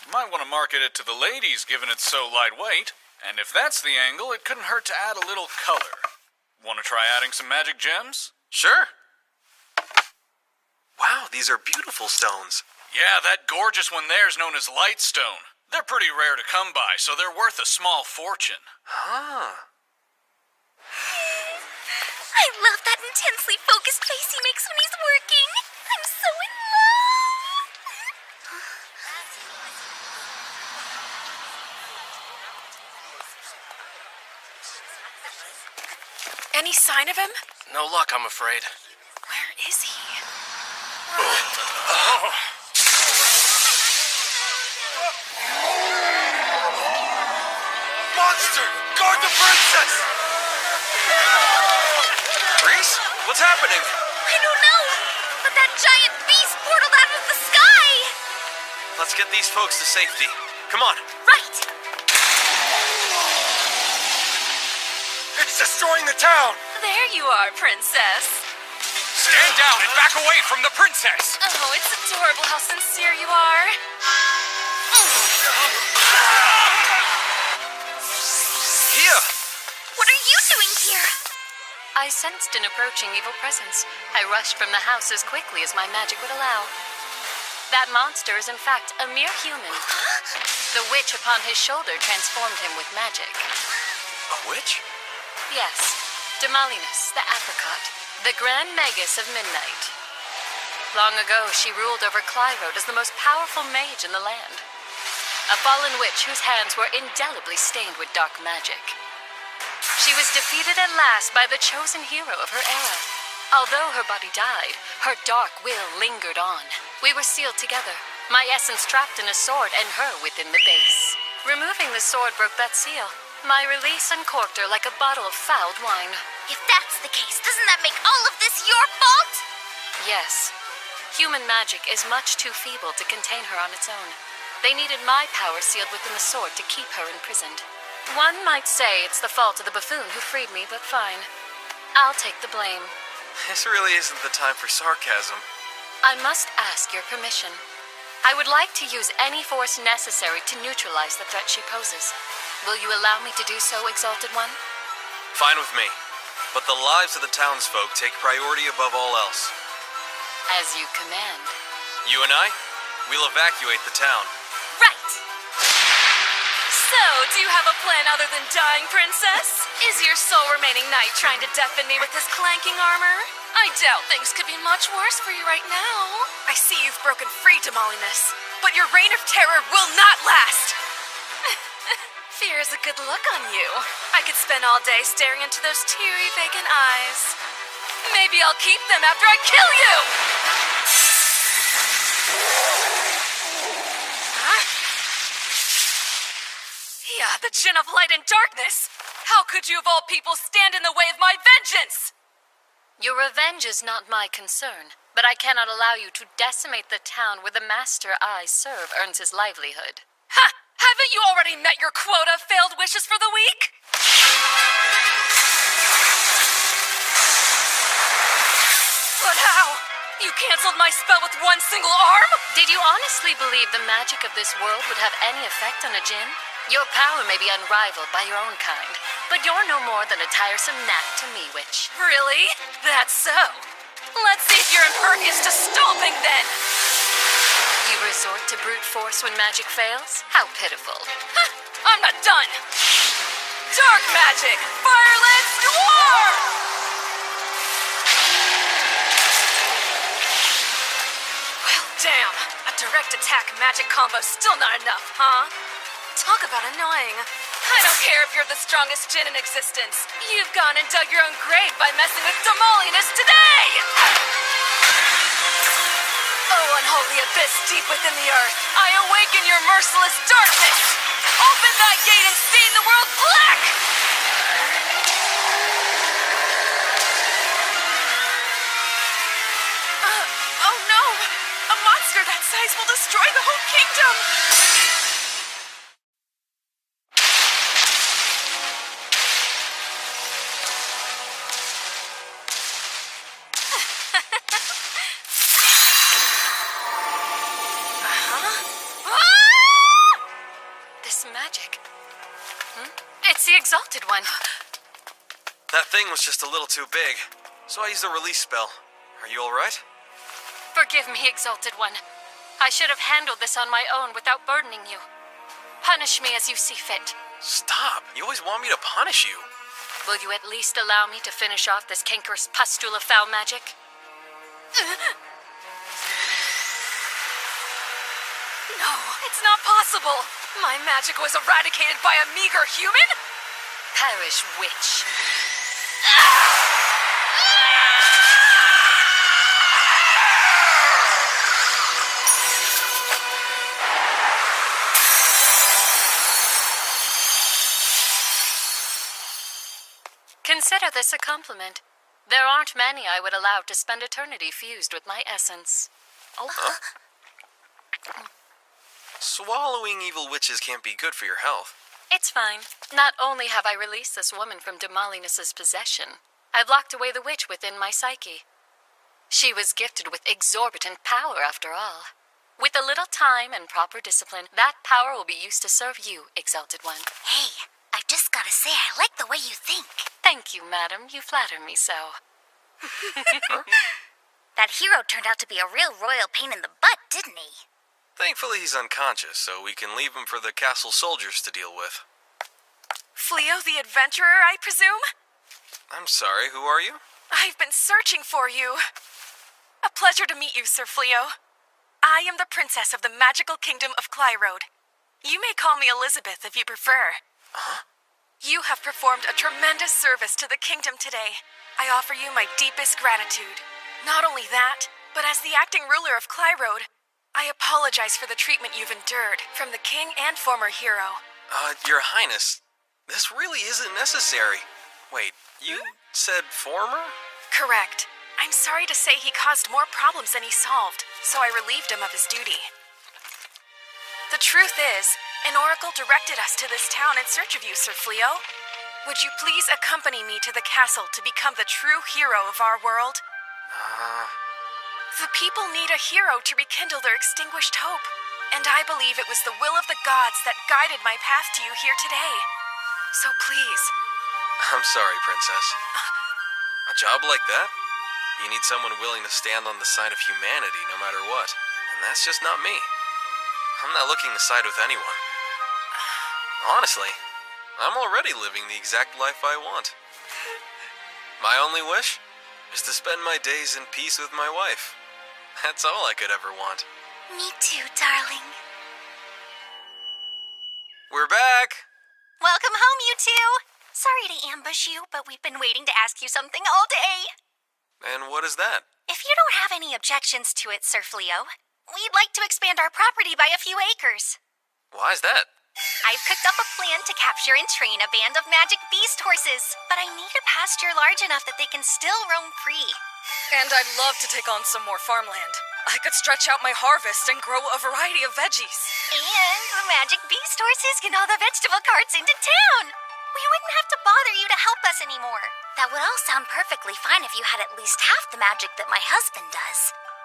You might want to market it to the ladies, given it's so lightweight. And if that's the angle, it couldn't hurt to add a little color. Want to try adding some magic gems? Sure. Wow, these are beautiful stones. Yeah, that gorgeous one there's known as lightstone. They're pretty rare to come by, so they're worth a small fortune. Huh. I love that intensely focused face he makes when he's working. I'm so in love. Any sign of him? No luck, I'm afraid. Where is he? Monster! Guard the princess! Reese, what's happening? I don't know, but that giant beast portaled out of the sky. Let's get these folks to safety. Come on. Right. It's destroying the town! There you are, princess. Stand down and back away from the princess! Oh, it's adorable how sincere you are. Here! What are you doing here? I sensed an approaching evil presence. I rushed from the house as quickly as my magic would allow. That monster is in fact a mere human. The witch upon his shoulder transformed him with magic. A witch? Yes, Demalinus, the apricot, the Grand Magus of Midnight. Long ago, she ruled over Clyrode as the most powerful mage in the land. A fallen witch whose hands were indelibly stained with dark magic. She was defeated at last by the chosen hero of her era. Although her body died, her dark will lingered on. We were sealed together, my essence trapped in a sword and her within the base. Removing the sword broke that seal. My release uncorked her like a bottle of fouled wine. If that's the case, doesn't that make all of this your fault? Yes. Human magic is much too feeble to contain her on its own. They needed my power sealed within the sword to keep her imprisoned. One might say it's the fault of the buffoon who freed me, but fine. I'll take the blame. This really isn't the time for sarcasm. I must ask your permission. I would like to use any force necessary to neutralize the threat she poses. Will you allow me to do so, Exalted One? Fine with me. But the lives of the townsfolk take priority above all else. As you command. You and I, we'll evacuate the town. Right! So, do you have a plan other than dying, princess? Is your sole remaining knight trying to deafen me with his clanking armor? I doubt things could be much worse for you right now. I see you've broken free, Demalinus, but your reign of terror will not last! Fear is a good look on you. I could spend all day staring into those teary, vacant eyes. Maybe I'll keep them after I kill you! Huh? Yeah, the Djinn of Light and Darkness! How could you of all people stand in the way of my vengeance? Your revenge is not my concern, but I cannot allow you to decimate the town where the master I serve earns his livelihood. Ha! Haven't you already met your quota of failed wishes for the week? But how? You canceled my spell with one single arm? Did you honestly believe the magic of this world would have any effect on a djinn? Your power may be unrivaled by your own kind, but you're no more than a tiresome gnat to me, witch. Really? That's so. Let's see if you're impervious to stomping then! You resort to brute force when magic fails? How pitiful. Ha! I'm not done! Dark magic! Firelance Noir! Well, damn. A direct attack magic combo's still not enough, huh? Talk about annoying. I don't care if you're the strongest djinn in existence. You've gone and dug your own grave by messing with Demalinus today! Oh, unholy abyss deep within the earth, I awaken your merciless darkness! Open thy gate and stain the world black! Oh no! guys will destroy the whole kingdom! This magic. It's the Exalted One. That thing was just a little too big, so I used a release spell. Are you alright? Forgive me, Exalted One. I should have handled this on my own without burdening you. Punish me as you see fit. Stop! You always want me to punish you. Will you at least allow me to finish off this cankerous pustule of foul magic? No, it's not possible! My magic was eradicated by a meager human? Perish, witch. Consider this a compliment. There aren't many I would allow to spend eternity fused with my essence. Oh. Huh? Swallowing evil witches can't be good for your health. It's fine. Not only have I released this woman from Demolinus's possession, I've locked away the witch within my psyche. She was gifted with exorbitant power, after all. With a little time and proper discipline, that power will be used to serve you, Exalted One. Hey, I just gotta say, I like the way you think. Thank you, madam. You flatter me so. That hero turned out to be a real royal pain in the butt, didn't he? Thankfully he's unconscious, so we can leave him for the castle soldiers to deal with. Fleo the adventurer, I presume? I'm sorry, who are you? I've been searching for you. A pleasure to meet you, Sir Fleo. I am the princess of the magical kingdom of Clyrode. You may call me Elizabeth if you prefer. Huh? You have performed a tremendous service to the kingdom today. I offer you my deepest gratitude. Not only that, but as the acting ruler of Clyrode, I apologize for the treatment you've endured from the king and former hero. Your Highness, this really isn't necessary. Wait, you said former? Correct. I'm sorry to say he caused more problems than he solved, so I relieved him of his duty. The truth is, an oracle directed us to this town in search of you, Sir Fleo. Would you please accompany me to the castle to become the true hero of our world? The people need a hero to rekindle their extinguished hope, and I believe it was the will of the gods that guided my path to you here today. So please. I'm sorry, Princess. A job like that? You need someone willing to stand on the side of humanity no matter what, and that's just not me. I'm not looking to side with anyone. Honestly, I'm already living the exact life I want. My only wish is to spend my days in peace with my wife. That's all I could ever want. Me too, darling. We're back! Welcome home, you two! Sorry to ambush you, but we've been waiting to ask you something all day. And what is that? If you don't have any objections to it, Sir Fleo, we'd like to expand our property by a few acres. Why's that? I've cooked up a plan to capture and train a band of magic beast horses, but I need a pasture large enough that they can still roam free. And I'd love to take on some more farmland. I could stretch out my harvest and grow a variety of veggies. And the magic beast horses can haul the vegetable carts into town. We wouldn't have to bother you to help us anymore. That would all sound perfectly fine if you had at least half the magic that my husband does.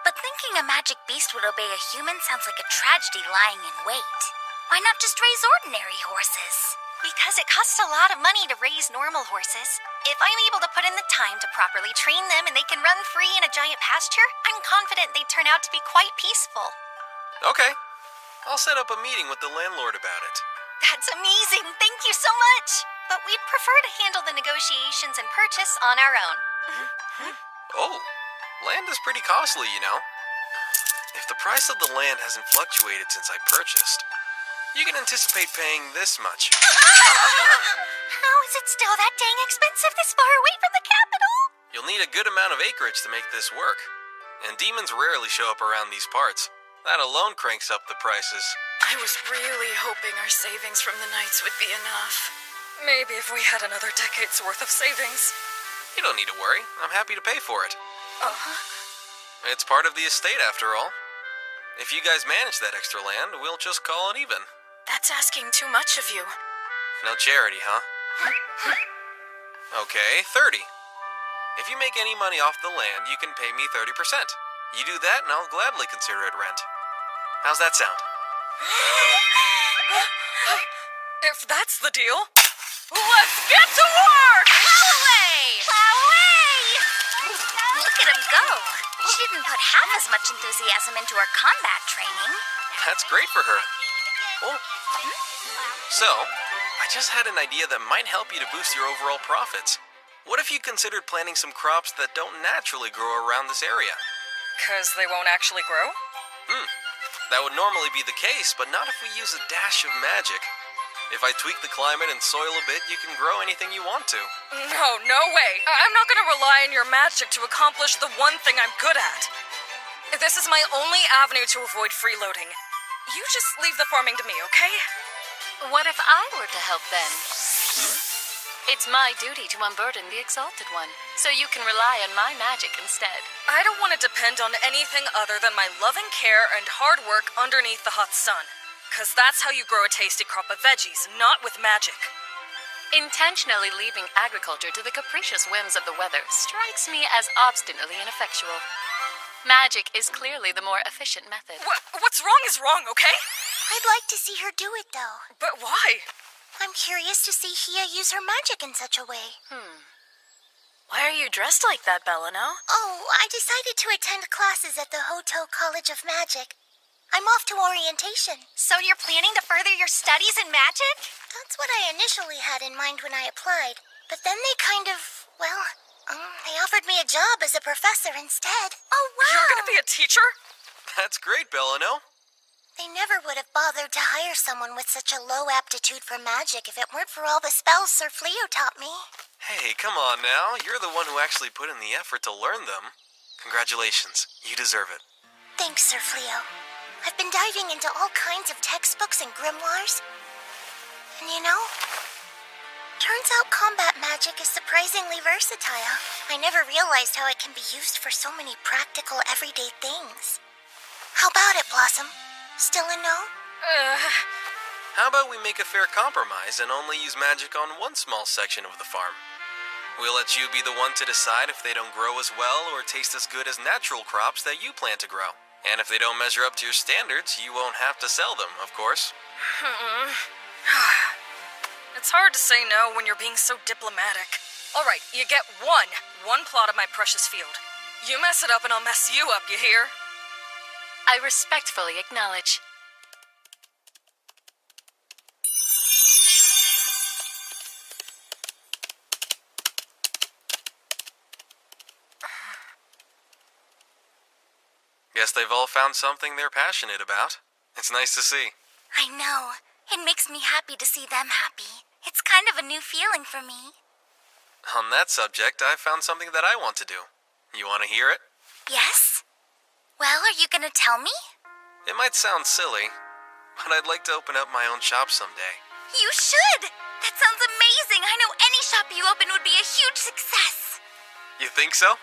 But thinking a magic beast would obey a human sounds like a tragedy lying in wait. Why not just raise ordinary horses? Because it costs a lot of money to raise normal horses. If I'm able to put in the time to properly train them and they can run free in a giant pasture, I'm confident they'd turn out to be quite peaceful. Okay. I'll set up a meeting with the landlord about it. That's amazing! Thank you so much! But we'd prefer to handle the negotiations and purchase on our own. Oh, land is pretty costly, you know. If the price of the land hasn't fluctuated since I purchased, you can anticipate paying this much. How is it still that dang expensive this far away from the capital? You'll need a good amount of acreage to make this work. And demons rarely show up around these parts. That alone cranks up the prices. I was really hoping our savings from the Knights would be enough. Maybe if we had another decade's worth of savings. You don't need to worry. I'm happy to pay for it. It's part of the estate, after all. If you guys manage that extra land, we'll just call it even. That's asking too much of you. No charity, huh? Okay, 30. If you make any money off the land, you can pay me 30%. You do that, and I'll gladly consider it rent. How's that sound? If that's the deal, let's get to work! Plow away! Plow away! Look at him go. She didn't put half as much enthusiasm into her combat training. That's great for her. Oh. So, I just had an idea that might help you to boost your overall profits. What if you considered planting some crops that don't naturally grow around this area? 'Cause they won't actually grow? That would normally be the case, but not if we use a dash of magic. If I tweak the climate and soil a bit, you can grow anything you want to. No way. I'm not gonna rely on your magic to accomplish the one thing I'm good at. This is my only avenue to avoid freeloading. You just leave the farming to me, okay? What if I were to help then? It's my duty to unburden the Exalted One, so you can rely on my magic instead. I don't want to depend on anything other than my loving care and hard work underneath the hot sun. 'Cause that's how you grow a tasty crop of veggies, not with magic. Intentionally leaving agriculture to the capricious whims of the weather strikes me as obstinately ineffectual. Magic is clearly the more efficient method. What's wrong is wrong, okay? I'd like to see her do it, though. But why? I'm curious to see Hia use her magic in such a way. Why are you dressed like that, Bellano? Oh, I decided to attend classes at the Hoto College of Magic. I'm off to orientation. So you're planning to further your studies in magic? That's what I initially had in mind when I applied. But then they they offered me a job as a professor instead. Oh, wow! You're gonna be a teacher? That's great, Bellano. They never would have bothered to hire someone with such a low aptitude for magic if it weren't for all the spells Sir Fleo taught me. Hey, come on now. You're the one who actually put in the effort to learn them. Congratulations. You deserve it. Thanks, Sir Fleo. I've been diving into all kinds of textbooks and grimoires. And turns out combat magic is surprisingly versatile. I never realized how it can be used for so many practical, everyday things. How about it, Blossom? Still a no? How about we make a fair compromise and only use magic on one small section of the farm? We'll let you be the one to decide if they don't grow as well or taste as good as natural crops that you plan to grow. And if they don't measure up to your standards, you won't have to sell them, of course. It's hard to say no when you're being so diplomatic. All right, you get one plot of my precious field. You mess it up and I'll mess you up, you hear? I respectfully acknowledge. Guess they've all found something they're passionate about. It's nice to see. I know. It makes me happy to see them happy. It's kind of a new feeling for me. On that subject, I found something that I want to do. You want to hear it? Yes? Well, are you gonna tell me? It might sound silly, but I'd like to open up my own shop someday. You should! That sounds amazing! I know any shop you open would be a huge success! You think so?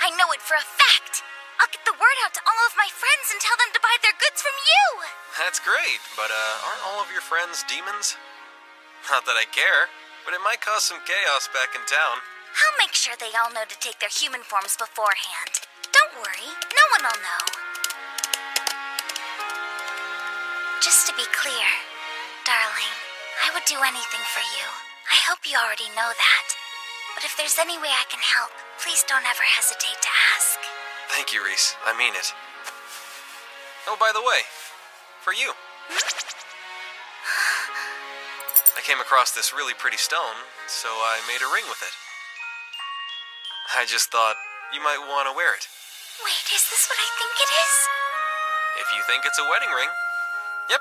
I know it for a fact! I'll get the word out to all of my friends and tell them to buy their goods from you! That's great, but aren't all of your friends demons? Not that I care, but it might cause some chaos back in town. I'll make sure they all know to take their human forms beforehand. Don't worry, no one will know. Just to be clear, darling, I would do anything for you. I hope you already know that. But if there's any way I can help, please don't ever hesitate to ask. Thank you, Reese. I mean it. Oh, by the way, for you. I came across this really pretty stone, so I made a ring with it. I just thought you might want to wear it. Wait, is this what I think it is? If you think it's a wedding ring. Yep,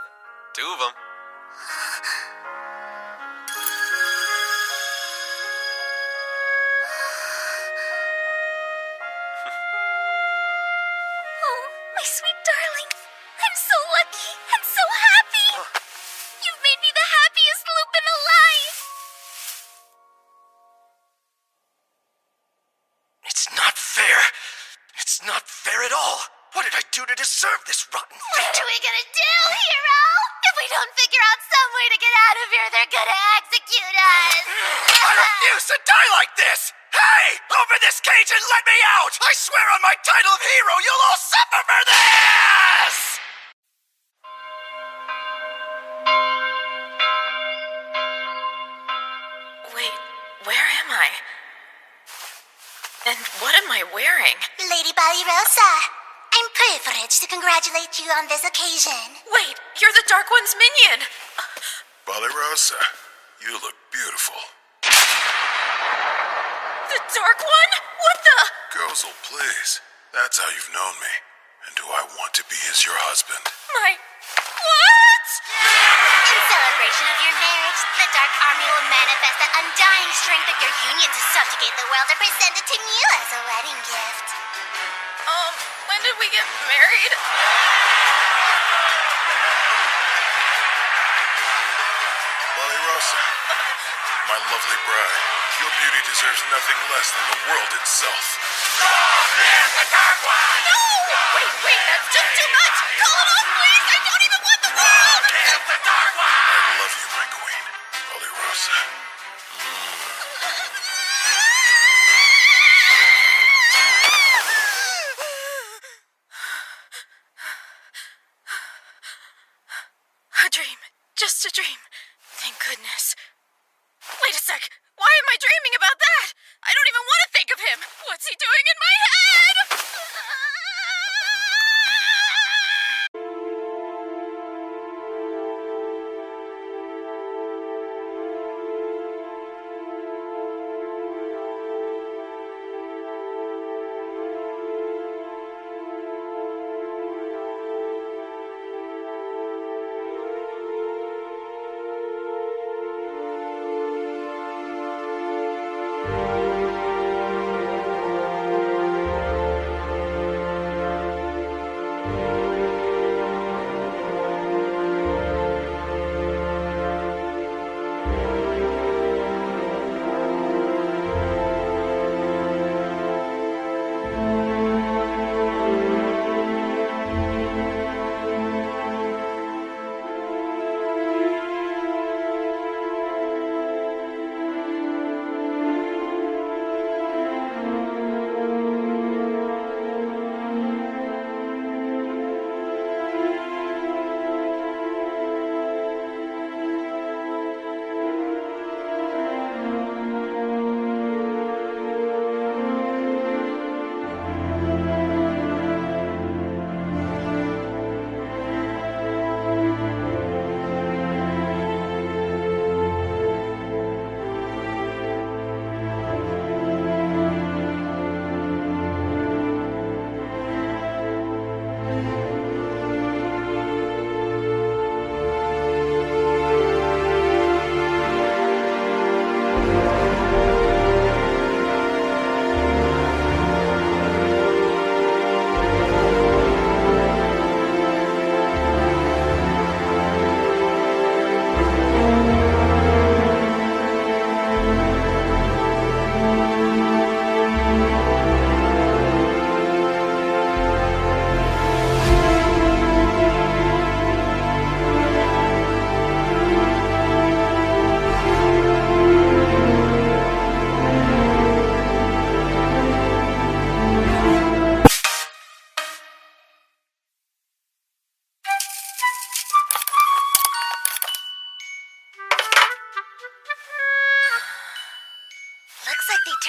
2 of them. Oh, my sweet darling. I'm so lucky and so happy. You've made me the happiest Lupin alive. It's not fair. It's not fair at all. What did I do to deserve this rotten What fate? are we gonna do, hero? If we don't figure out some way to get out of here, they're gonna execute us. I refuse to die like this! Hey! Open this cage and let me out! I swear on my title of hero, you'll all suffer for this! Wait, where am I? And what am I wearing? Lady Balirosa, I'm privileged to congratulate you on this occasion. Wait, you're the Dark One's minion! Balirosa, you look beautiful. The Dark One? What the? Gozel, please. That's how you've known me. And do I want to be as your husband? My... What? In celebration of your marriage, the Dark Army will manifest the undying strength of your union to subjugate the world and present it to you as a wedding gift. When did we get married? Balirosa, my lovely bride, your beauty deserves nothing less than the world itself. The Dark One! No! Wait, that's just too much! Call it off, please! I don't even want the world! The Dark One! I love you, my queen, Balirosa. A dream. Just a dream. Thank goodness. Wait a sec. Why am I dreaming about that? I don't even want to think of him. What's he doing in my head?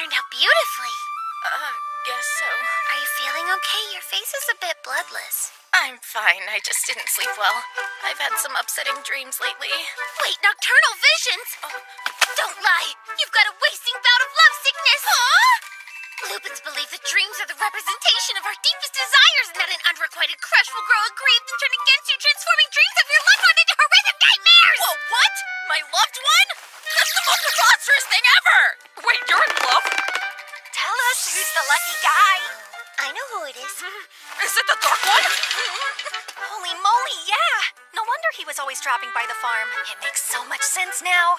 turned out beautifully. Guess so. Are you feeling okay? Your face is a bit bloodless. I'm fine. I just didn't sleep well. I've had some upsetting dreams lately. Wait, nocturnal visions? Don't lie! You've got a wasting bout of lovesickness! Huh? Lupins believe that dreams are the representation of our deepest desires and that an unrequited crush will grow aggrieved and turn against you, transforming dreams of your loved one into horrific nightmares! Whoa, what? My loved one? That's the most preposterous thing ever! Wait, you're in love? Tell us who's the lucky guy. I know who it is. Is it the Dark One? Holy moly, yeah! No wonder he was always dropping by the farm. It makes so much sense now.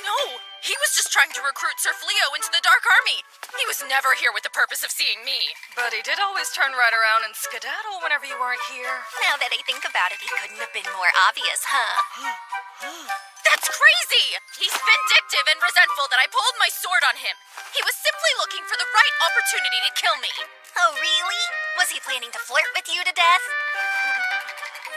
No, he was just trying to recruit Sir Fleo into the Dark Army. He was never here with the purpose of seeing me. But he did always turn right around and skedaddle whenever you weren't here. Now that I think about it, he couldn't have been more obvious, huh? That's crazy! He's vindictive and resentful that I pulled my sword on him. He was simply looking for the right opportunity to kill me. Oh, really? Was he planning to flirt with you to death?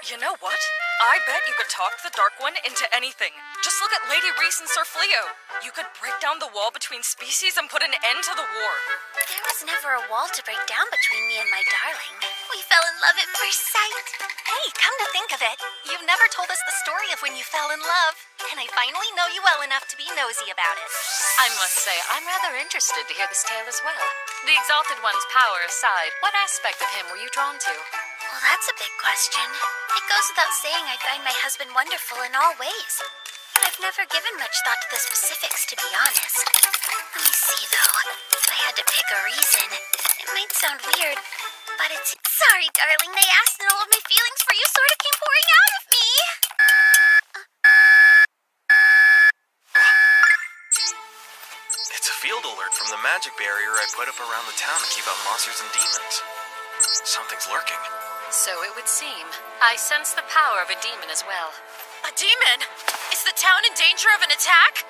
You know what? I bet you could talk the Dark One into anything. Just look at Lady Reese and Sir Fleo. You could break down the wall between species and put an end to the war. There was never a wall to break down between me and my darling. We fell in love at first sight. Hey, come to think of it, you've never told us the story of when you fell in love. And I finally know you well enough to be nosy about it. I must say, I'm rather interested to hear this tale as well. The Exalted One's power aside, what aspect of him were you drawn to? Well, that's a big question. It goes without saying I find my husband wonderful in all ways. But I've never given much thought to the specifics, to be honest. Let me see, though. If I had to pick a reason, it might sound weird, but it's... Sorry, darling, they asked and all of my feelings for you sort of came pouring out of me. It's a field alert from the magic barrier I put up around the town to keep out monsters and demons. Something's lurking. So it would seem. I sense the power of a demon as well. A demon? Is the town in danger of an attack?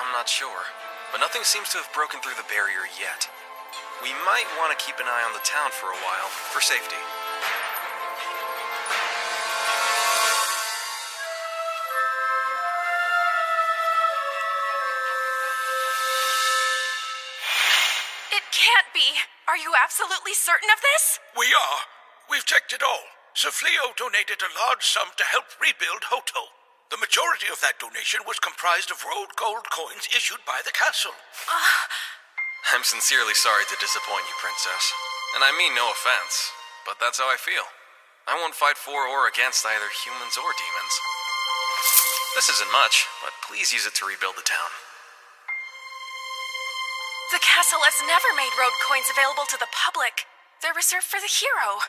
I'm not sure, but nothing seems to have broken through the barrier yet. We might want to keep an eye on the town for a while, for safety. It can't be. Are you absolutely certain of this? We are. We've checked it all. Sir Fleo donated a large sum to help rebuild Hoto. The majority of that donation was comprised of rolled gold coins issued by the castle. I'm sincerely sorry to disappoint you, Princess. And I mean no offense, but that's how I feel. I won't fight for or against either humans or demons. This isn't much, but please use it to rebuild the town. The castle has never made road coins available to the public. They're reserved for the hero.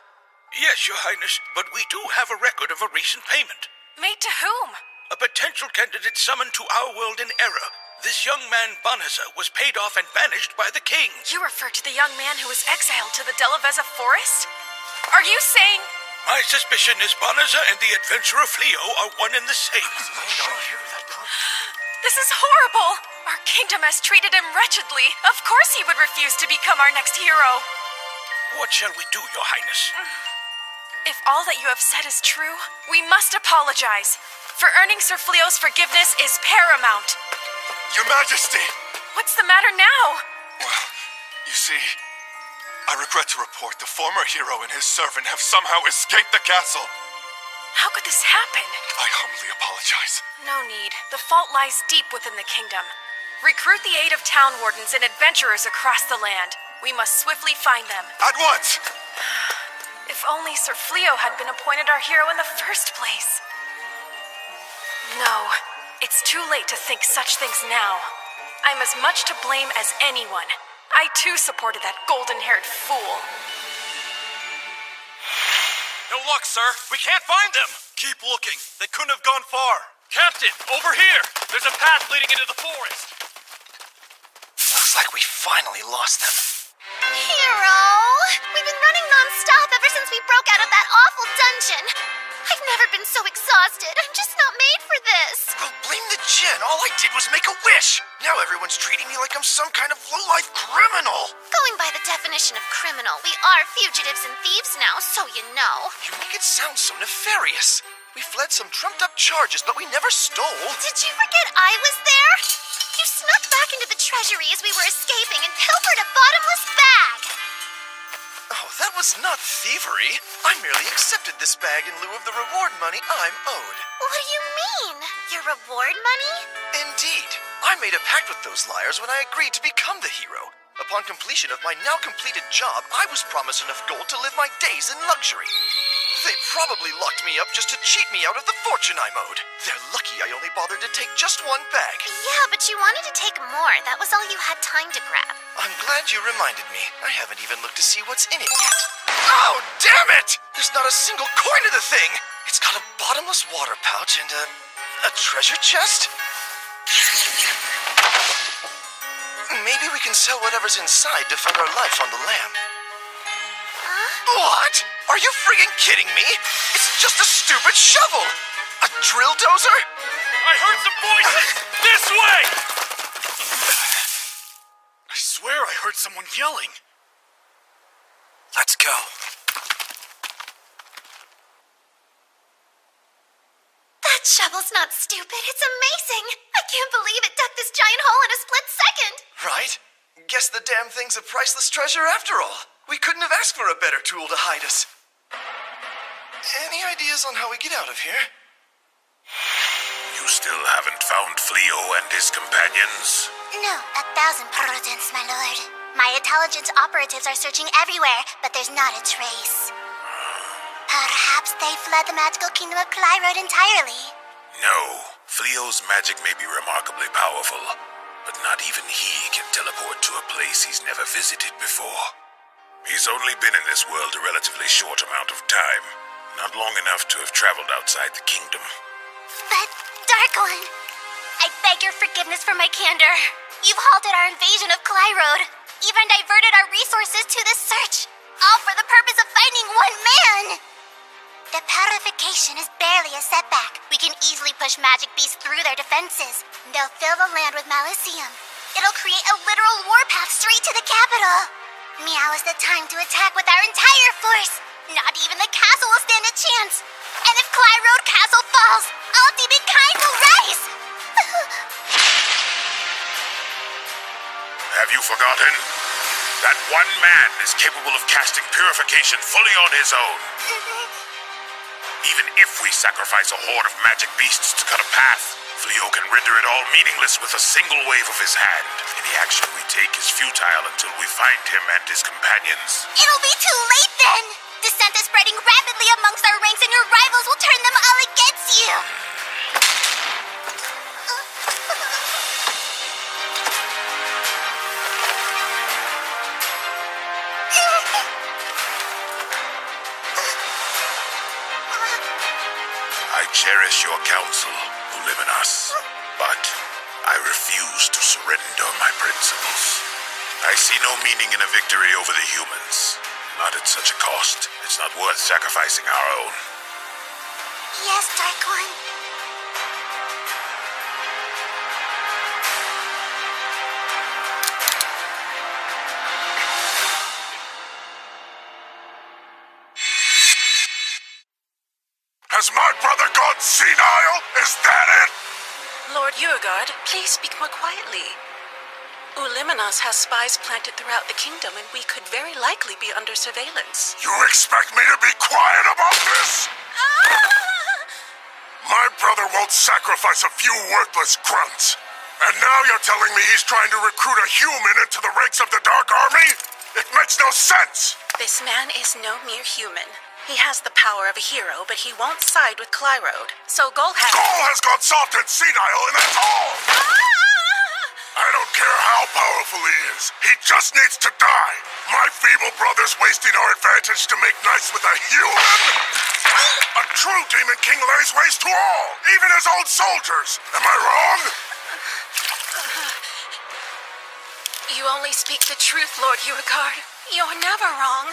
Yes, Your Highness, but we do have a record of a recent payment. Made to whom? A potential candidate summoned to our world in error. This young man, Banaza, was paid off and banished by the king. You refer to the young man who was exiled to the Delaveza forest? Are you saying... My suspicion is Banaza and the adventurer Fleo are one and the same. This is horrible! Our kingdom has treated him wretchedly. Of course he would refuse to become our next hero. What shall we do, Your Highness? If all that you have said is true, we must apologize. For earning Sir Fleo's forgiveness is paramount. Your Majesty! What's the matter now? Well, you see, I regret to report the former hero and his servant have somehow escaped the castle. How could this happen? I humbly apologize. No need. The fault lies deep within the kingdom. Recruit the aid of town wardens and adventurers across the land. We must swiftly find them. At once! If only Sir Fleo had been appointed our hero in the first place. No, it's too late to think such things now. I'm as much to blame as anyone. I too supported that golden-haired fool. No luck, sir. We can't find them. Keep looking. They couldn't have gone far. Captain, over here. There's a path leading into the forest. Looks like we finally lost them. Hero! We've been running non-stop ever since we broke out of that awful dungeon. I've never been so exhausted. I'm just not made for this. Well, blame the gin. All I did was make a wish. Now everyone's treating me like I'm some kind of low-life criminal. Going by the definition of criminal, we are fugitives and thieves now, so you know. You make it sound so nefarious. We fled some trumped-up charges, but we never stole. Did you forget I was there? You snuck back into the treasury as we were escaping and pilfered a bottomless bag. Oh, that was not thievery. I merely accepted this bag in lieu of the reward money I'm owed. What do you mean? Your reward money? Indeed. I made a pact with those liars when I agreed to become the hero. Upon completion of my now completed job, I was promised enough gold to live my days in luxury. They probably locked me up just to cheat me out of the fortune I'm owed. They're lucky I only bothered to take just one bag. Yeah, but you wanted to take more. That was all you had time to grab. I'm glad you reminded me. I haven't even looked to see what's in it yet. Oh, damn it! There's not a single coin in the thing! It's got a bottomless water pouch and a treasure chest? maybe we can sell whatever's inside to fund our life on the lam. What? Are you friggin' kidding me? It's just a stupid shovel! A drill dozer? I heard some voices! This way! I swear I heard someone yelling. Let's go. That shovel's not stupid. It's amazing. I can't believe it dug this giant hole in a split second. Right? Guess the damn thing's a priceless treasure after all. We couldn't have asked for a better tool to hide us. Any ideas on how we get out of here? You still haven't found Fleo and his companions? No, 1,000 prudence, my lord. My intelligence operatives are searching everywhere, but there's not a trace. Perhaps they fled the magical kingdom of Clyrode entirely. No. Fleo's magic may be remarkably powerful, but not even he can teleport to a place he's never visited before. He's only been in this world a relatively short amount of time, not long enough to have traveled outside the kingdom. But, Dark One, I beg your forgiveness for my candor. You've halted our invasion of Clyrode, even diverted our resources to this search, all for the purpose of finding one man! The purification is barely a setback. We can easily push magic beasts through their defenses. They'll fill the land with Malicium. It'll create a literal warpath straight to the capital. Meow is the time to attack with our entire force. Not even the castle will stand a chance. And if Clyrode Castle falls, all demonkind will rise! Have you forgotten? That one man is capable of casting purification fully on his own. Even if we sacrifice a horde of magic beasts to cut a path, Fleo can render it all meaningless with a single wave of his hand. Any action we take is futile until we find him and his companions. It'll be too late then! Dissent is spreading rapidly amongst our ranks and your rivals will turn them all against you! I cherish your counsel, Luminous, but I refuse to surrender my principles. I see no meaning in a victory over the humans. Not at such a cost. It's not worth sacrificing our own. Yes, Dark One. Has my brother gone senile? Is that it? Lord Urgard, please speak more quietly. Uliminos has spies planted throughout the kingdom, and we could very likely be under surveillance. You expect me to be quiet about this? My brother won't sacrifice a few worthless grunts. And now you're telling me he's trying to recruit a human into the ranks of the Dark Army? It makes no sense! This man is no mere human. He has the power of a hero, but he won't side with Clyrode. So Gol has gone soft and senile, and that's all! I don't care how powerful he is. He just needs to die. My feeble brother's wasting our advantage to make nice with a human? A true demon king lays waste to all, even his own soldiers. Am I wrong? You only speak the truth, Lord Urgard. You're never wrong.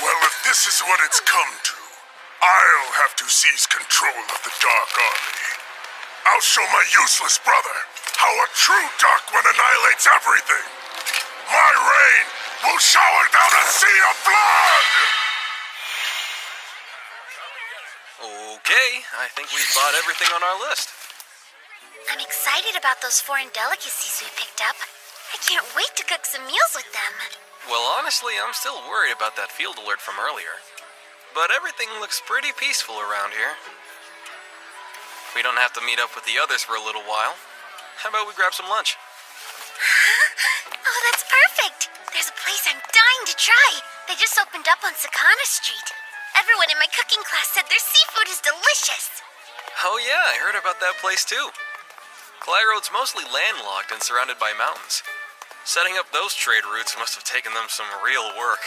Well, if this is what it's come to, I'll have to seize control of the Dark Army. I'll show my useless brother how a true Dark One annihilates everything. My reign will shower down a sea of blood! Okay, I think we've bought everything on our list. I'm excited about those foreign delicacies we picked up. I can't wait to cook some meals with them. Well, honestly, I'm still worried about that field alert from earlier. But everything looks pretty peaceful around here. We don't have to meet up with the others for a little while. How about we grab some lunch? Oh, that's perfect! There's a place I'm dying to try. They just opened up on Sakana Street. Everyone in my cooking class said their seafood is delicious. Oh yeah, I heard about that place too. Clyrode's mostly landlocked and surrounded by mountains. Setting up those trade routes must have taken them some real work.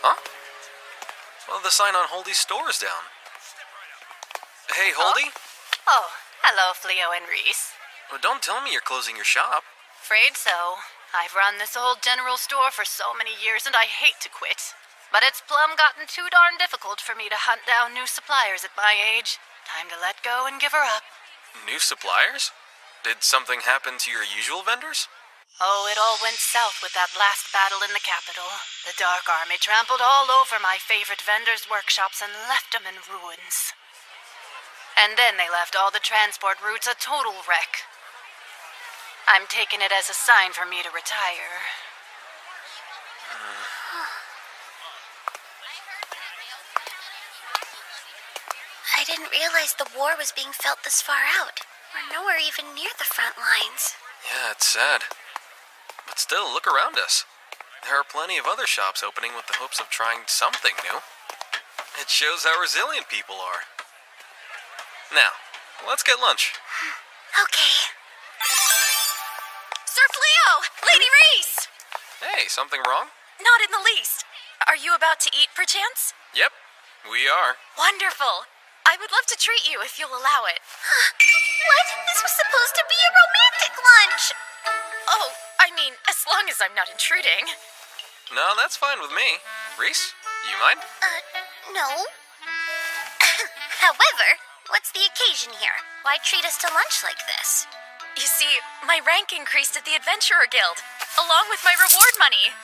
Huh? Well, the sign on Holdy's store is down. Hey, Holdy? Oh, hello, Fleo and Reese. Well, don't tell me you're closing your shop. Afraid so. I've run this old general store for so many years, and I hate to quit. But it's plumb gotten too darn difficult for me to hunt down new suppliers at my age. Time to let go and give her up. New suppliers? Did something happen to your usual vendors? Oh, it all went south with that last battle in the capital. The Dark Army trampled all over my favorite vendors' workshops and left them in ruins. And then they left all the transport routes a total wreck. I'm taking it as a sign for me to retire. I didn't realize the war was being felt this far out. We're nowhere even near the front lines. Yeah, it's sad. But still, look around us. There are plenty of other shops opening with the hopes of trying something new. It shows how resilient people are. Now, let's get lunch. Okay. Sir Fleo! Lady Reese! Hey, something wrong? Not in the least. Are you about to eat, perchance? Yep, we are. Wonderful. I would love to treat you if you'll allow it. What? This was supposed to be a romantic lunch. Oh, I mean, as long as I'm not intruding. No, that's fine with me. Reese, you mind? No. However, what's the occasion here? Why treat us to lunch like this? You see, my rank increased at the Adventurer Guild, along with my reward money.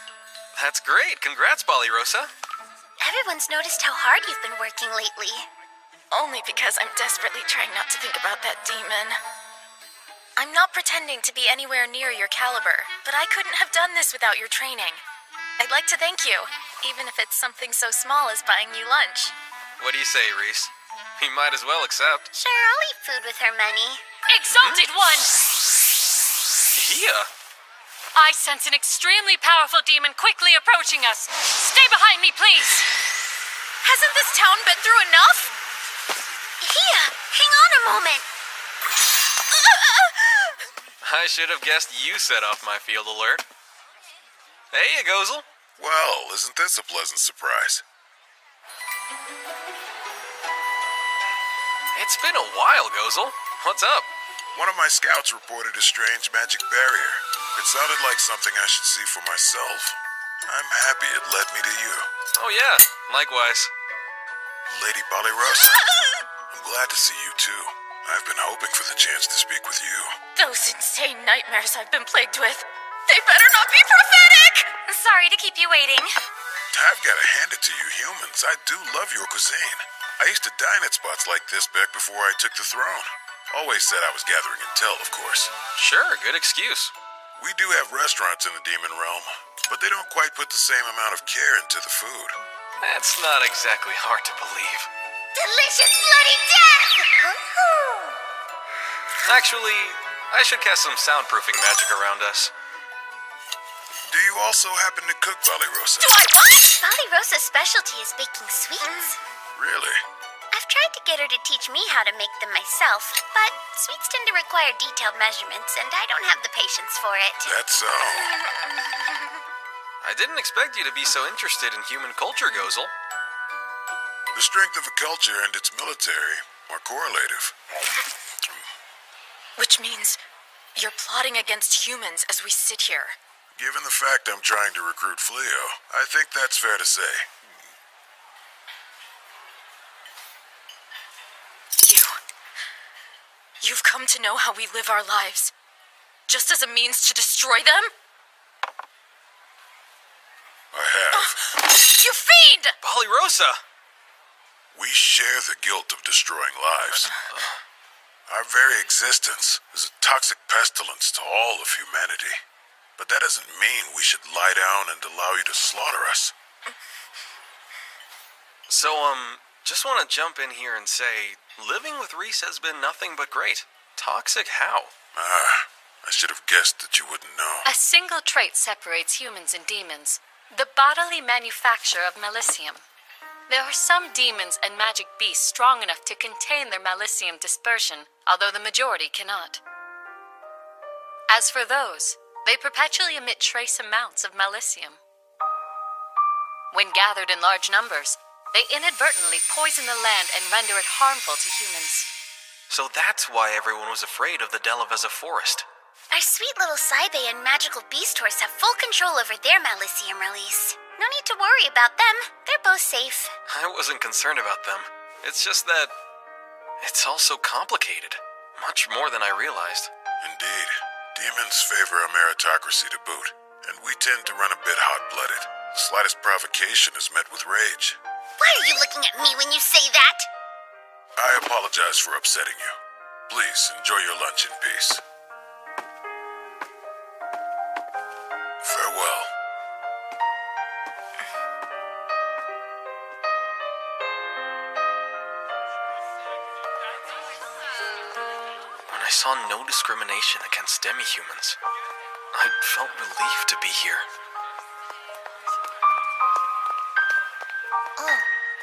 That's great. Congrats, Ballyrosa. Everyone's noticed how hard you've been working lately. Only because I'm desperately trying not to think about that demon. I'm not pretending to be anywhere near your caliber, but I couldn't have done this without your training. I'd like to thank you, even if it's something so small as buying you lunch. What do you say, Reese? We might as well accept. Sure, I'll eat food with her money. Exalted One! Hia? I sense an extremely powerful demon quickly approaching us. Stay behind me, please! Hasn't this town been through enough? Hia, hang on a moment. I should have guessed you set off my field alert. Hey, Gozel. Well, isn't this a pleasant surprise? It's been a while, Gozel. What's up? One of my scouts reported a strange magic barrier. It sounded like something I should see for myself. I'm happy it led me to you. Oh yeah, likewise. Lady Ballyrosa, I'm glad to see you too. I've been hoping for the chance to speak with you. Those insane nightmares I've been plagued with, they better not be prophetic! Sorry to keep you waiting. I've got to hand it to you humans. I do love your cuisine. I used to dine at spots like this back before I took the throne. Always said I was gathering intel, of course. Sure, good excuse. We do have restaurants in the demon realm, but they don't quite put the same amount of care into the food. That's not exactly hard to believe. Delicious bloody death! Actually, I should cast some soundproofing magic around us. Do you also happen to cook, Ballyrosa? Do I what? Ballyrosa's specialty is baking sweets. Really? I've tried to get her to teach me how to make them myself, but sweets tend to require detailed measurements, and I don't have the patience for it. That's so. I didn't expect you to be so interested in human culture, Gozel. The strength of a culture and its military are correlative. Which means you're plotting against humans as we sit here. Given the fact I'm trying to recruit Fleo, I think that's fair to say. You've come to know how we live our lives, just as a means to destroy them? I have. You fiend! Ballyrosa! We share the guilt of destroying lives. Our very existence is a toxic pestilence to all of humanity. But that doesn't mean we should lie down and allow you to slaughter us. So, just want to jump in here and say, living with Reese has been nothing but great. Toxic how? I should have guessed that you wouldn't know. A single trait separates humans and demons: the bodily manufacture of malicium. There are some demons and magic beasts strong enough to contain their malicium dispersion, although the majority cannot. As for those, they perpetually emit trace amounts of malicium. When gathered in large numbers, they inadvertently poison the land and render it harmful to humans. So that's why everyone was afraid of the Delaveza forest. Our sweet little Saibe and magical beast horse have full control over their Malicium release. No need to worry about them. They're both safe. I wasn't concerned about them. It's just that it's all so complicated. Much more than I realized. Indeed. Demons favor a meritocracy to boot, and we tend to run a bit hot-blooded. The slightest provocation is met with rage. Why are you looking at me when you say that? I apologize for upsetting you. Please, enjoy your lunch in peace. Farewell. When I saw no discrimination against demi-humans, I felt relieved to be here. Oh,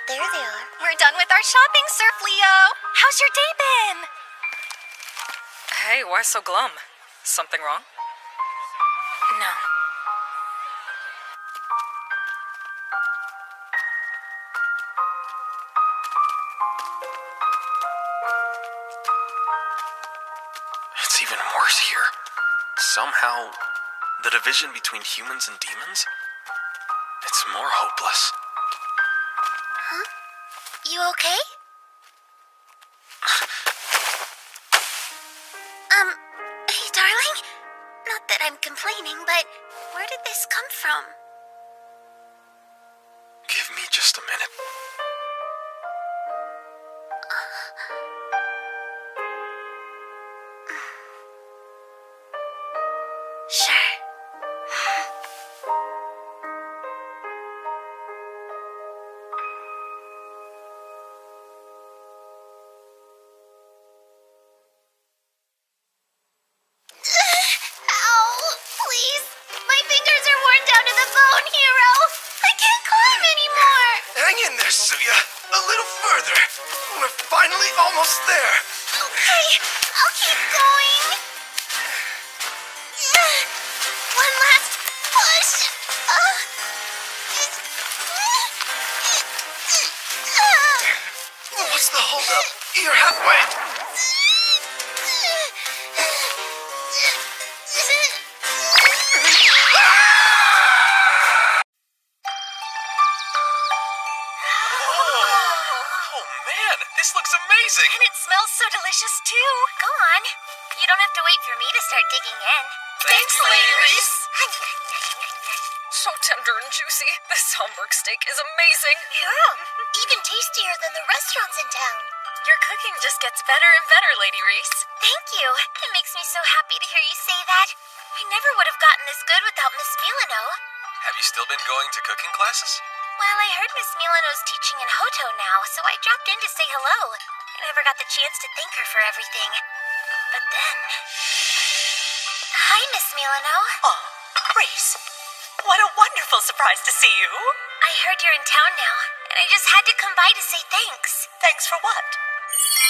there they are. We're done with our shopping, Sir Fleo. How's your day been? Hey, why so glum? Something wrong? No. It's even worse here. Somehow, the division between humans and demons? It's more hopeless. Huh? You okay? Hey, darling? Not that I'm complaining, but where did this come from? Give me just a minute. Sure. Ow! Please! My fingers are worn down to the bone, Hero! I can't climb anymore! Hang in there, Suya. A little further. We're finally almost there. Okay, I'll keep going. One last push. What's the holdup? You're halfway. Oh man, this looks amazing! And it smells so delicious too. Go on. You don't have to wait for me to start digging in. Thanks, Lady Reese. So tender and juicy. This Hamburg steak is amazing. Yeah, even tastier than the restaurants in town. Your cooking just gets better and better, Lady Reese. Thank you. It makes me so happy to hear you say that. I never would have gotten this good without Miss Milano. Have you still been going to cooking classes? Well, I heard Miss Milano's teaching in Hoto now, so I dropped in to say hello. I never got the chance to thank her for everything. But then... Hi, Miss Milano. Oh, Reese. What a wonderful surprise to see you. I heard you're in town now, and I just had to come by to say thanks. Thanks for what?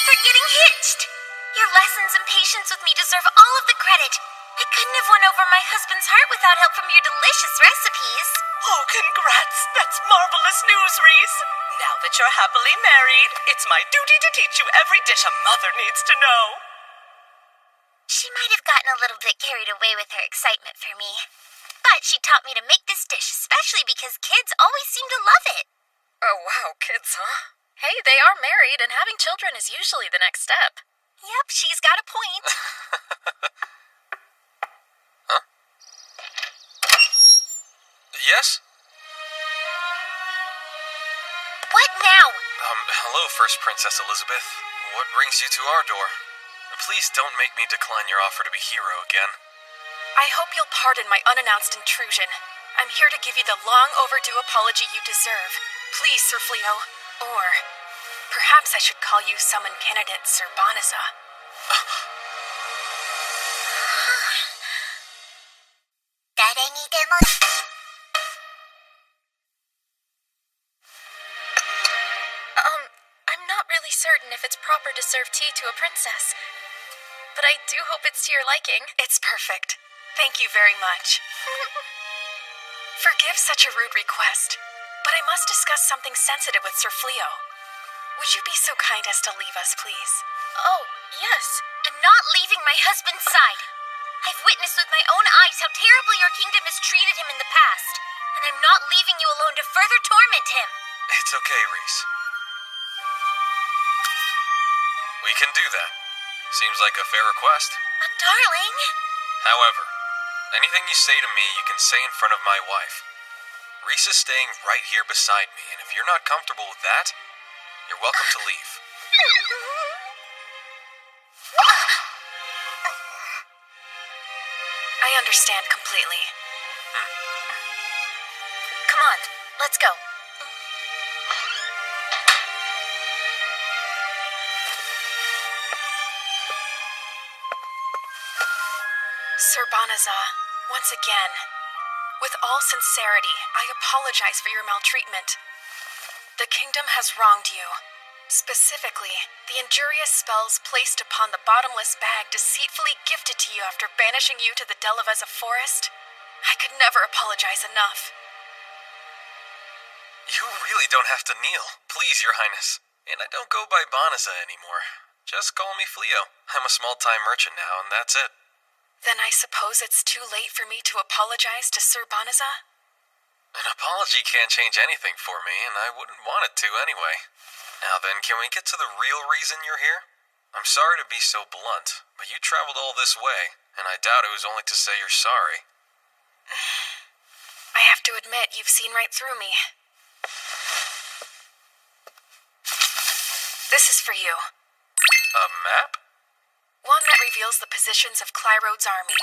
For getting hitched. Your lessons and patience with me deserve all of the credit. I couldn't have won over my husband's heart without help from your delicious recipes. Oh, congrats. That's marvelous news, Reese. Now that you're happily married, it's my duty to teach you every dish a mother needs to know. She might have gotten a little bit carried away with her excitement for me. But she taught me to make this dish, especially because kids always seem to love it. Oh wow, kids, huh? Hey, they are married, and having children is usually the next step. Yep, she's got a point. Huh? Yes? What now? Hello, First Princess Elizabeth. What brings you to our door? Please don't make me decline your offer to be hero again. I hope you'll pardon my unannounced intrusion. I'm here to give you the long overdue apology you deserve. Please, Sir Fleo. Or perhaps I should call you Summon Candidate Sir Banaza. I'm not really certain if it's proper to serve tea to a princess, but I do hope it's to your liking. It's perfect. Thank you very much. Forgive such a rude request, but I must discuss something sensitive with Sir Fleo. would you be so kind as to leave us, please? Oh, yes. I'm not leaving my husband's side. I've witnessed with my own eyes how terribly your kingdom has treated him in the past, and I'm not leaving you alone to further torment him. It's okay, Reese. We can do that. Seems like a fair request. Darling. However, anything you say to me, you can say in front of my wife. Reese is staying right here beside me, and if you're not comfortable with that, you're welcome to leave. I understand completely. Come on, let's go. Sir Banaza, once again, with all sincerity, I apologize for your maltreatment. The kingdom has wronged you. Specifically, the injurious spells placed upon the bottomless bag deceitfully gifted to you after banishing you to the Delaveza forest. I could never apologize enough. You really don't have to kneel, please, Your Highness. And I don't go by Banaza anymore. Just call me Fleo. I'm a small-time merchant now, and that's it. Then I suppose it's too late for me to apologize to Sir Banaza? An apology can't change anything for me, and I wouldn't want it to anyway. Now then, can we get to the real reason you're here? I'm sorry to be so blunt, but you traveled all this way, and I doubt it was only to say you're sorry. I have to admit, you've seen right through me. This is for you. A map? One that reveals the positions of Clyrode's army.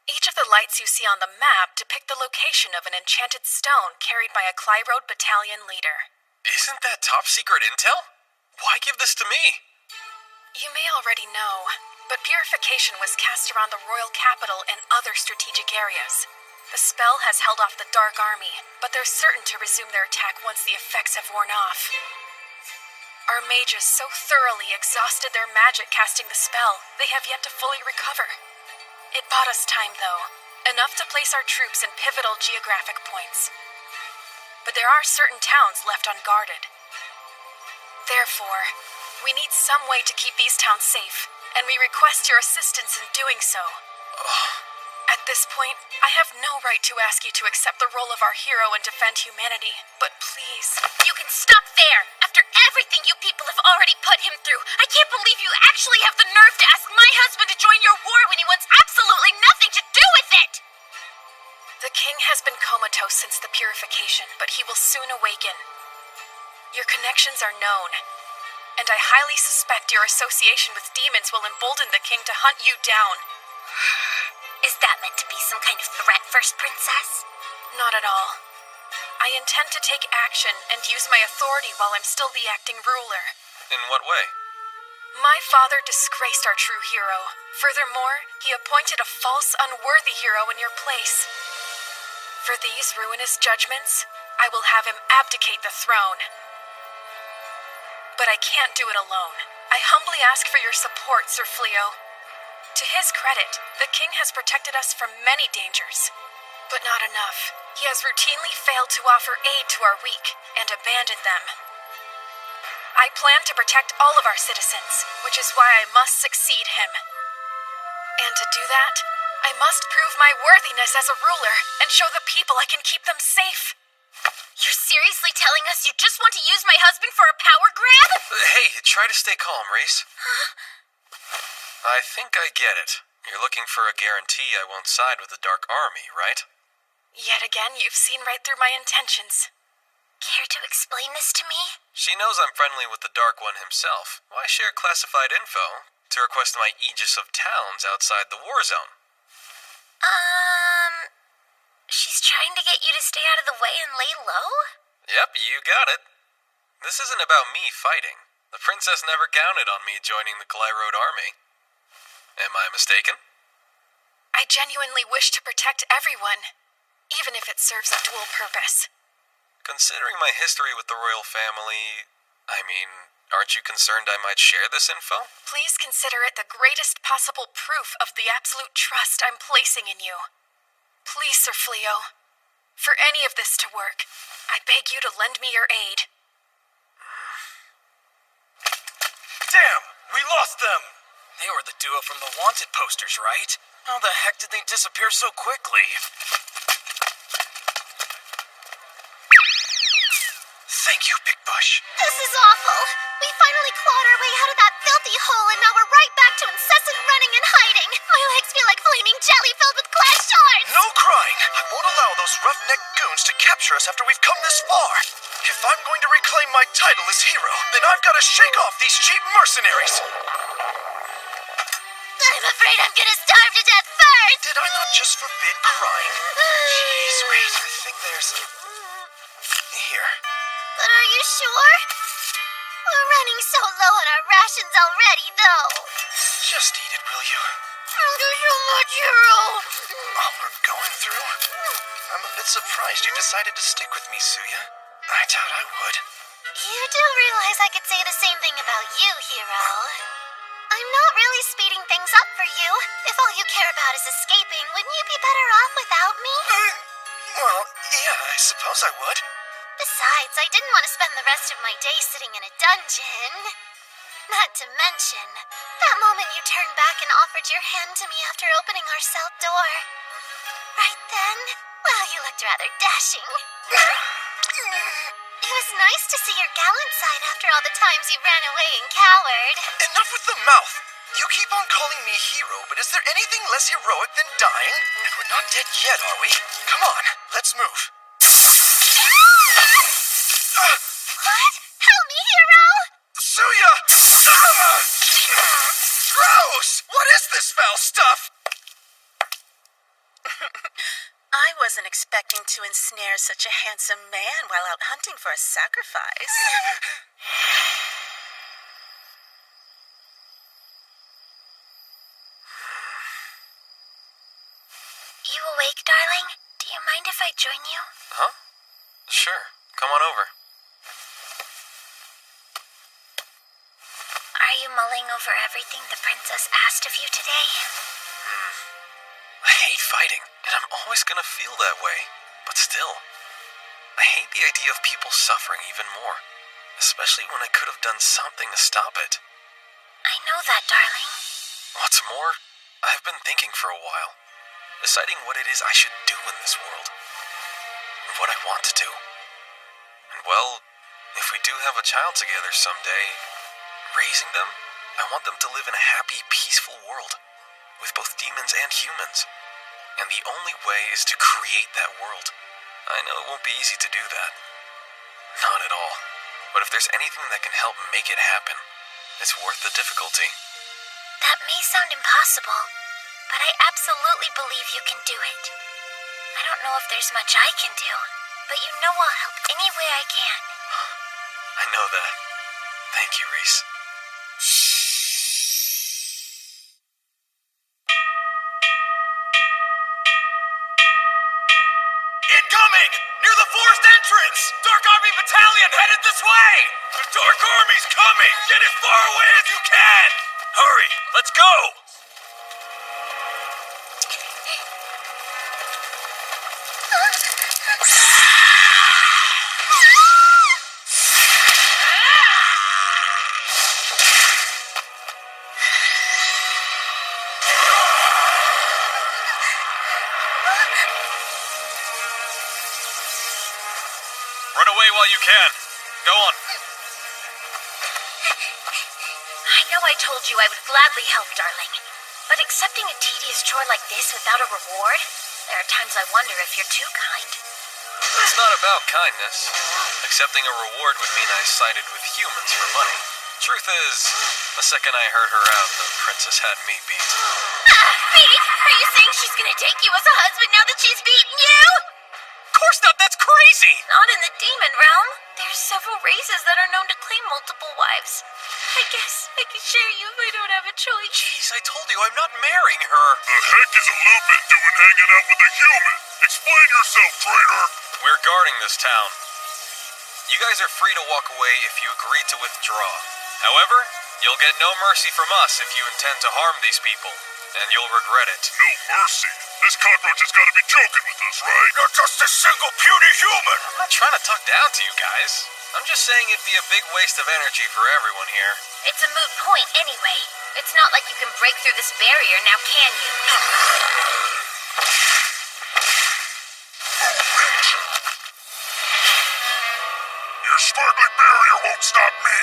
Each of the lights you see on the map depict the location of an enchanted stone carried by a Clyrode battalion leader. Isn't that top-secret intel? Why give this to me? You may already know, but purification was cast around the royal capital and other strategic areas. The spell has held off the Dark Army, but they're certain to resume their attack once the effects have worn off. Our mages so thoroughly exhausted their magic casting the spell, they have yet to fully recover. It bought us time, though, enough to place our troops in pivotal geographic points. But there are certain towns left unguarded. Therefore, we need some way to keep these towns safe, and we request your assistance in doing so. At this point, I have no right to ask you to accept the role of our hero and defend humanity, but please... You can stop there! After everything you people have already put him through, I can't believe you actually have the nerve to ask my husband to join your war when he wants absolutely nothing to do with it! The king has been comatose since the purification, but he will soon awaken. Your connections are known, and I highly suspect your association with demons will embolden the king to hunt you down. Is that meant to be some kind of threat, First Princess? Not at all. I intend to take action and use my authority while I'm still the acting ruler. In what way? My father disgraced our true hero. Furthermore, he appointed a false, unworthy hero in your place. For these ruinous judgments, I will have him abdicate the throne. But I can't do it alone. I humbly ask for your support, Sir Fleo. To his credit, the king has protected us from many dangers. But not enough. He has routinely failed to offer aid to our weak and abandoned them. I plan to protect all of our citizens, which is why I must succeed him. And to do that, I must prove my worthiness as a ruler and show the people I can keep them safe. You're seriously telling us you just want to use my husband for a power grab? Hey, try to stay calm, Reese. I think I get it. You're looking for a guarantee I won't side with the Dark Army, right? Yet again, you've seen right through my intentions. Care to explain this to me? She knows I'm friendly with the Dark One himself. Why share classified info to request my aegis of towns outside the war zone? She's trying to get you to stay out of the way and lay low? Yep, you got it. This isn't about me fighting. The princess never counted on me joining the Clyrode army. Am I mistaken? I genuinely wish to protect everyone, even if it serves a dual purpose. Considering my history with the royal family, aren't you concerned I might share this info? Please consider it the greatest possible proof of the absolute trust I'm placing in you. Please, Sir Fleo, for any of this to work, I beg you to lend me your aid. Damn! We lost them! They were the duo from the wanted posters, right? How the heck did they disappear so quickly? Thank you, Big Bush. This is awful. We finally clawed our way out of that filthy hole, and now we're right back to incessant running and hiding. My legs feel like flaming jelly filled with glass shards. No crying! I won't allow those roughneck goons to capture us after we've come this far. If I'm going to reclaim my title as hero, then I've got to shake off these cheap mercenaries. I'm afraid I'm gonna starve to death first. Did I not just forbid crying? Jeez, wait, I think there's... Here. But are you sure? We're running so low on our rations already, though. Just eat it, will you? Thank you so much, hero. All we're going through? I'm a bit surprised you decided to stick with me, Suya. I doubt I would. You do realize I could say the same thing about you, hero. I'm not really speeding things up for you. If all you care about is escaping, wouldn't you be better off without me? Well, yeah, I suppose I would. Besides, I didn't want to spend the rest of my day sitting in a dungeon. Not to mention, that moment you turned back and offered your hand to me after opening our cell door. Right then, well, you looked rather dashing. It was nice to see your gallant side after all the times you ran away and cowered. Enough with the mouth! You keep on calling me hero, but is there anything less heroic than dying? And we're not dead yet, are we? Come on, let's move. What? Help me, hero! Suya! Gross! What is this foul stuff? I wasn't expecting to ensnare such a handsome man while out hunting for a sacrifice. You awake, darling? Do you mind if I join you? Huh? Sure. Come on over. Are you mulling over everything the princess asked of you today? I hate fighting, and I'm always gonna feel that way. But still, I hate the idea of people suffering even more. Especially when I could have done something to stop it. I know that, darling. What's more, I've been thinking for a while. Deciding what it is I should do in this world. And what I want to do. And well, if we do have a child together someday, raising them, I want them to live in a happy, peaceful world. With both demons and humans. And the only way is to create that world. I know it won't be easy to do that. Not at all. But if there's anything that can help make it happen, it's worth the difficulty. That may sound impossible, but I absolutely believe you can do it. I don't know if there's much I can do, but you know I'll help any way I can. I know that. Thank you, Reese. Incoming! Near the forest entrance! Dark Army Battalion headed this way! The Dark Army's coming! Get as far away as you can! Hurry! Let's go! Run away while you can. Go on. I know I told you I would gladly help, darling. But accepting a tedious chore like this without a reward, there are times I wonder if you're too kind. It's not about kindness. Accepting a reward would mean I sided with humans for money. Truth is, the second I heard her out, the princess had me beat. Beat? Are you saying she's gonna take you as a husband now that she's beaten you? Of course not, that's crazy! Not in the demon realm. There's several races that are known to claim multiple wives. I guess I could share you if I don't have a choice. Jeez, I told you I'm not marrying her. The heck is a Lupin doing hanging out with a human? Explain yourself, traitor! We're guarding this town. You guys are free to walk away if you agree to withdraw. However, you'll get no mercy from us if you intend to harm these people, and you'll regret it. No mercy? This cockroach has got to be joking with us, right? You're just a single puny human! I'm not trying to talk down to you guys. I'm just saying it'd be a big waste of energy for everyone here. It's a moot point anyway. It's not like you can break through this barrier now, can you? Your sparkly barrier won't stop me!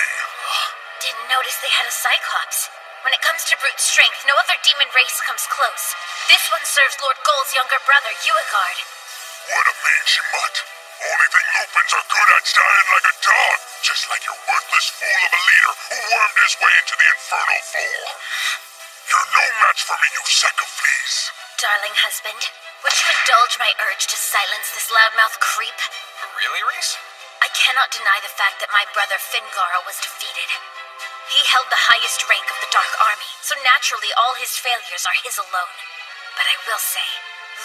Didn't notice they had a Cyclops. When it comes to brute strength, no other demon race comes close. This one serves Lord Gold's younger brother, Uigard. What a mangy mutt. Only thing Lupins are good at's dying like a dog, just like your worthless fool of a leader who wormed his way into the Infernal Four. You're no match for me, you sack of fleas. Darling husband, would you indulge my urge to silence this loudmouth creep? Really, Reese? I cannot deny the fact that my brother Fingara was defeated. He held the highest rank of the Dark Army, so naturally all his failures are his alone. But I will say,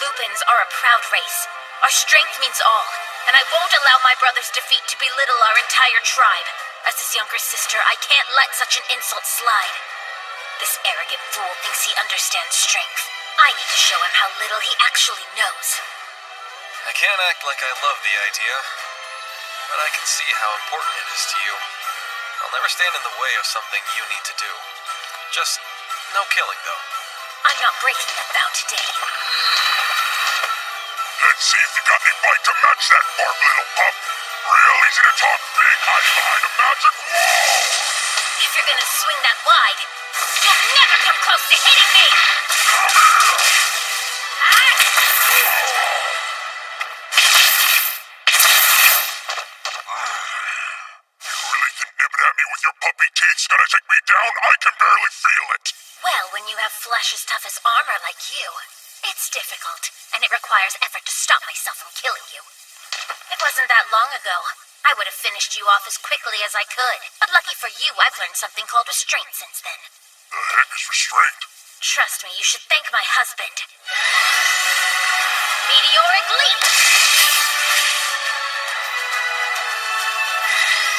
Lupins are a proud race. Our strength means all, and I won't allow my brother's defeat to belittle our entire tribe. As his younger sister, I can't let such an insult slide. This arrogant fool thinks he understands strength. I need to show him how little he actually knows. I can't act like I love the idea, but I can see how important it is to you. I'll never stand in the way of something you need to do. Just no killing, though. I'm not breaking that vow today. Let's see if you got any bite to match that barb, little pup. Real easy to talk big, hiding behind a magic wall. If you're gonna swing that wide, you'll never come close to hitting me! Nibbing at me with your puppy teeth's gonna take me down? I can barely feel it. Well, when you have flesh as tough as armor like you, it's difficult, and it requires effort to stop myself from killing you. It wasn't that long ago. I would have finished you off as quickly as I could. But lucky for you, I've learned something called restraint since then. The heck is restraint? Trust me, you should thank my husband. Meteoric leap!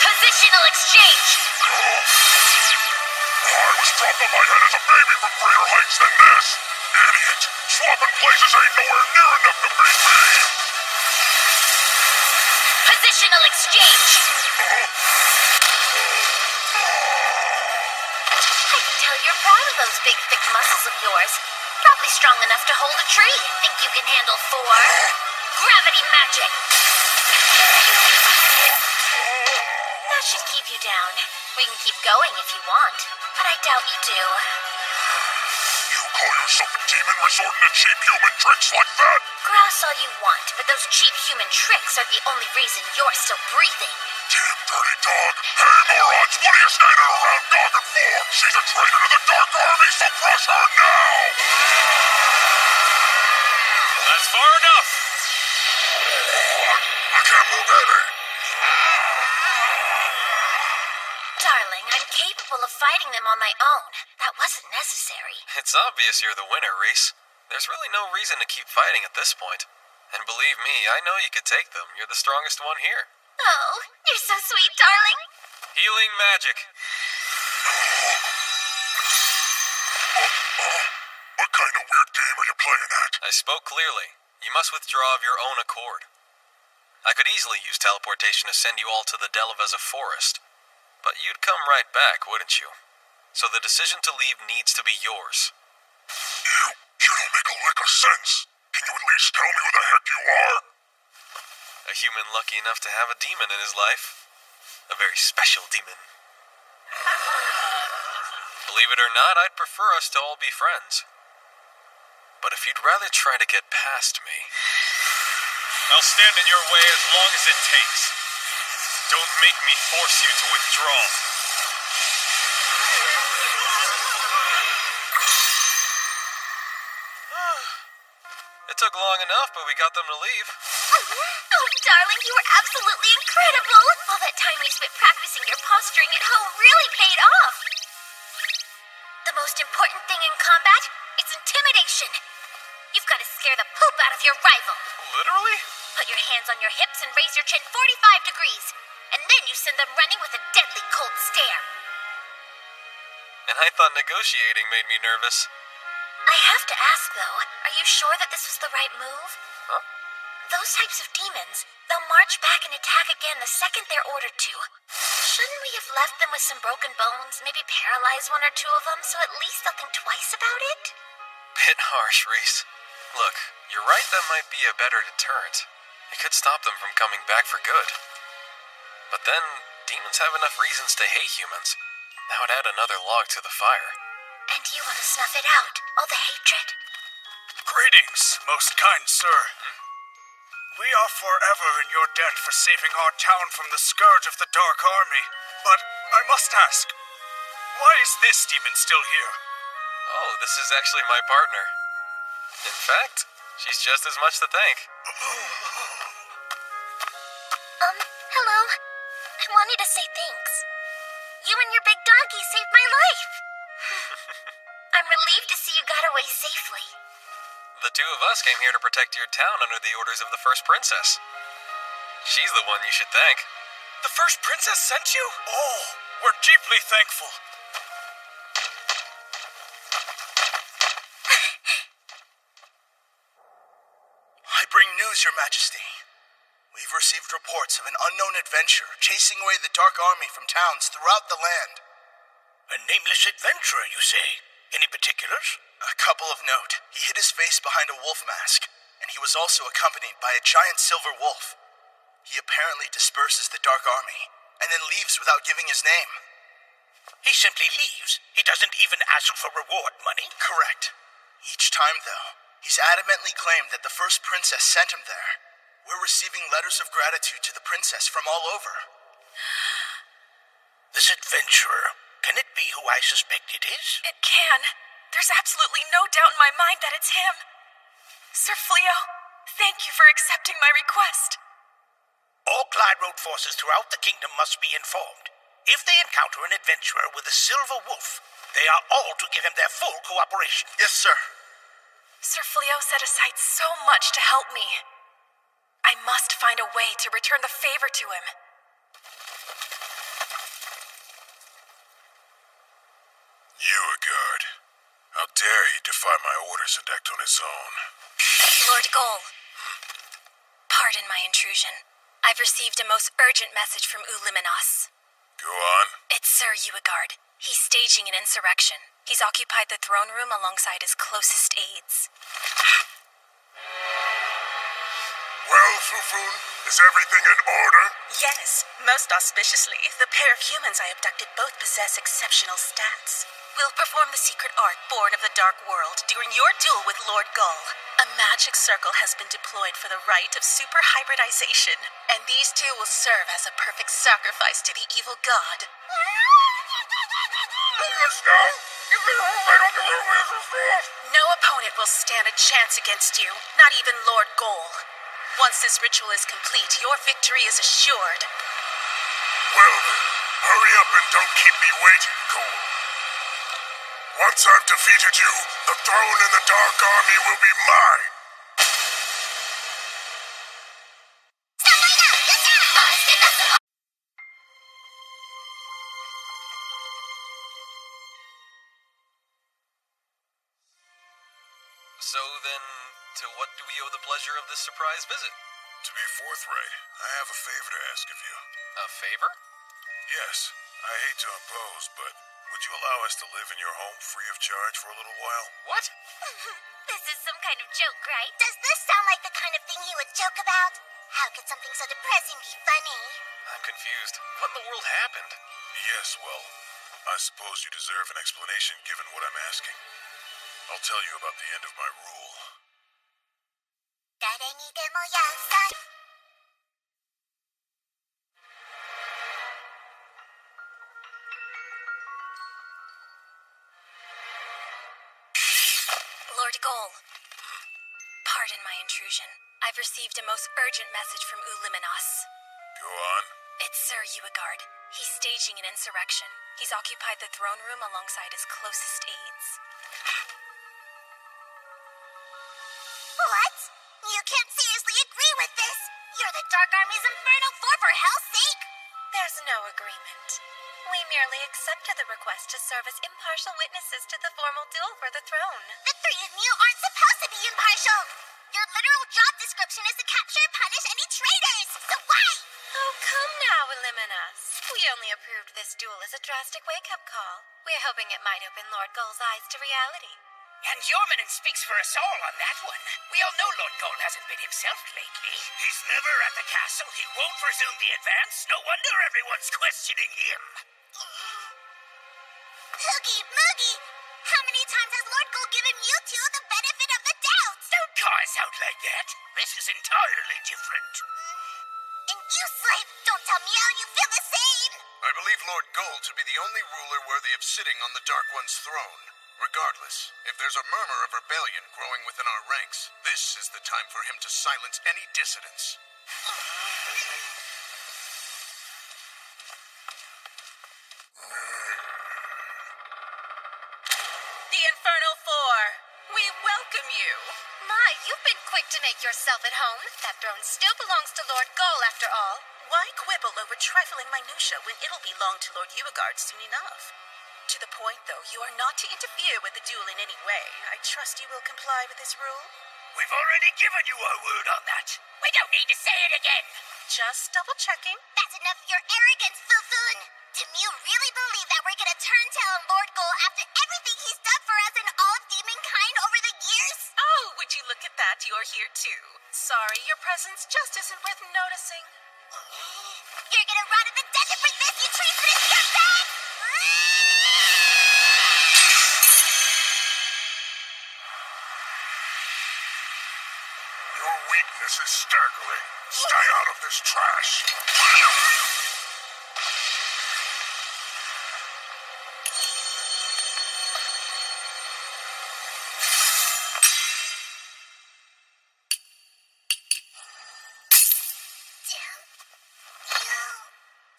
Positional exchange! I was dropped on my head as a baby from greater heights than this! Idiot! Swapping places ain't nowhere near enough to beat me! Positional exchange! I can tell you're proud of those big, thick muscles of yours. Probably strong enough to hold a tree. Think you can handle 4? Gravity magic! That should keep you down. We can keep going if you want, but I doubt you do. You call yourself a demon resorting to cheap human tricks like that? Grouse all you want, but those cheap human tricks are the only reason you're still breathing. Damn dirty dog! Hey, morons! What are you standing around dogging for? She's a traitor to the Dark Army, so crush her now! That's far enough! I can't move any! Darling, I'm capable of fighting them on my own. That wasn't necessary. It's obvious you're the winner, Reese. There's really no reason to keep fighting at this point. And believe me, I know you could take them. You're the strongest one here. Oh, you're so sweet, darling. Healing magic. What kind of weird game are you playing at? I spoke clearly. You must withdraw of your own accord. I could easily use teleportation to send you all to the Delaveza forest. But you'd come right back, wouldn't you? So the decision to leave needs to be yours. You don't make a lick of sense. Can you at least tell me who the heck you are? A human lucky enough to have a demon in his life. A very special demon. Believe it or not, I'd prefer us to all be friends. But if you'd rather try to get past me... I'll stand in your way as long as it takes. Don't make me force you to withdraw. It took long enough, but we got them to leave. Oh, darling, you were absolutely incredible. All that time you spent practicing your posturing at home really paid off. The most important thing in combat is intimidation. You've got to scare the poop out of your rival. Literally? Put your hands on your hips and raise your chin 45 degrees. And then you send them running with a deadly cold stare. And I thought negotiating made me nervous. I have to ask, though, are you sure that this was the right move? Huh? Those types of demons, they'll march back and attack again the second they're ordered to. Shouldn't we have left them with some broken bones, maybe paralyze one or two of them, so at least they'll think twice about it? Bit harsh, Reese. Look, you're right, that might be a better deterrent. It could stop them from coming back for good. But then, demons have enough reasons to hate humans. That would add another log to the fire. And you want to snuff it out, all the hatred? Greetings, most kind sir. We are forever in your debt for saving our town from the scourge of the Dark Army. But I must ask, why is this demon still here? Oh, this is actually my partner. In fact, she's just as much to thank. Hello. I wanted to say thanks. You and your big donkey saved my life. I'm relieved to see you got away safely. The two of us came here to protect your town under the orders of the first princess. She's the one you should thank. The first princess sent you? Oh, we're deeply thankful. I bring news, Your Majesty. We've received reports of an unknown adventurer chasing away the Dark Army from towns throughout the land. A nameless adventurer, you say? Any particulars? A couple of note. He hid his face behind a wolf mask, and he was also accompanied by a giant silver wolf. He apparently disperses the Dark Army, and then leaves without giving his name. He simply leaves? He doesn't even ask for reward money? Correct. Each time, though, he's adamantly claimed that the first princess sent him there. We're receiving letters of gratitude to the princess from all over. This adventurer, can it be who I suspect it is? It can. There's absolutely no doubt in my mind that it's him. Sir Fleo, thank you for accepting my request. All Clyde Road forces throughout the kingdom must be informed. If they encounter an adventurer with a silver wolf, they are all to give him their full cooperation. Yes, sir. Sir Fleo set aside so much to help me. I must find a way to return the favor to him. Beauregard. How dare he defy my orders and act on his own? Lord Goal. Pardon my intrusion. I've received a most urgent message from Uliminos. Go on. It's Sir Beauregard. He's staging an insurrection. He's occupied the throne room alongside his closest aides. Well, Fufun, is everything in order? Yes, most auspiciously, the pair of humans I abducted both possess exceptional stats. We'll perform the secret art born of the Dark World during your duel with Lord Gull. A magic circle has been deployed for the rite of super hybridization, and these two will serve as a perfect sacrifice to the evil god. No opponent will stand a chance against you, not even Lord Gull. Once this ritual is complete, your victory is assured. Well then, hurry up and don't keep me waiting, Cole. Once I've defeated you, the throne and the Dark Army will be mine. So then, to what do we owe the pleasure of this surprise visit? To be forthright, I have a favor to ask of you. A favor? Yes, I hate to impose, but would you allow us to live in your home free of charge for a little while? What? This is some kind of joke, right? Does this sound like the kind of thing he would joke about? How could something so depressing be funny? I'm confused. What in the world happened? Yes, well, I suppose you deserve an explanation given what I'm asking. I'll tell you about the end of my rule. Lord Goal. Pardon my intrusion. I've received a most urgent message from Uliminos. Go on. It's Sir Beauregard. He's staging an insurrection. He's occupied the throne room alongside his closest aides. What? You can't seriously agree with this! You're the Dark Army's Infernal Four, for hell's sake! There's no agreement. We merely accepted the request to serve as impartial witnesses to the formal duel for the throne. The three of you aren't supposed to be impartial! Your literal job description option is to capture and punish any traitors. So why? Oh, come now, Illuminus. We only approved this duel as a drastic wake-up call. We're hoping it might open Lord Gull's eyes to reality. And Yormanen speaks for us all on that one. We all know Lord Gull hasn't been himself lately. He's never at the castle. He won't resume the advance. No wonder everyone's questioning him. Hoogie Moogie, how many times has Lord Gull given you two the benefit of the doubt? Don't call us out like that. This is entirely different. And you, Slave, don't tell me how you feel the same. I believe Lord Gull to be the only ruler worthy of sitting on the Dark One's throne. Regardless, if there's a murmur of rebellion growing within our ranks, this is the time for him to silence any dissidents. The Infernal Four, we welcome you. My, you've been quick to make yourself at home. That throne still belongs to Lord Gull, after all. Why quibble over trifling minutia when it'll belong to Lord Uegard soon enough? To the point, though, you are not to interfere with the duel in any way. I trust you will comply with this rule. We've already given you our word on that. We don't need to say it again. Just double-checking. That's enough of your arrogance, Fufun. Do you really believe that we're gonna turn tail on Lord Gull after everything he's done for us and all of demonkind over the years? Oh, would you look at that? You're here, too. Sorry, your presence just isn't worth noticing. You're gonna rot in the desert for this, you treasonous dirtbag! Your weakness is staggering. Stay out of this trash.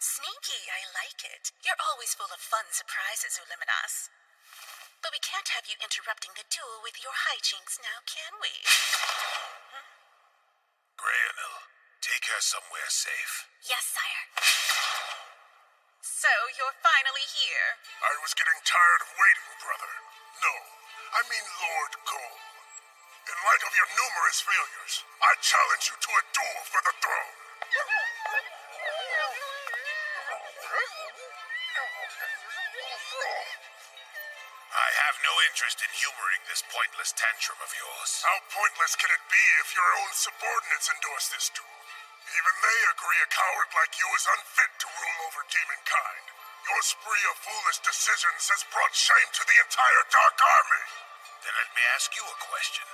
Sneaky, I like it. You're always full of fun surprises, Illuminas. But we can't have you interrupting the duel with your hijinks now, can we? Grayanil, take her somewhere safe. Yes, sire. So, you're finally here. I was getting tired of waiting, brother. No, I mean Lord Gull. In light of your numerous failures, I challenge you to a duel for the throne. I have no interest in humoring this pointless tantrum of yours. How pointless can it be if your own subordinates endorse this duel? Even they agree a coward like you is unfit to rule over demonkind. Your spree of foolish decisions has brought shame to the entire Dark Army. Then let me ask you a question.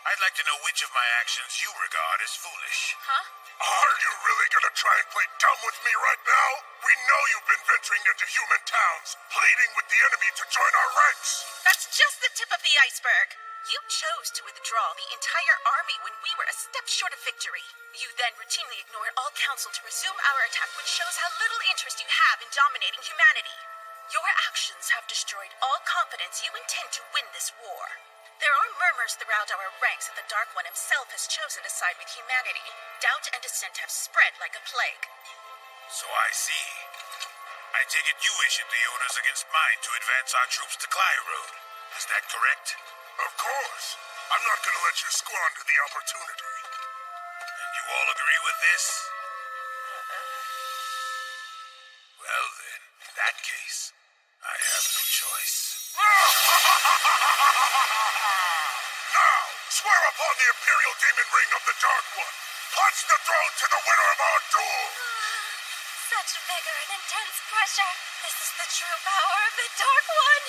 I'd like to know which of my actions you regard as foolish. Huh? Are you really gonna try and play dumb with me right now? We know you've been venturing into human towns, pleading with the enemy to join our ranks. That's just the tip of the iceberg. You chose to withdraw the entire army when we were a step short of victory. You then routinely ignored all counsel to resume our attack, which shows how little interest you have in dominating humanity. Your actions have destroyed all confidence you intend to win this war. There are murmurs throughout our ranks that the Dark One himself has chosen to side with humanity. Doubt and dissent have spread like a plague. So I see. I take it you issued the orders against mine to advance our troops to Clyrode. Is that correct? Of course. I'm not gonna let you squander the opportunity. And you all agree with this? Well then, in that case, I have no choice. Now, swear upon the Imperial Demon Ring of the Dark One. Pledge the throne to the winner of our duel. Such vigor and intense pressure. This is the true power of the Dark One.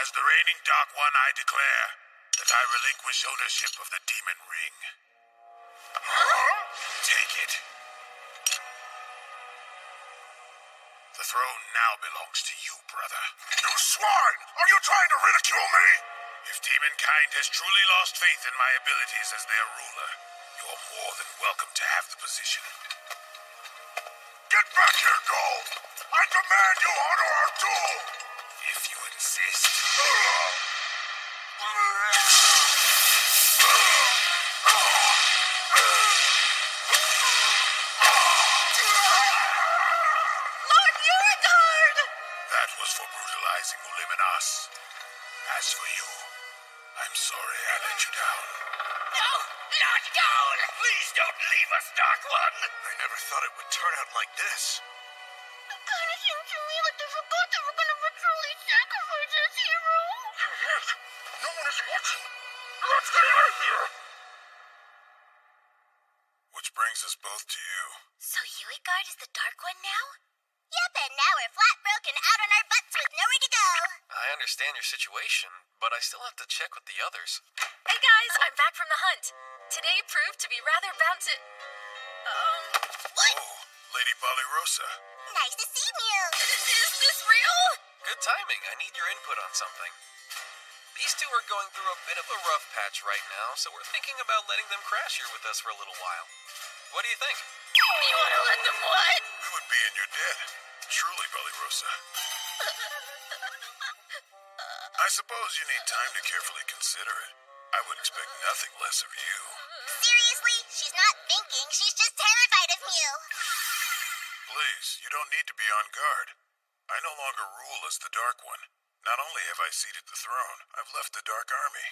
As the reigning Dark One, I declare that I relinquish ownership of the Demon Ring. Take it. The throne now belongs to you, brother. You swine! Are you trying to ridicule me? If demonkind has truly lost faith in my abilities as their ruler, you're more than welcome to have the position. Get back here, Gull! I demand you honor our duel! If you insist. Lord Uegard! That was for brutalizing Uliminas. As for you, I'm sorry I let you down. No! Lord Goal! Please don't leave us, Dark One! I never thought it would turn out like this. It kinda seems to me like they forgot they were gonna ritually sacrifice this hero. You're right. No one is watching. Let's get out of here! Which brings us both to you. So Uigard is the Dark One now? Yep, and now we're flat broken out on our butts with nowhere to go. I understand your situation, but I still have to check with the others. Hey guys, I'm back from the hunt. Today proved to be rather bound to... What? Oh, Lady Balirosa. Nice to see you. Is this real? Good timing. I need your input on something. These two are going through a bit of a rough patch right now, so we're thinking about letting them crash here with us for a little while. What do you think? You wanna let them what? We would be in your debt. Truly, Balirosa. I suppose you need time to carefully consider it. I would expect nothing less of you. Seriously? She's not thinking. She's just terrified of you. Please, you don't need to be on guard. I no longer rule as the Dark One. Not only have I ceded the throne, I've left the Dark Army.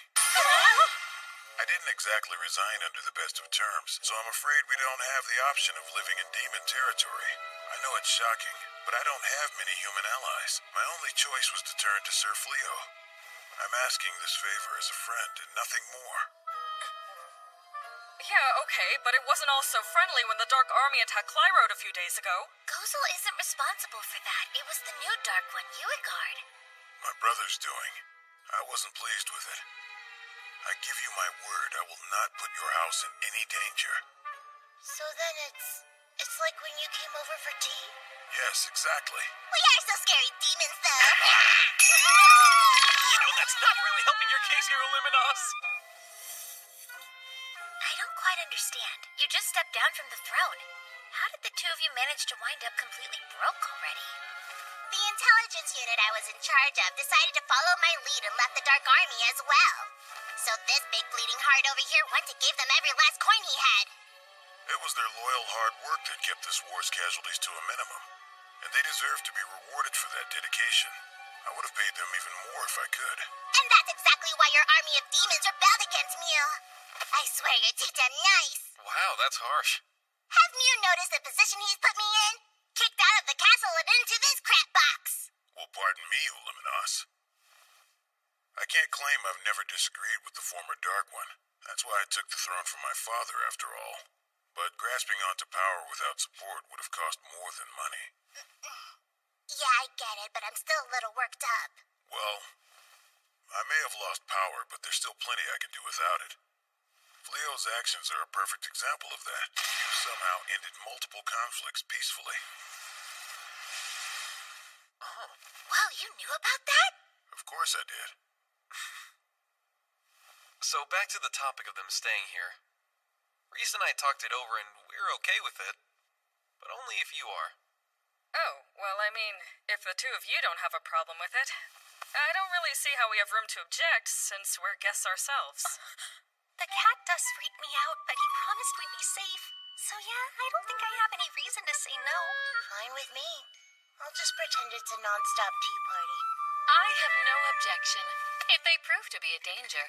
I didn't exactly resign under the best of terms, so I'm afraid we don't have the option of living in demon territory. I know it's shocking, but I don't have many human allies. My only choice was to turn to Sir Fleo. I'm asking this favor as a friend and nothing more. Yeah, okay, but it wasn't all so friendly when the Dark Army attacked Clyrode a few days ago. Gozel isn't responsible for that. It was the new Dark One, Uigard. My brother's doing. I wasn't pleased with it. I give you my word I will not put your house in any danger. So then it's like when you came over for tea? Yes, exactly. We are so scary demons, though. You know, that's not really helping your case here, Illuminos. I don't quite understand. You just stepped down from the throne. How did the two of you manage to wind up completely broke already? The intelligence unit I was in charge of decided to follow my lead and left the Dark Army as well. So this big bleeding heart over here went to give them every last coin he had. It was their loyal hard work that kept this war's casualties to a minimum, and they deserve to be rewarded for that dedication. I would have paid them even more if I could. And that's exactly why your army of demons rebelled against Mew. I swear you're too damn nice. Wow, that's harsh. Have Mew noticed the position he's put me in? Kicked out of the castle and into this crap box. Well, pardon me, Uliminos. I can't claim I've never disagreed with the former Dark One. That's why I took the throne from my father, after all. But grasping onto power without support would have cost more than money. Yeah, I get it, but I'm still a little worked up. Well, I may have lost power, but there's still plenty I can do without it. Fleo's actions are a perfect example of that. You somehow ended multiple conflicts peacefully. Oh. Wow, you knew about that? Of course I did. So back to the topic of them staying here. Reese and I talked it over and we're okay with it. But only if you are. Oh, well, I mean, if the two of you don't have a problem with it, I don't really see how we have room to object since we're guests ourselves. The cat does freak me out, but he promised we'd be safe. So yeah, I don't think I have any reason to say no. Fine with me. I'll just pretend it's a non-stop tea party. I have no objection. If they prove to be a danger,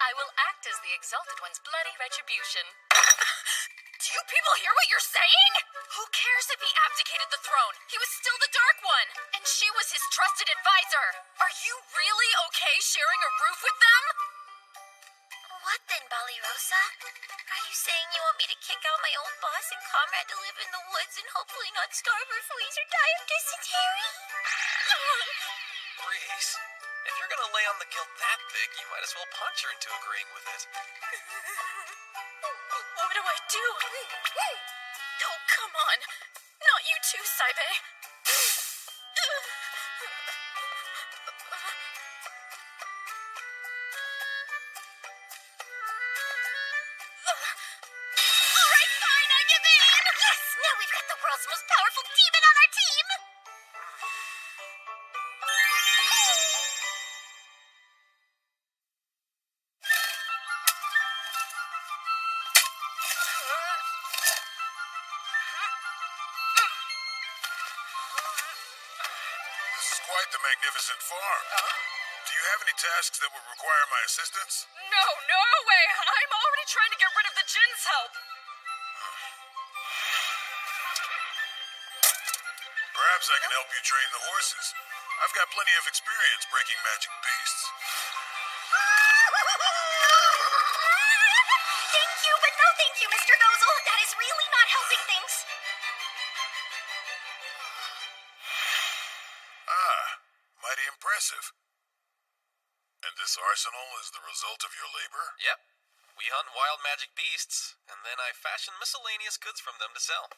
I will act as the Exalted One's bloody retribution. Do you people hear what you're saying? Who cares if he abdicated the throne? He was still the Dark One, and she was his trusted advisor. Are you really okay sharing a roof with them? What then, Balirosa? Are you saying you want me to kick out my old boss and comrade to live in the woods and hopefully not starve or freeze or die of dysentery? Reese, if you're gonna lay on the guilt that big, you might as well punch her into agreeing with it. What do I do? Oh, come on. Not you too, Saibe. Alright, fine, I give in! Yes! Now we've got the world's most powerful demon on our team! quite the magnificent farm. Do you have any tasks that would require my assistance? No, no way! I'm already trying to get rid of the Jin's help! Perhaps I can help you train the horses. I've got plenty of experience breaking magic beasts. Thank you, but no thank you, Mr. Gozel. That is really not helping things. Mighty impressive. And this arsenal is the result of your labor? Yep. We hunt wild magic beasts, and then I fashion miscellaneous goods from them to sell.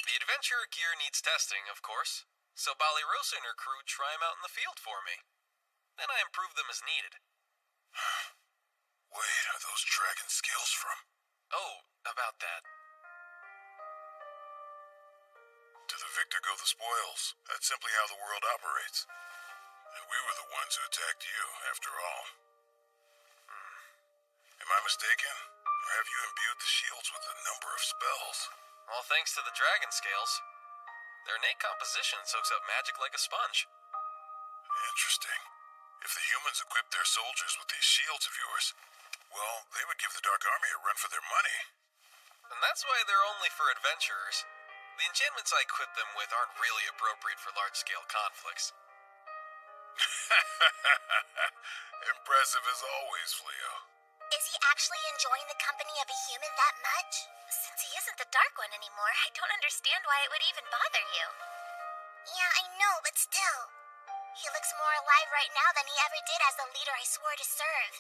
The adventurer gear needs testing, of course, so Balirosa and her crew try them out in the field for me. Then I improve them as needed. Wait, are those dragon scales from? Oh, about that. To the victor go the spoils. That's simply how the world operates. And we were the ones who attacked you, after all. Am I mistaken? Or have you imbued the shields with a number of spells? All thanks to the dragon scales. Their innate composition soaks up magic like a sponge. Interesting. If the humans equipped their soldiers with these shields of yours, well, they would give the Dark Army a run for their money. And that's why they're only for adventurers. The enchantments I equip them with aren't really appropriate for large-scale conflicts. Impressive as always, Fleo. Is he actually enjoying the company of a human that much? Since he isn't the Dark One anymore, I don't understand why it would even bother you. Yeah, I know, but still. He looks more alive right now than he ever did as the leader I swore to serve.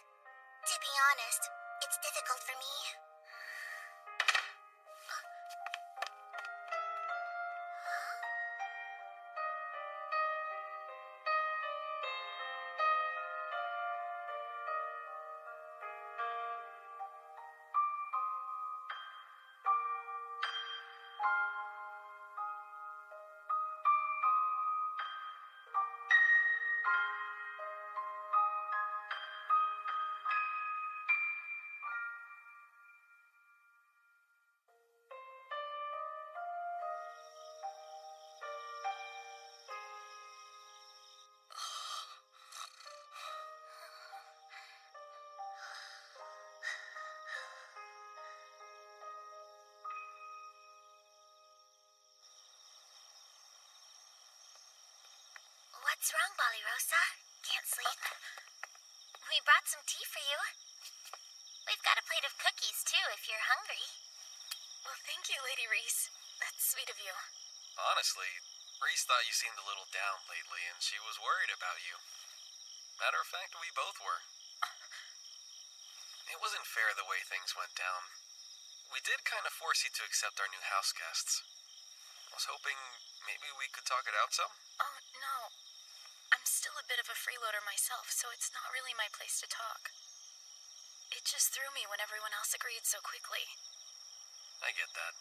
To be honest, it's difficult for me. What's wrong, Balirosa? Can't sleep? We brought some tea for you. We've got a plate of cookies, too, if you're hungry. Well, thank you, Lady Reese. That's sweet of you. Honestly, Reese thought you seemed a little down lately, and she was worried about you. Matter of fact, we both were. It wasn't fair the way things went down. We did kind of force you to accept our new house guests. I was hoping maybe we could talk it out some? Oh, no. I'm still a bit of a freeloader myself, so it's not really my place to talk. It just threw me when everyone else agreed so quickly. I get that.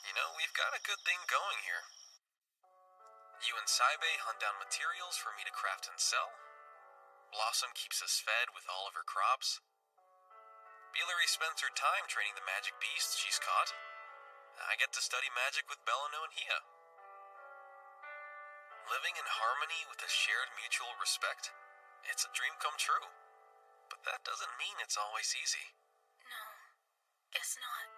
You know, we've got a good thing going here. You and Saibe hunt down materials for me to craft and sell. Blossom keeps us fed with all of her crops. Bilary spends her time training the magic beasts she's caught. I get to study magic with Belano and Hia. Living in harmony with a shared mutual respect, it's a dream come true. But that doesn't mean it's always easy. No, guess not.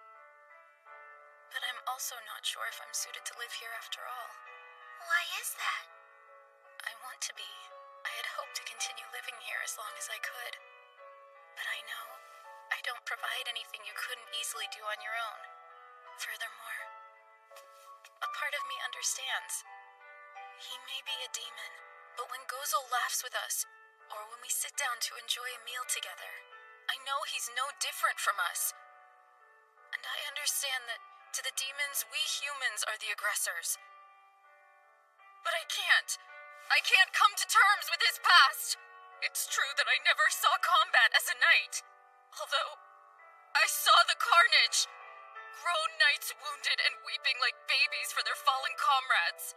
But I'm also not sure if I'm suited to live here after all. Why is that? I want to be. I had hoped to continue living here as long as I could. But I know I don't provide anything you couldn't easily do on your own. Furthermore, a part of me understands. He may be a demon, but when Gozel laughs with us, or when we sit down to enjoy a meal together, I know he's no different from us. And I understand that to the demons, we humans are the aggressors. But I can't. I can't come to terms with his past. It's true that I never saw combat as a knight. Although, I saw the carnage. Grown knights wounded and weeping like babies for their fallen comrades.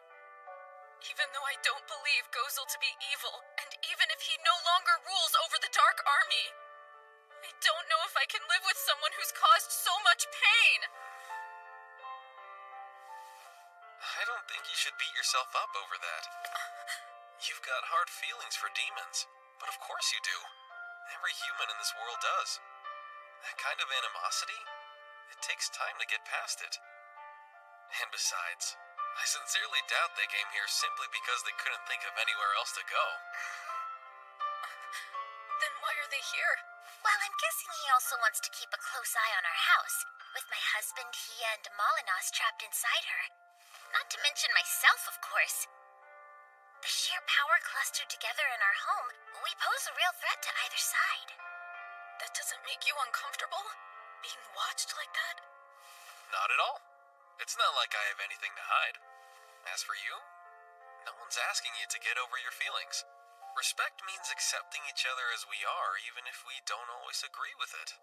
Even though I don't believe Gozel to be evil, and even if he no longer rules over the Dark Army, I don't know if I can live with someone who's caused so much pain. I don't think you should beat yourself up over that. You've got hard feelings for demons, but of course you do. Every human in this world does. That kind of animosity, it takes time to get past it. And besides, I sincerely doubt they came here simply because they couldn't think of anywhere else to go. Then why are they here? Well, I'm guessing he also wants to keep a close eye on our house, with my husband, Hia, and Molinos trapped inside her. Not to mention myself, of course. The sheer power clustered together in our home, we pose a real threat to either side. That doesn't make you uncomfortable? Being watched like that? Not at all. It's not like I have anything to hide. As for you, no one's asking you to get over your feelings. Respect means accepting each other as we are, even if we don't always agree with it.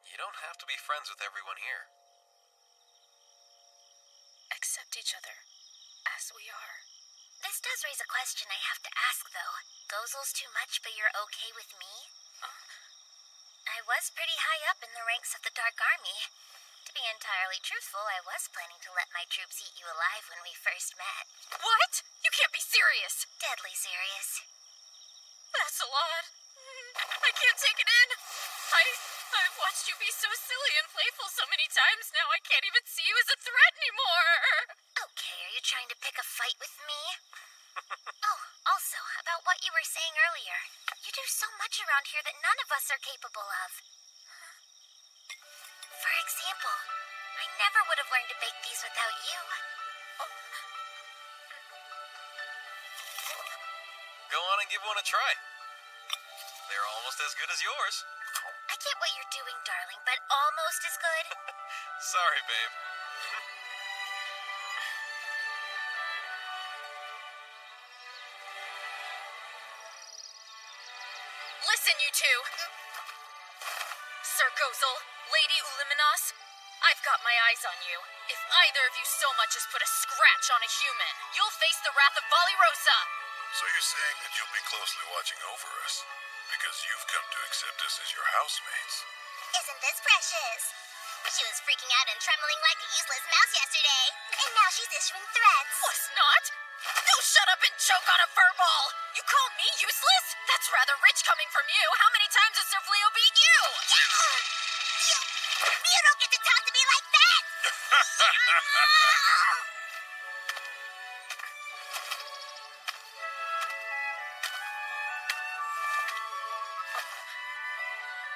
You don't have to be friends with everyone here. Accept each other as we are. This does raise a question I have to ask, though. Gozel's too much, but you're okay with me? I was pretty high up in the ranks of the Dark Army. To be entirely truthful, I was planning to let my troops eat you alive when we first met. What? You can't be serious! Deadly serious. That's a lot. I can't take it in. I've watched you be so silly and playful so many times now I can't even see you as a threat anymore. Okay, are you trying to pick a fight with me? Oh, also, about what you were saying earlier. You do so much around here that none of us are capable of. For example, I never would have learned to bake these without you. Go on and give one a try. They're almost as good as yours. I get what you're doing, darling, but almost as good? Sorry, babe. Listen, you two. Sir Gozel, Lady Uliminos, I've got my eyes on you. If either of you so much as put a scratch on a human, you'll face the wrath of Balirosa. So you're saying that you'll be closely watching over us? Because you've come to accept us as your housemates. Isn't this precious? She was freaking out and trembling like a useless mouse yesterday. And now she's issuing threats. Was not? Go shut up and choke on a fur ball! You call me useless? That's rather rich coming from you. How many times has Sir Fleo beat you? You don't get to talk to me like that!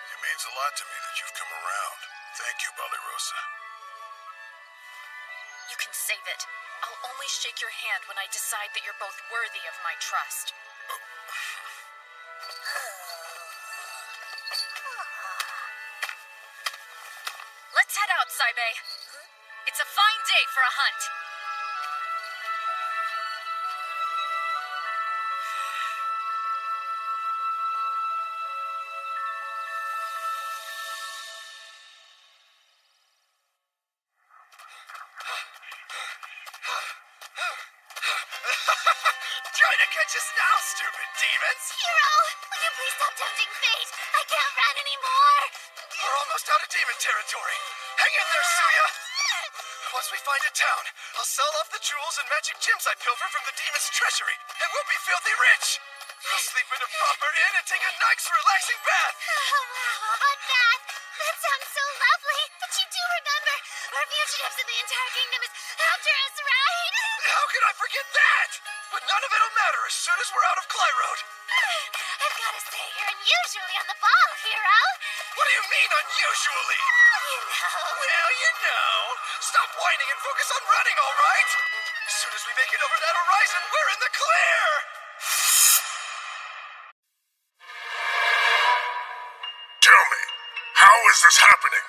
It means a lot to me that you've come around. Thank you, Balirosa. You can save it. I'll only shake your hand when I decide that you're both worthy of my trust. Let's head out, Saibe. It's a fine day for a hunt. Trying to catch us now, stupid demons! Hero, will you please stop tempting fate? I can't run anymore! We're almost out of demon territory. Hang in there, Suya! Once we find a town, I'll sell off the jewels and magic gems I pilfer from the demon's treasury, and we'll be filthy rich! We'll sleep in a proper inn and take a nice, relaxing bath! Oh, wow, a hot bath! That sounds so lovely! But you do remember, our fugitives in the entire kingdom is after us, right? How could I forget that? But none of it'll matter as soon as we're out of Clyroad. I've got to say, you're unusually on the ball, Hero. What do you mean, unusually? You know. Well, you know. Stop whining and focus on running, all right? As soon as we make it over that horizon, we're in the clear! Tell me, how is this happening?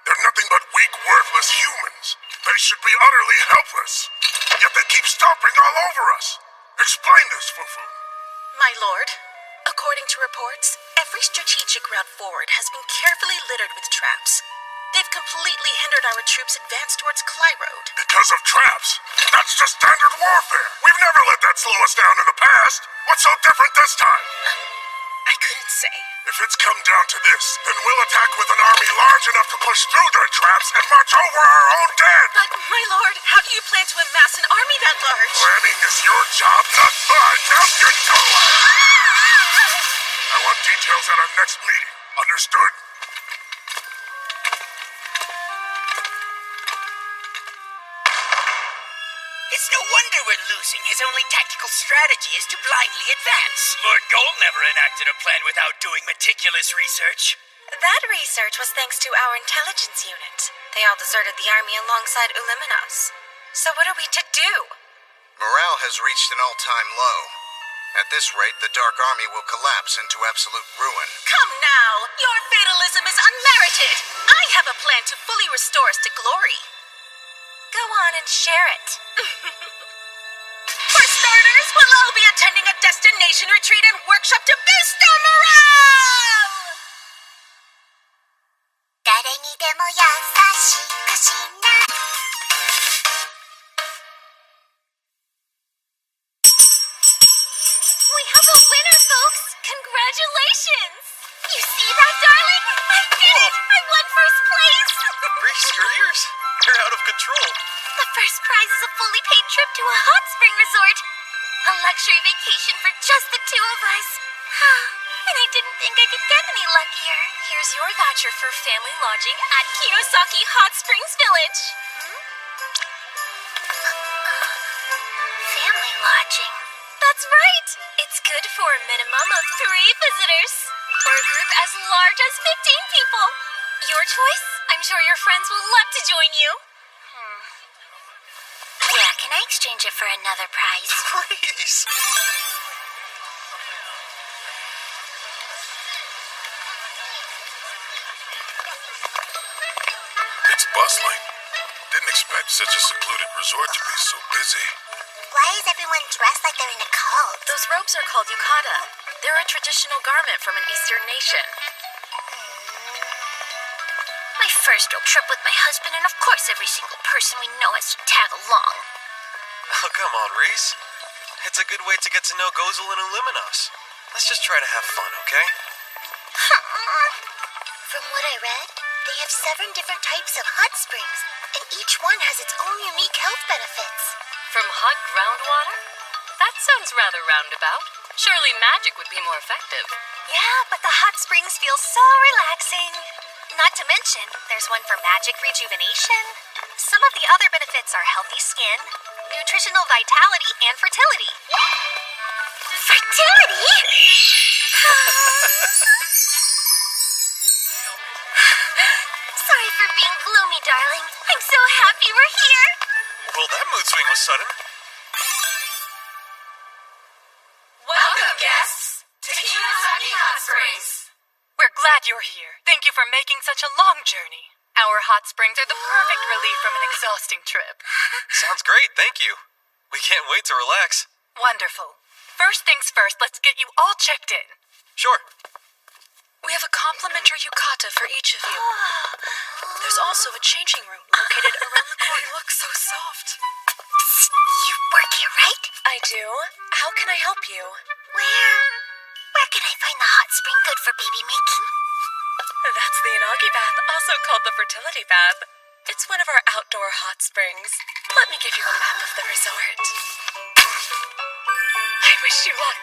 They're nothing but weak, worthless humans. They should be utterly helpless. Yet they keep stomping all over us. Explain this, Fufu. My lord, according to reports, every strategic route forward has been carefully littered with traps. They've completely hindered our troops' advance towards Clyroad. Because of traps? That's just standard warfare. We've never let that slow us down in the past. What's so different this time? I couldn't say. If it's come down to this, then we'll attack with an army large enough to push through their traps and march over our own dead! But, my lord, how do you plan to amass an army that large? Planning is your job, not mine. Now get going! I want details at our next meeting. Understood? It's no wonder we're losing. His only tactical strategy is to blindly advance. Lord Gold never enacted a plan without doing meticulous research. That research was thanks to our intelligence unit. They all deserted the army alongside Illuminos. So what are we to do? Morale has reached an all-time low. At this rate, the Dark Army will collapse into absolute ruin. Come now! Your fatalism is unmerited! I have a plan to fully restore us to glory. Go on and share it. For starters, we'll all be attending a destination retreat and workshop to boost our morale! 誰にでも優しくしな We have a winner, folks! Congratulations! You see that, darling? I did it! I won first place! Reese, your ears. You're out of control. The first prize is a fully paid trip to a hot spring resort. A luxury vacation for just the two of us. And I didn't think I could get any luckier. Here's your voucher for family lodging at Kinosaki Hot Springs Village. Family lodging? That's right! It's good for a minimum of 3 visitors. Or a group as large as 15 people. Your choice? I'm sure your friends will love to join you. Yeah, can I exchange it for another prize? Please! It's bustling. Didn't expect such a secluded resort to be so busy. Why is everyone dressed like they're in a cult? Those robes are called yukata. They're a traditional garment from an Eastern nation. My first real trip with my husband, and of course every single person we know has to tag along. Oh, come on, Reese. It's a good way to get to know Gozel and Illuminos. Let's just try to have fun, okay? From what I read, they have 7 different types of hot springs, and each one has its own unique health benefits. From hot groundwater? That sounds rather roundabout. Surely magic would be more effective. Yeah, but the hot springs feel so relaxing. Not to mention, there's one for magic rejuvenation. Some of the other benefits are healthy skin, nutritional vitality, and fertility. Fertility? Sorry for being gloomy, darling. I'm so happy we're here. Well, that mood swing was sudden. Welcome, guests, to Kinosaki Hot Springs. We're glad you're here. Thank you for making such a long journey. Our hot springs are the perfect relief from an exhausting trip. Sounds great, thank you. We can't wait to relax. Wonderful. First things first, let's get you all checked in. Sure. We have a complimentary yukata for each of you. There's also a changing room located around the corner. They look so soft. You work here, right? I do. How can I help you? Where can I find the hot spring good for baby making? That's the Inagi bath, also called the fertility bath. It's one of our outdoor hot springs. Let me give you a map of the resort. I wish you luck.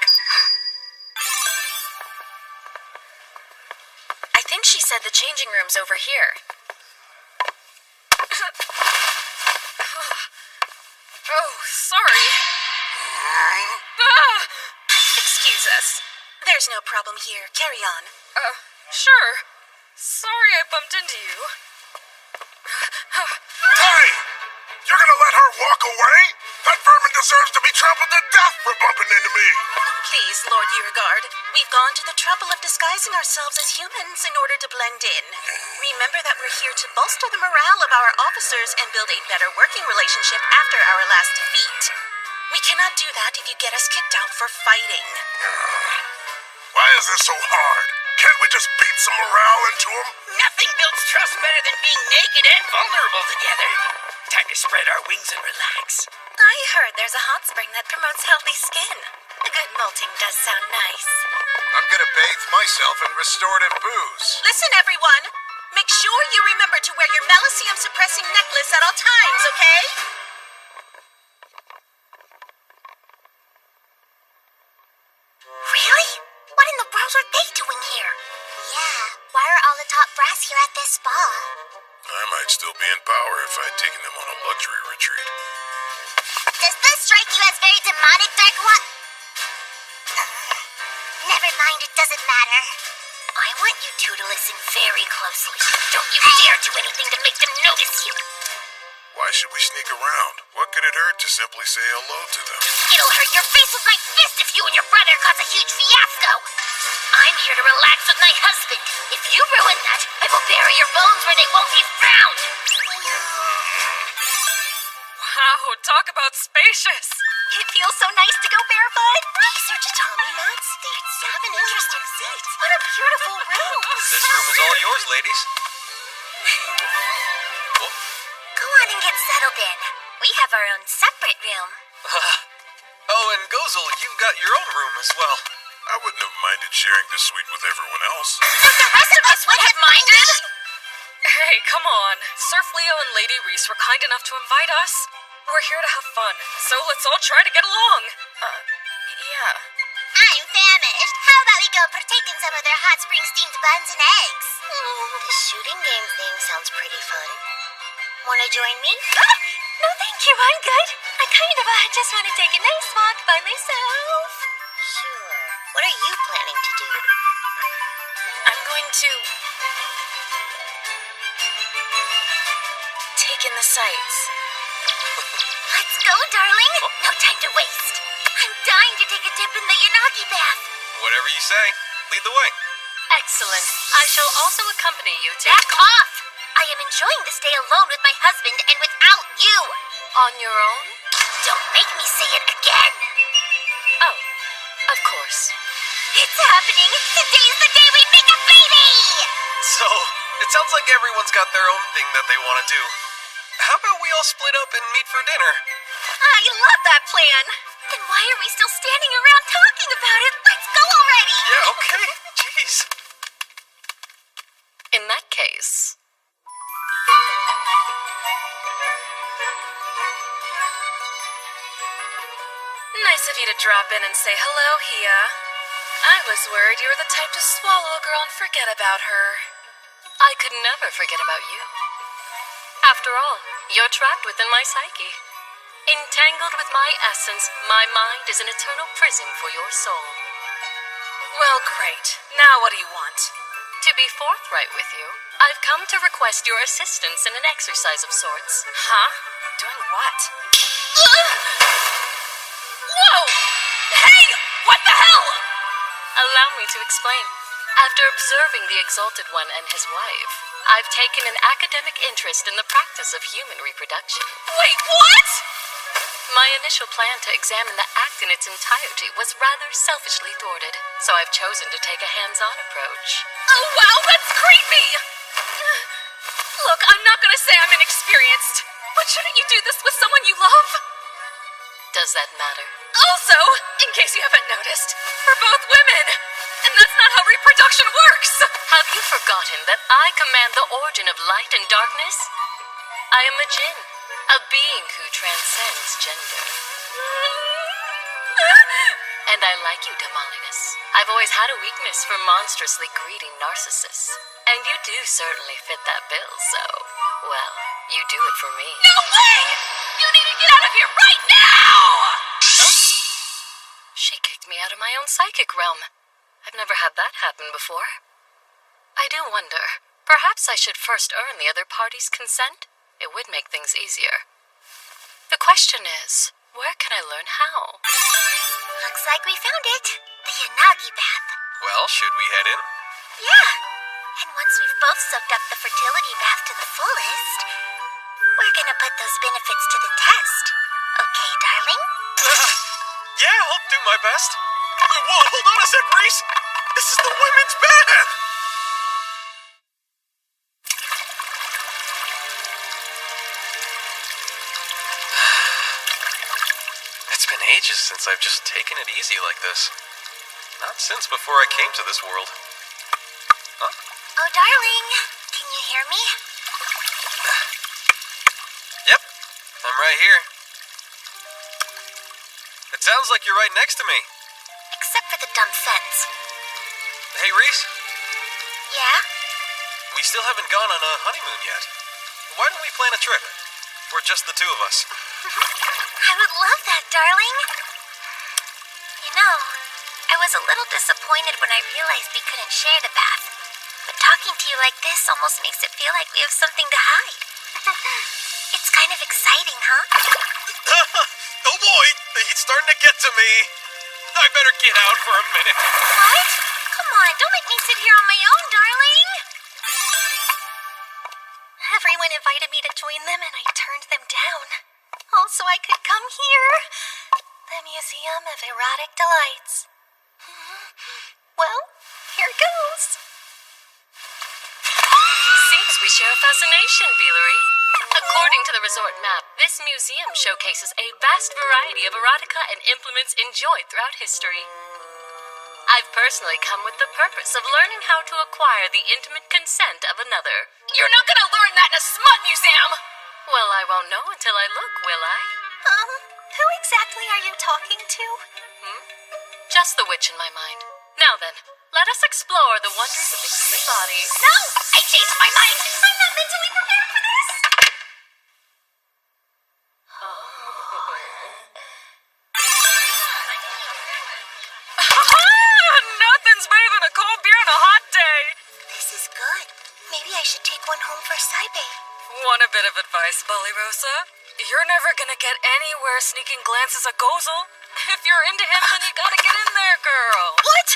I think she said the changing room's over here. Oh, sorry. Excuse us. There's no problem here. Carry on. Sure. Sorry I bumped into you. Hey! You're gonna let her walk away? That vermin deserves to be trampled to death for bumping into me! Please, Lord Yurgard, we've gone to the trouble of disguising ourselves as humans in order to blend in. Remember that we're here to bolster the morale of our officers and build a better working relationship after our last defeat. We cannot do that if you get us kicked out for fighting. Why is this so hard? Can't we just beat some morale into them? Nothing builds trust better than being naked and vulnerable together. Time to spread our wings and relax. I heard there's a hot spring that promotes healthy skin. A good melting does sound nice. I'm gonna bathe myself in restorative booze. Listen, everyone. Make sure you remember to wear your Melisium-suppressing necklace at all times, okay? Really? What in the world are they doing here? Yeah, why are all the top brass here at this spa? I might still be in power if I'd taken them on a luxury retreat. Does this strike you as very demonic, Dark One? Never mind, it doesn't matter. I want you two to listen very closely. Don't you dare do anything to make them notice you. Why should we sneak around? What could it hurt to simply say hello to them? It'll hurt your face with my fist if you and your brother cause a huge fiasco. I'm here to relax with my husband. If you ruin that, I will bury your bones where they won't be found. Wow, talk about spacious. It feels so nice to go barefoot. These are tatami mats. They have an interesting seat. What a beautiful room. This room is all yours, ladies. Go on and get settled in. We have our own separate room. Oh, and Gozel, you've got your own room as well. I wouldn't have minded sharing this suite with everyone else. But the rest of us would have minded. Hey, come on. Surf Leo and Lady Reese were kind enough to invite us. We're here to have fun, so let's all try to get along. Yeah. I'm famished. How about we go partake in some of their hot spring steamed buns and eggs? The shooting game thing sounds pretty fun. Wanna join me? No, thank you. I'm good. I just want to take a nice walk by myself. Sure. What are you planning to do? I'm going to take in the sights. Let's go, darling. No time to waste. I'm dying to take a dip in the Yanagi bath. Whatever you say. Lead the way. Excellent. I shall also accompany you to... Back off! I am enjoying the stay alone with my husband and without you. On your own? Don't make me say it again. Oh, of course. It's happening. Today's the day we make a baby. So, it sounds like everyone's got their own thing that they want to do. How about we all split up and meet for dinner? I love that plan. Then why are we still standing around talking about it? Let's go already. Yeah, okay. Jeez. In that case... Nice of you to drop in and say hello, Hia. I was worried you were the type to swallow a girl and forget about her. I could never forget about you. After all, you're trapped within my psyche. Entangled with my essence, my mind is an eternal prison for your soul. Well, great. Now what do you want? To be forthright with you, I've come to request your assistance in an exercise of sorts. Huh? Doing what? Whoa! Hey! What the hell? Allow me to explain. After observing the Exalted One and his wife, I've taken an academic interest in the practice of human reproduction. Wait, what? My initial plan to examine the act in its entirety was rather selfishly thwarted, so I've chosen to take a hands-on approach. Oh, wow, that's creepy! Look, I'm not gonna say I'm inexperienced, but shouldn't you do this with someone you love? Does that matter? Also, in case you haven't noticed, we're both women, and that's not how reproduction works! Have you forgotten that I command the origin of light and darkness? I am a Jinn, a being who transcends gender. And I like you, Damalinus. I've always had a weakness for monstrously greedy narcissists. And you do certainly fit that bill, so, well, you do it for me. No way! You need to get out of here right now! Oh. She kicked me out of my own psychic realm. I've never had that happen before. I do wonder, perhaps I should first earn the other party's consent? It would make things easier. The question is, where can I learn how? Looks like we found it. The Yanagi bath. Well, should we head in? Yeah. And once we've both soaked up the fertility bath to the fullest, we're gonna put those benefits to the test. Okay, darling? Yeah, I'll do my best. Whoa, hold on a sec, Reese! This is the women's bath! It's been ages since since I've just taken it easy like this. Not since before I came to this world. Huh? Oh, darling, can you hear me? Yep, I'm right here. It sounds like you're right next to me. Except for the dumb fence. Hey, Reese, Yeah? we still haven't gone on a honeymoon yet. Why don't we plan a trip? For just the two of us. I would love that, darling. You know, I was a little disappointed when I realized we couldn't share the bath. But talking to you like this almost makes it feel like we have something to hide. It's kind of exciting, huh? Oh boy, the heat's starting to get to me. I better get out for a minute. What? Come on, don't make me sit here on my own, darling. Everyone invited me to join them and I turned them down. Also, I could come here. The Museum of Erotic Delights. Well, here goes. Seems we share a fascination, Villery. According to the resort map, this museum showcases a vast variety of erotica and implements enjoyed throughout history. I've personally come with the purpose of learning how to acquire the intimate consent of another. You're not gonna learn that in a smut museum! Well, I won't know until I look, will I? Who exactly are you talking to? Just the witch in my mind. Now then, let us explore the wonders of the human body. No! I changed my mind! I'm not mentally prepared for this! Nothing's better than a cold beer on a hot day. This is good. Maybe I should take one home for Saibe. Want a bit of advice, Ballyrosa? You're never gonna get anywhere sneaking glances at Gozel. If you're into him, then you gotta get in there, girl. What?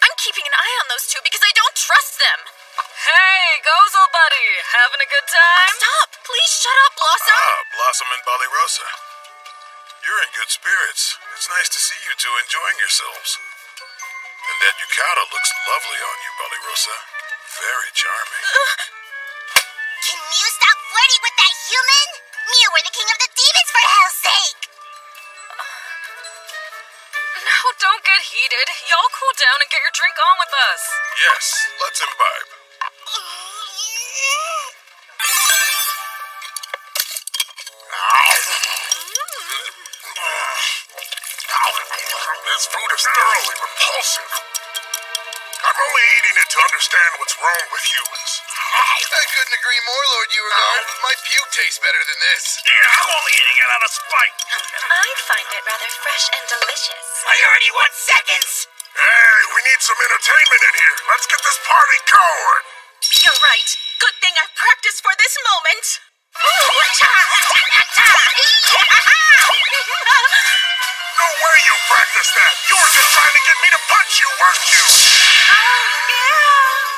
I'm keeping an eye on those two because I don't trust them. Hey, Gozel buddy, having a good time? Stop! Please shut up, Blossom! Blossom and Ballyrosa. You're in good spirits. It's nice to see you two enjoying yourselves. And that yukata looks lovely on you, Ballyrosa. Very charming. Can Mew stop flirting with that human? Mew, we're the king of the demons, for hell's sake! No, don't get heated. Y'all cool down and get your drink on with us. Yes, let's imbibe. This food is thoroughly repulsive. I'm only eating it to understand what's wrong with humans. I couldn't agree more, Lord Beauregard. My puke tastes better than this. Yeah, I'm only eating it out of spite. I find it rather fresh and delicious. I already want seconds. Hey, we need some entertainment in here. Let's get this party going. You're right. Good thing I've practiced for this moment. No way you practiced that. You were just trying to get me to punch you, weren't you?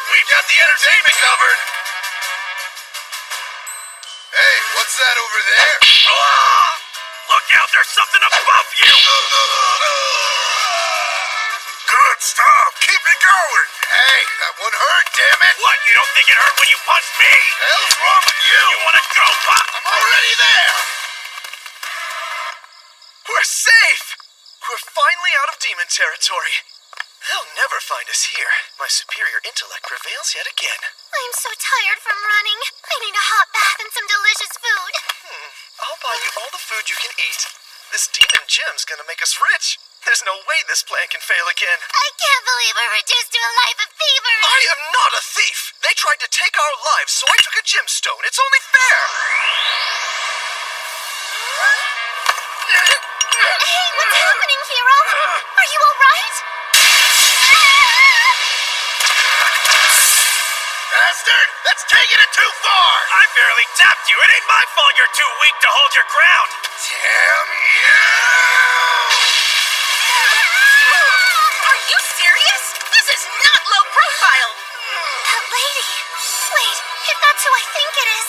We've got the entertainment covered. Hey, what's that over there? Look out, there's something above you. Good stuff. Keep it going. Hey, that one hurt, damn it. What, you don't think it hurt when you punched me? Hell's wrong with you? You wanna go, Pop? I'm already there. We're safe! We're finally out of demon territory. They'll never find us here. My superior intellect prevails yet again. I'm so tired from running. I need a hot bath and some delicious food. I'll buy you all the food you can eat. This demon gem's gonna make us rich. There's no way this plan can fail again. I can't believe we're reduced to a life of thievery. I am not a thief. They tried to take our lives, so I took a gemstone. It's only fair. Hey, what's happening, hero? Are you all right? Bastard! That's taking it too far! I barely tapped you. It ain't my fault you're too weak to hold your ground. Damn you! Are you serious? This is not low profile. That lady. Wait, if that's who I think it is,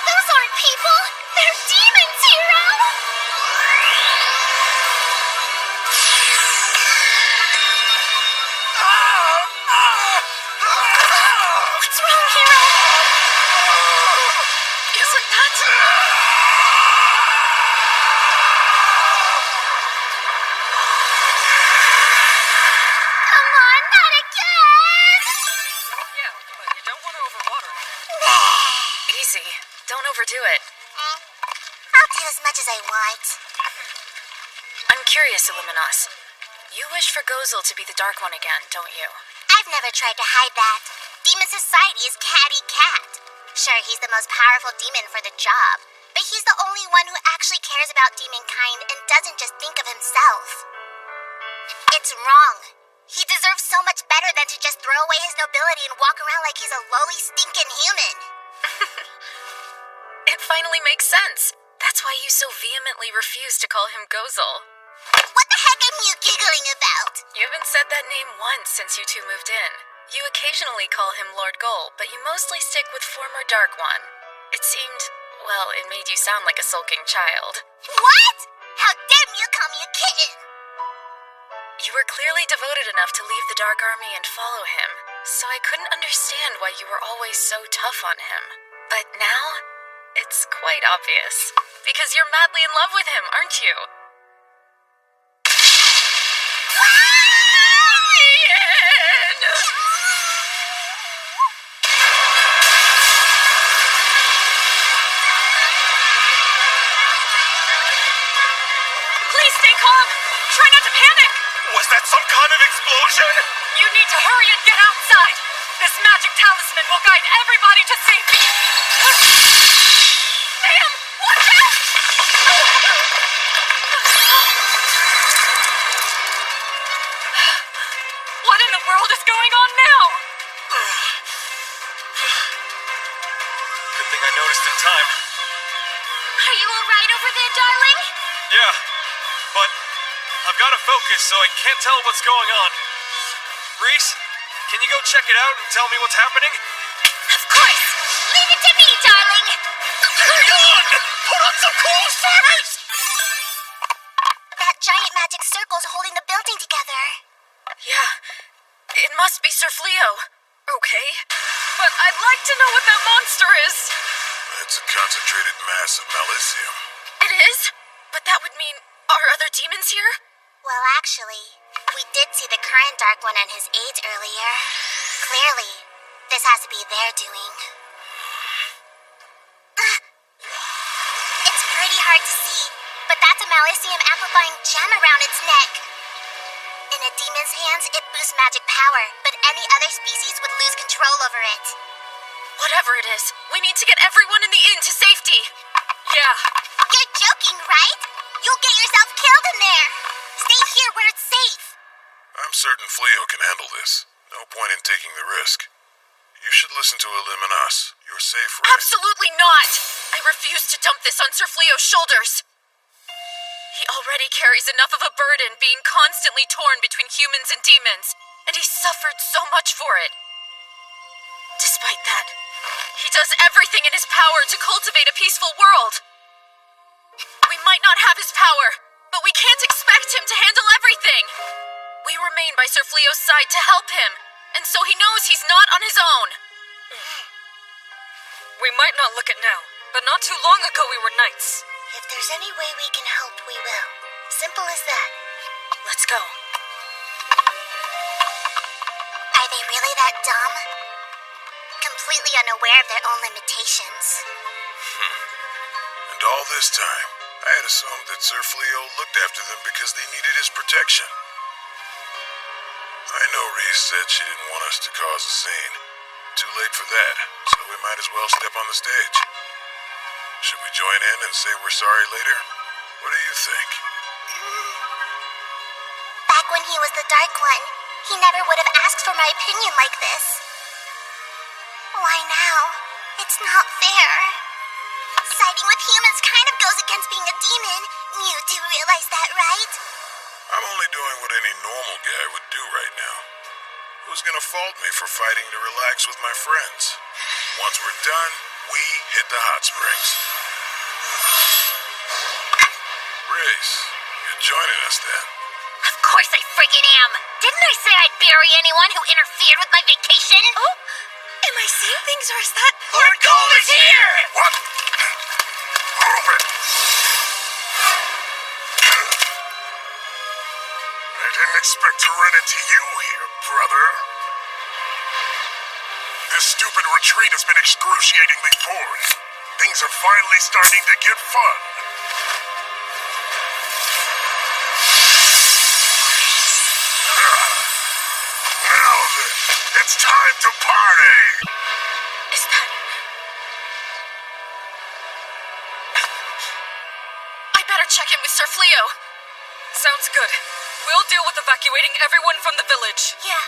those aren't people. They're demons, hero. What's wrong, hero? Isn't that... do it? I'll do as much as I want. I'm curious, Illuminos. You wish for Gozel to be the Dark One again, don't you? I've never tried to hide that. Demon Society is catty cat. Sure, he's the most powerful demon for the job, but he's the only one who actually cares about demonkind and doesn't just think of himself. It's wrong. He deserves so much better than to just throw away his nobility and walk around like he's a lowly, stinking human. It finally makes sense. That's why you so vehemently refuse to call him Gozel. What the heck are you giggling about? You haven't said that name once since you two moved in. You occasionally call him Lord Gol, but you mostly stick with former Dark One. It seemed, well, it made you sound like a sulking child. What? How dare you call me a kitten? You were clearly devoted enough to leave the Dark Army and follow him, so I couldn't understand why you were always so tough on him. But now, it's quite obvious. Because you're madly in love with him, aren't you? Please stay calm! Try not to panic! Was that some kind of explosion? You need to hurry and get outside! This magic talisman will guide everybody to safety! Sam! Watch out! What in the world is going on now? Good thing I noticed in time. Are you alright over there, darling? Yeah, but I've got to focus so I can't tell what's going on. Reese, can you go check it out and tell me what's happening? Of course! Leave it to me, darling! Hang on! Put on some clothes first! That giant magic circle's holding the building together. Yeah, it must be Sir Fleo. Okay, but I'd like to know what that monster is. It's a concentrated mass of Malicium. It is? But that would mean, are other demons here? Well, actually, we did see the current Dark One and his aides earlier. Clearly, this has to be their doing. It's pretty hard to see, but that's a Malicium amplifying gem around its neck. In a demon's hands, it boosts magic power, but any other species would lose control over it. Whatever it is, we need to get everyone in the inn to safety. Yeah. You're joking, right? You'll get yourself killed in there. Stay here where it's safe. I'm certain Fleo can handle this. No point in taking the risk. You should listen to Illuminos. You're safe, right? Absolutely not! I refuse to dump this on Sir Fleo's shoulders. He already carries enough of a burden being constantly torn between humans and demons, and he suffered so much for it. Despite that, he does everything in his power to cultivate a peaceful world. We might not have his power, but we can't expect him to handle everything. We remain by Sir Fleo's side to help him, and so he knows he's not on his own. We might not look it now, but not too long ago we were knights. If there's any way we can help, we will. Simple as that. Let's go. Are they really that dumb? Completely unaware of their own limitations. And all this time, I had assumed that Sir Fleo looked after them because they needed his protection. I know Reese said she didn't want us to cause a scene. Too late for that, so we might as well step on the stage. Should we join in and say we're sorry later? What do you think? Back when he was the Dark One, he never would have asked for my opinion like this. Why now? It's not fair. Siding with humans kind of goes against being a demon. You do realize that, right? I'm only doing what any normal guy would do right now. Who's gonna fault me for fighting to relax with my friends? Once we're done, we hit the hot springs. Reese, you're joining us then. Of course I friggin' am. Didn't I say I'd bury anyone who interfered with my vacation? Oh, am I seeing things or is that... Lord Gol is here! What? Move it! I didn't expect to run into you here, brother. This stupid retreat has been excruciatingly boring. Things are finally starting to get fun. Now then, it's time to party! Is that... I better check in with Sir Fleo. Sounds good. We'll deal with evacuating everyone from the village. Yeah.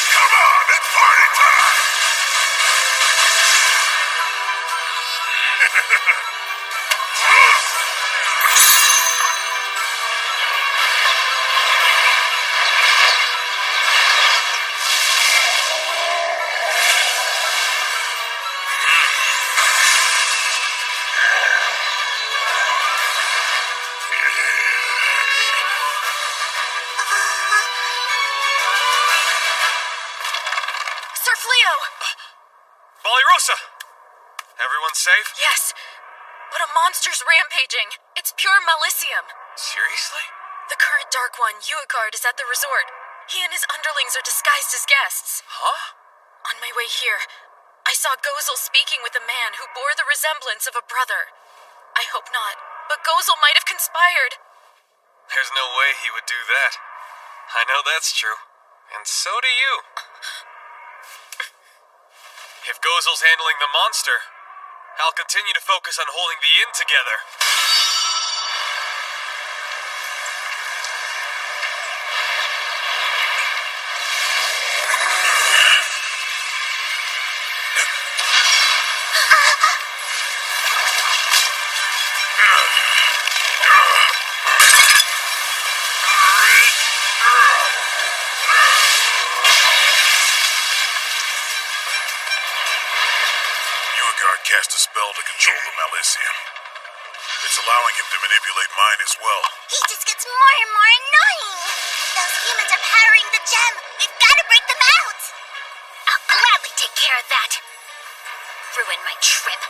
Come on, it's party time! Sir Fleo! Ballyrosa! Everyone safe? Yes, but a monster's rampaging. It's pure Malicium. Seriously? The current Dark One, Uigard, is at the resort. He and his underlings are disguised as guests. Huh? On my way here, I saw Gozel speaking with a man who bore the resemblance of a brother. I hope not, but Gozel might have conspired. There's no way he would do that. I know that's true. And so do you. If Gozel's handling the monster, I'll continue to focus on holding the inn together. Uigard cast a spell to control the Malicium. It's allowing him to manipulate mine as well. He just gets more and more annoying. Those humans are powering the gem. We've got to break them out. I'll gladly take care of that. Ruin my trip.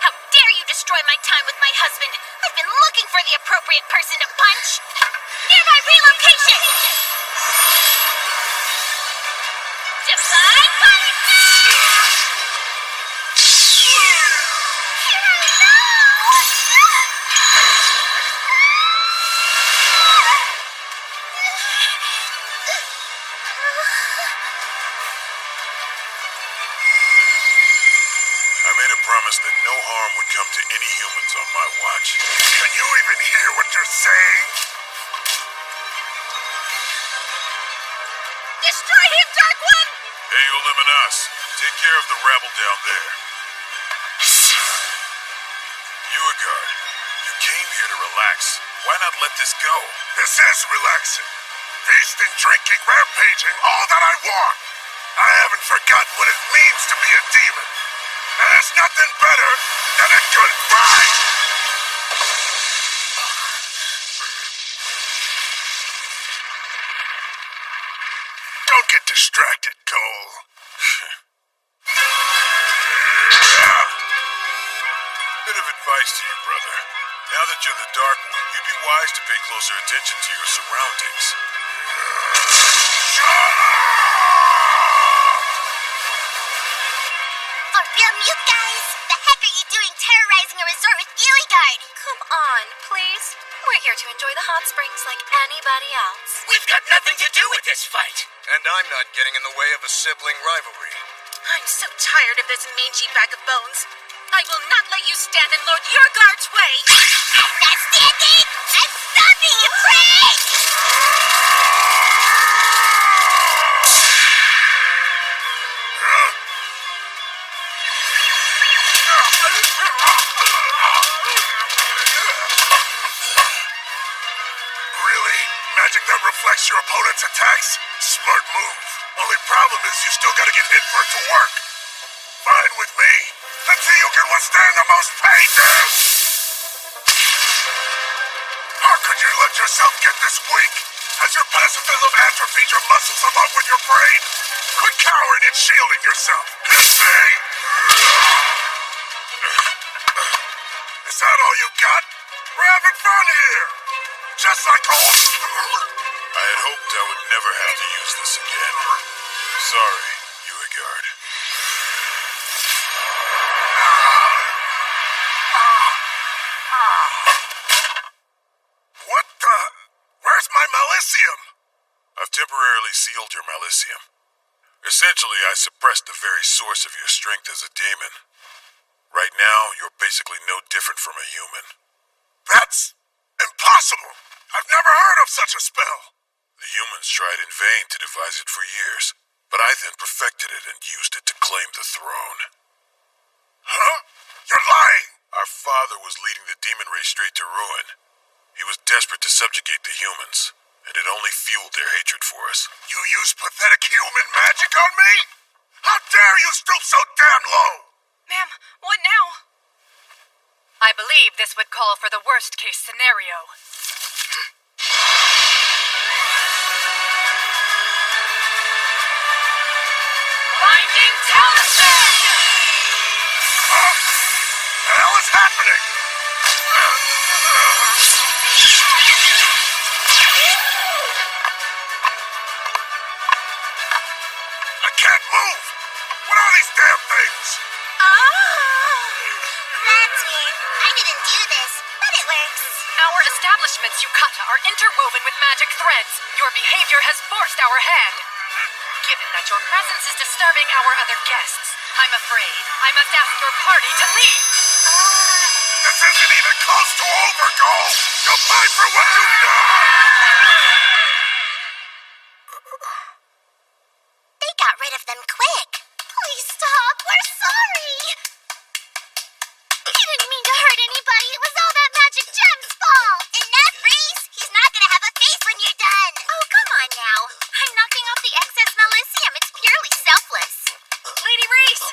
How dare you destroy my time with my husband? I've been looking for the appropriate person to punch. Nearby relocation! Divine punch! I made a promise that no harm would come to any humans on my watch. Can you even hear what you're saying? Destroy him, Dark One! Hey, Ulim and us, take care of the rabble down there. Uigard, you came here to relax. Why not let this go? This is relaxing. Feasting, drinking, rampaging, all that I want. I haven't forgotten what it means to be a demon. And there's nothing better than a good fight! Don't get distracted, Cole. Bit of advice to you, brother. Now that you're the Dark One, you'd be wise to pay closer attention to your surroundings. For real, you guys? The heck are you doing terrorizing a resort with Uigard? Come on, please. We're here to enjoy the hot springs like anybody else. We've got nothing to do with this fight. And I'm not getting in the way of a sibling rivalry. I'm so tired of this mangy bag of bones. I will not let you stand in Lord Uigard's way. I'm not standing! I'm stopping you, Frank! Really? Magic that reflects your opponent's attacks? Smart move. Only problem is you still gotta get hit for it to work. Fine with me. Let's see who can withstand the most pain then! How could you let yourself get this weak? Has your pacifism atrophied your muscles along with your brain? Quit cowering and shielding yourself. Hit me! Is that all you got? here! Just like old... I had hoped I would never have to use this again. Sorry, Uegard. What the... Where's my Malicium? I've temporarily sealed your Malicium. Essentially, I suppressed the very source of your strength as a demon. Right now, you're basically no different from a human. That's impossible! I've never heard of such a spell! The humans tried in vain to devise it for years, but I then perfected it and used it to claim the throne. Huh? You're lying! Our father was leading the demon race straight to ruin. He was desperate to subjugate the humans, and it only fueled their hatred for us. You use pathetic human magic on me? How dare you stoop so damn low! Ma'am, what now? I believe this would call for the worst-case scenario. Binding Talisman! What the hell is happening? I can't move! What are these damn things? That's weird. I didn't do this, but it works. Our establishments, Yukata, are interwoven with magic threads. Your behavior has forced our hand. Given that your presence is disturbing our other guests, I'm afraid I must ask your party to leave. This isn't even close to over, Goal! You'll pay for what you've done! They got rid of them quick. Please stop. We're sorry. He didn't mean to hurt anybody. It was all that magic gem's fault. Enough, Reese. He's not gonna have a face when you're done. Oh, come on now. I'm knocking off the excess Malicium. It's purely selfless. Lady Reese!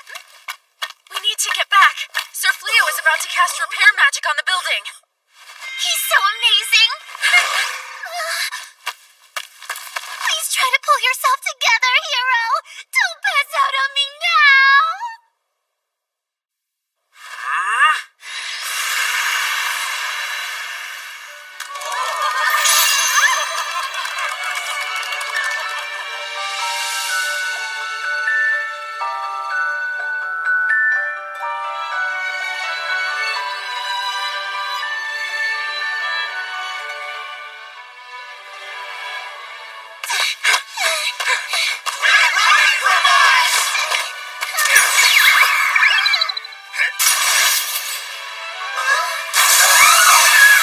We need to get back. Sir Fleo is about to cast repair magic on the building. He's so amazing. Please try to pull yourself together, hero. Don't pass out on me now.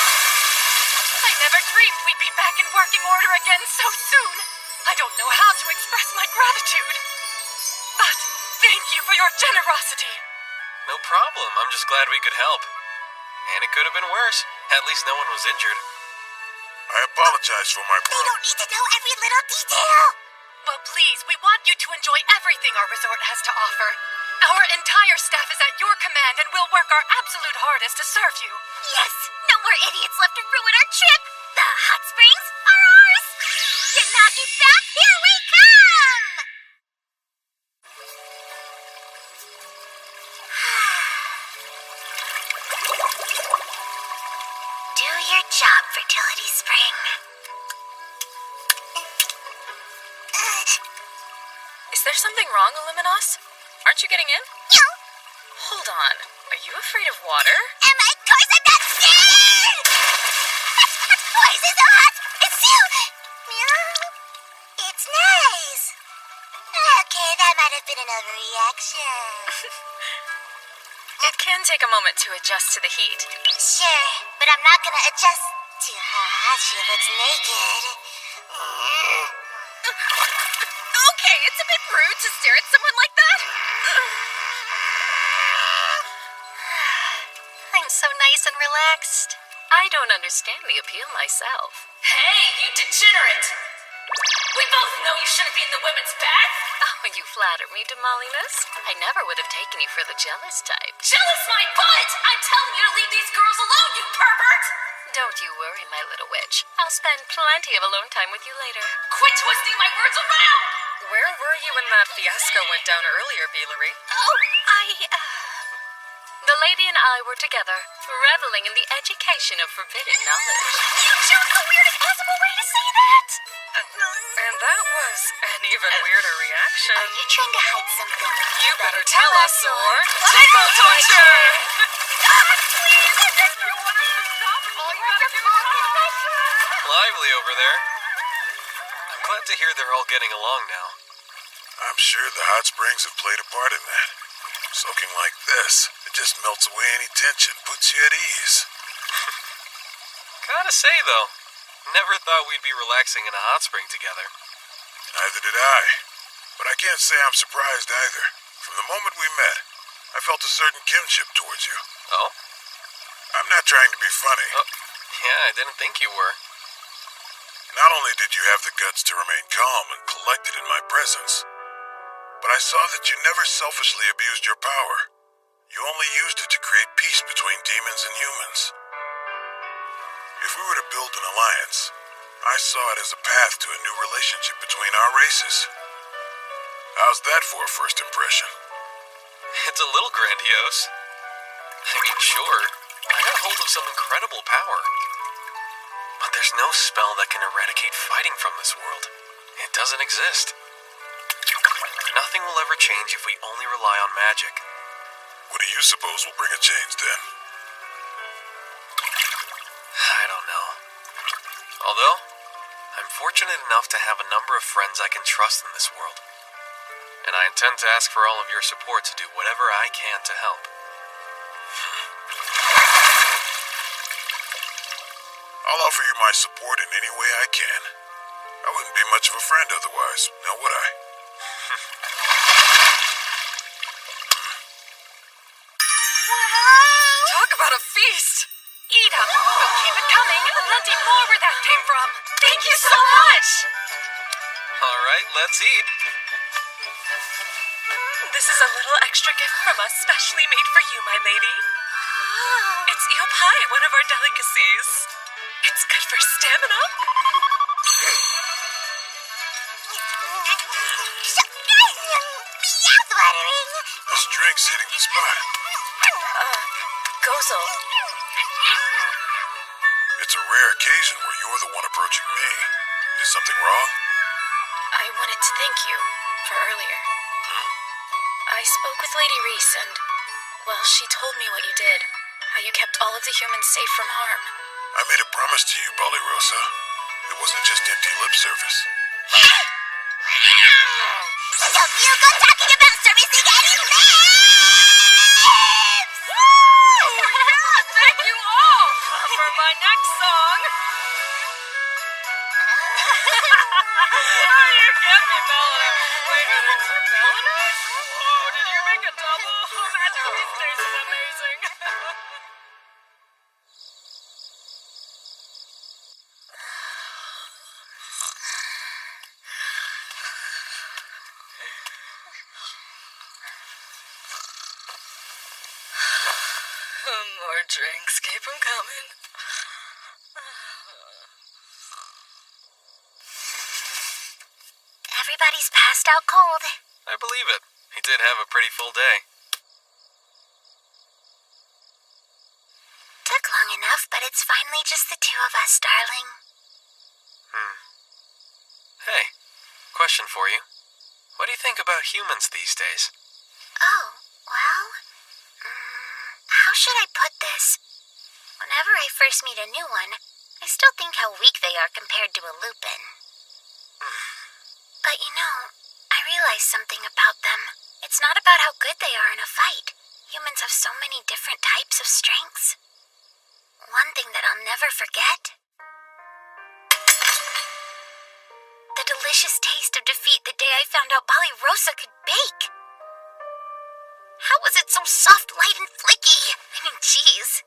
I never dreamed we'd be back in working order again so soon. I don't know how to express my gratitude. But thank you for your generosity. No problem. I'm just glad we could help. And it could have been worse. At least no one was injured. I apologize for my They don't need to know every little detail. Well, please, we want you to enjoy everything our resort has to offer. Our entire staff is at your command and we'll work our absolute hardest to serve you. Yes, no more idiots left to ruin our trip. The hot springs are ours. Yanagita, here we come. Do your job, Fertility Spring. Is there something wrong, Illuminos? Aren't you getting in? No. Hold on. Are you afraid of water? Am I? Of course I'm not scared. Why is it so hot? It's you. Meow. It's nice. Okay, that might have been an overreaction. It can take a moment to adjust to the heat. Sure, but I'm not gonna adjust to how she looks naked. Okay, it's a bit rude to stare at someone like that. I'm so nice and relaxed. I don't understand the appeal myself. Hey, you degenerate! We both know you shouldn't be in the women's bath. Oh, you flatter me, Demalinus. I never would have taken you for the jealous type. Jealous my butt! I'm telling you to leave these girls alone, you pervert! Don't you worry, my little witch. I'll spend plenty of alone time with you later. Quit twisting my words around! Where were you when that fiasco went down earlier, Beelery? Oh, The the lady and I were together, reveling in the education of forbidden knowledge. You chose the weirdest possible way to say that! And that was an even weirder reaction. Are you trying to hide something? You better tell us, or tickle torture! Lively over there. I'm glad to hear they're all getting along now. I'm sure the hot springs have played a part in that. Soaking like this, it just melts away any tension, puts you at ease. Gotta say, though, never thought we'd be relaxing in a hot spring together. Neither did I. But I can't say I'm surprised either. From the moment we met, I felt a certain kinship towards you. Oh? I'm not trying to be funny. Oh, yeah, I didn't think you were. Not only did you have the guts to remain calm and collected in my presence, but I saw that you never selfishly abused your power. You only used it to create peace between demons and humans. If we were to build an alliance, I saw it as a path to a new relationship between our races. How's that for a first impression? It's a little grandiose. I mean, sure, I got hold of some incredible power. But there's no spell that can eradicate fighting from this world. It doesn't exist. Nothing will ever change if we only rely on magic. What do you suppose will bring a change then? I don't know. Although, I'm fortunate enough to have a number of friends I can trust in this world. And I intend to ask for all of your support to do whatever I can to help. I'll offer you my support in any way I can. I wouldn't be much of a friend otherwise, now would I? Talk about a feast! Eat up! We'll keep it coming! Plenty more where that came from! Thank you so much! Alright, let's eat. This is a little extra gift from us, specially made for you, my lady. It's eel pie, one of our delicacies. It's good for stamina. This drink's hitting the spot. Gozel. It's a rare occasion where you're the one approaching me. Is something wrong? I wanted to thank you for earlier. I spoke with Lady Reese and, well, she told me what you did. How you kept all of the humans safe from harm. I made a promise to you, Balirosa. It wasn't just empty lip service. Don't feel good talking about servicing any lips! Thank you all for my next song. You get me, Melina. Wait, are they for Melina? Oh, did you make a double? Magic these days is amazing. More drinks, keep them coming. Everybody's passed out cold. I believe it. He did have a pretty full day. Took long enough, but it's finally just the two of us, darling. Hey, question for you. What do you think about humans these days? Oh, well, how should I put this? Whenever I first meet a new one, I still think how weak they are compared to a Lupin. But you know, I realized something about them. It's not about how good they are in a fight. Humans have so many different types of strengths. One thing that I'll never forget: the delicious taste of defeat the day I found out Balirosa could bake. How was it so soft, light, and flaky? I mean, jeez.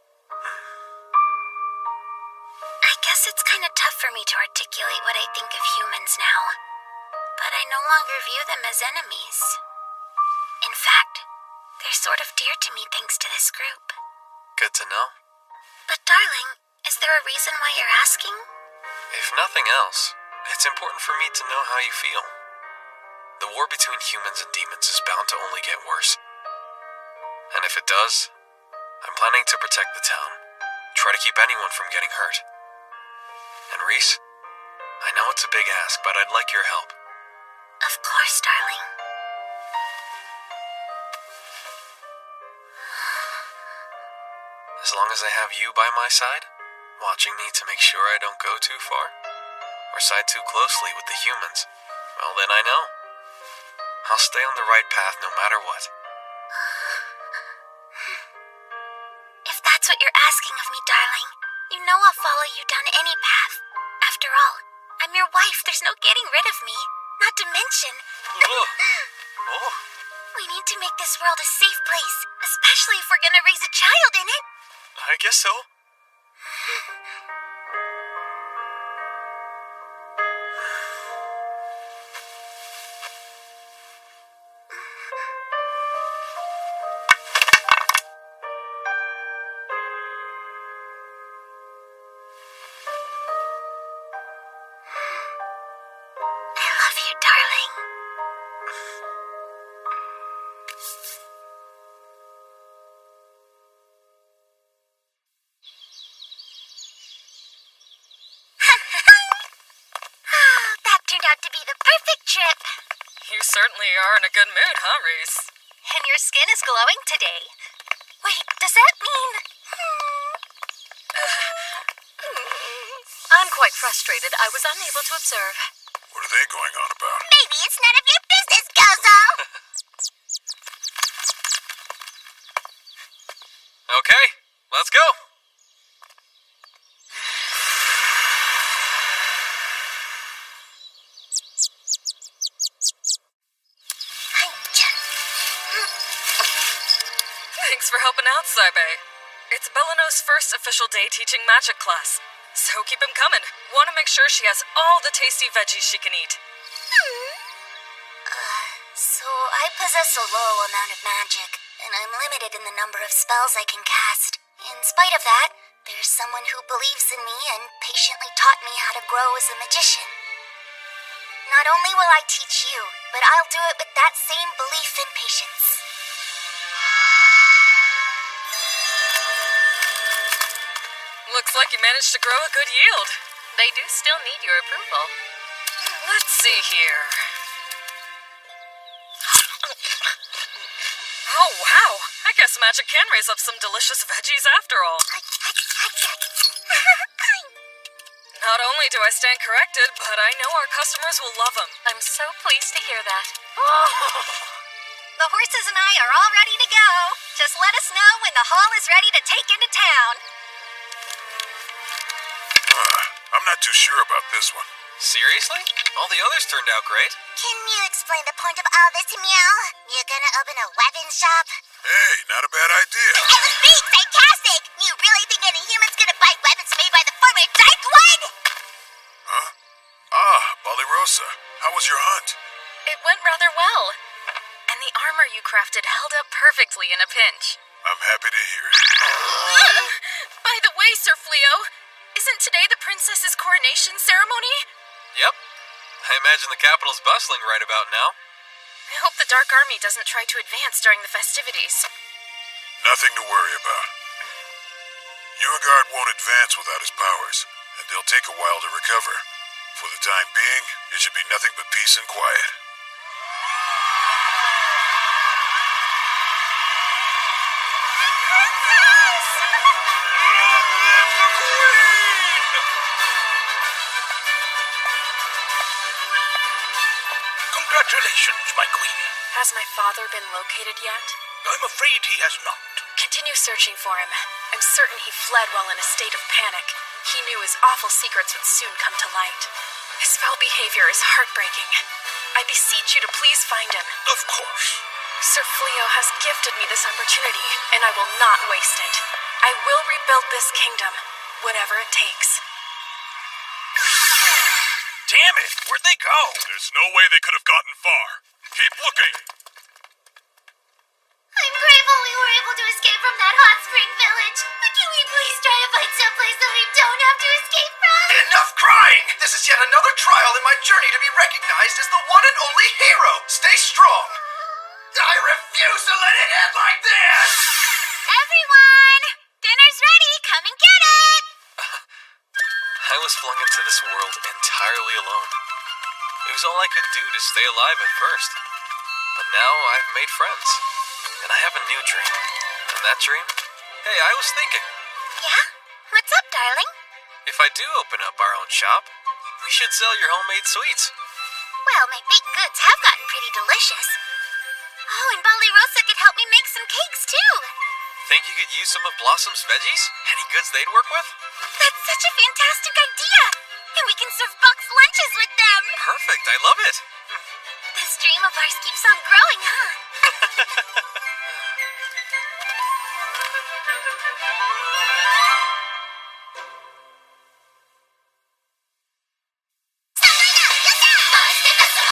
I guess it's kind of tough for me to articulate what I think of humans now. But I no longer view them as enemies. In fact, they're sort of dear to me thanks to this group. Good to know. But darling, is there a reason why you're asking? If nothing else, it's important for me to know how you feel. The war between humans and demons is bound to only get worse. And if it does, I'm planning to protect the town. Try to keep anyone from getting hurt. And Reese, I know it's a big ask, but I'd like your help. Of course, darling. As long as I have you by my side, watching me to make sure I don't go too far, or side too closely with the humans, well then I know. I'll stay on the right path no matter what. If that's what you're asking of me, darling, you know I'll follow you down any path. After all, I'm your wife. There's no getting rid of me. Not to mention... Oh. We need to make this world a safe place, especially if we're gonna raise a child in it. I guess so. I love you, darling. That turned out to be the perfect trip. You certainly are in a good mood, huh, Reese? And your skin is glowing today. Wait, does that mean... I'm quite frustrated. I was unable to observe. What are they going on about? Maybe it's none of your business, Gozo! Okay, let's go. Thanks for helping out, Saibe. It's Belano's first official day teaching magic class. So keep him coming. Want to make sure she has all the tasty veggies she can eat. So I possess a low amount of magic, and I'm limited in the number of spells I can cast. In spite of that, there's someone who believes in me and patiently taught me how to grow as a magician. Not only will I teach you, but I'll do it with that same belief and patience. Looks like you managed to grow a good yield. They do still need your approval. Let's see here. Oh, wow. I guess magic can raise up some delicious veggies after all. Not only do I stand corrected, but I know our customers will love them. I'm so pleased to hear that. The horses and I are all ready to go. Just let us know when the hall is ready to take into town. I'm not too sure about this one. Seriously? All the others turned out great. Can you explain the point of all this, Meow? You're gonna open a weapon shop? Hey, not a bad idea. It was being sarcastic! You really think any human's gonna buy weapons made by the former Dark One? Huh? Ah, Balirosa. How was your hunt? It went rather well. And the armor you crafted held up perfectly in a pinch. I'm happy to hear it. By the way, Sir Fleo, isn't today the princess's coronation ceremony? Yep. I imagine the capital's bustling right about now. I hope the Dark Army doesn't try to advance during the festivities. Nothing to worry about. Uagard won't advance without his powers, and they'll take a while to recover. For the time being, it should be nothing but peace and quiet. Congratulations, my queen. Has my father been located yet? I'm afraid he has not. Continue searching for him. I'm certain he fled while in a state of panic. He knew his awful secrets would soon come to light. His foul behavior is heartbreaking. I beseech you to please find him. Of course. Sir Fleo has gifted me this opportunity, and I will not waste it. I will rebuild this kingdom, whatever it takes. Damn it! Where'd they go? There's no way they could have gotten far. Keep looking. I'm grateful we were able to escape from that hot spring village. But can we please try to find someplace that we don't have to escape from? Enough crying! This is yet another trial in my journey to be recognized as the one and only hero. Stay strong. I refuse to let it end like this! Everyone, was all I could do to stay alive at first. But now I've made friends. And I have a new dream. And that dream? Hey, I was thinking. Yeah? What's up, darling? If I do open up our own shop, we should sell your homemade sweets. Well, my baked goods have gotten pretty delicious. Oh, and Bali Rosa could help me make some cakes, too. Think you could use some of Blossom's veggies? Any goods they'd work with? That's such a fantastic idea! And we can serve boxed lunches with them! Perfect, I love it. This dream of ours keeps on growing, huh?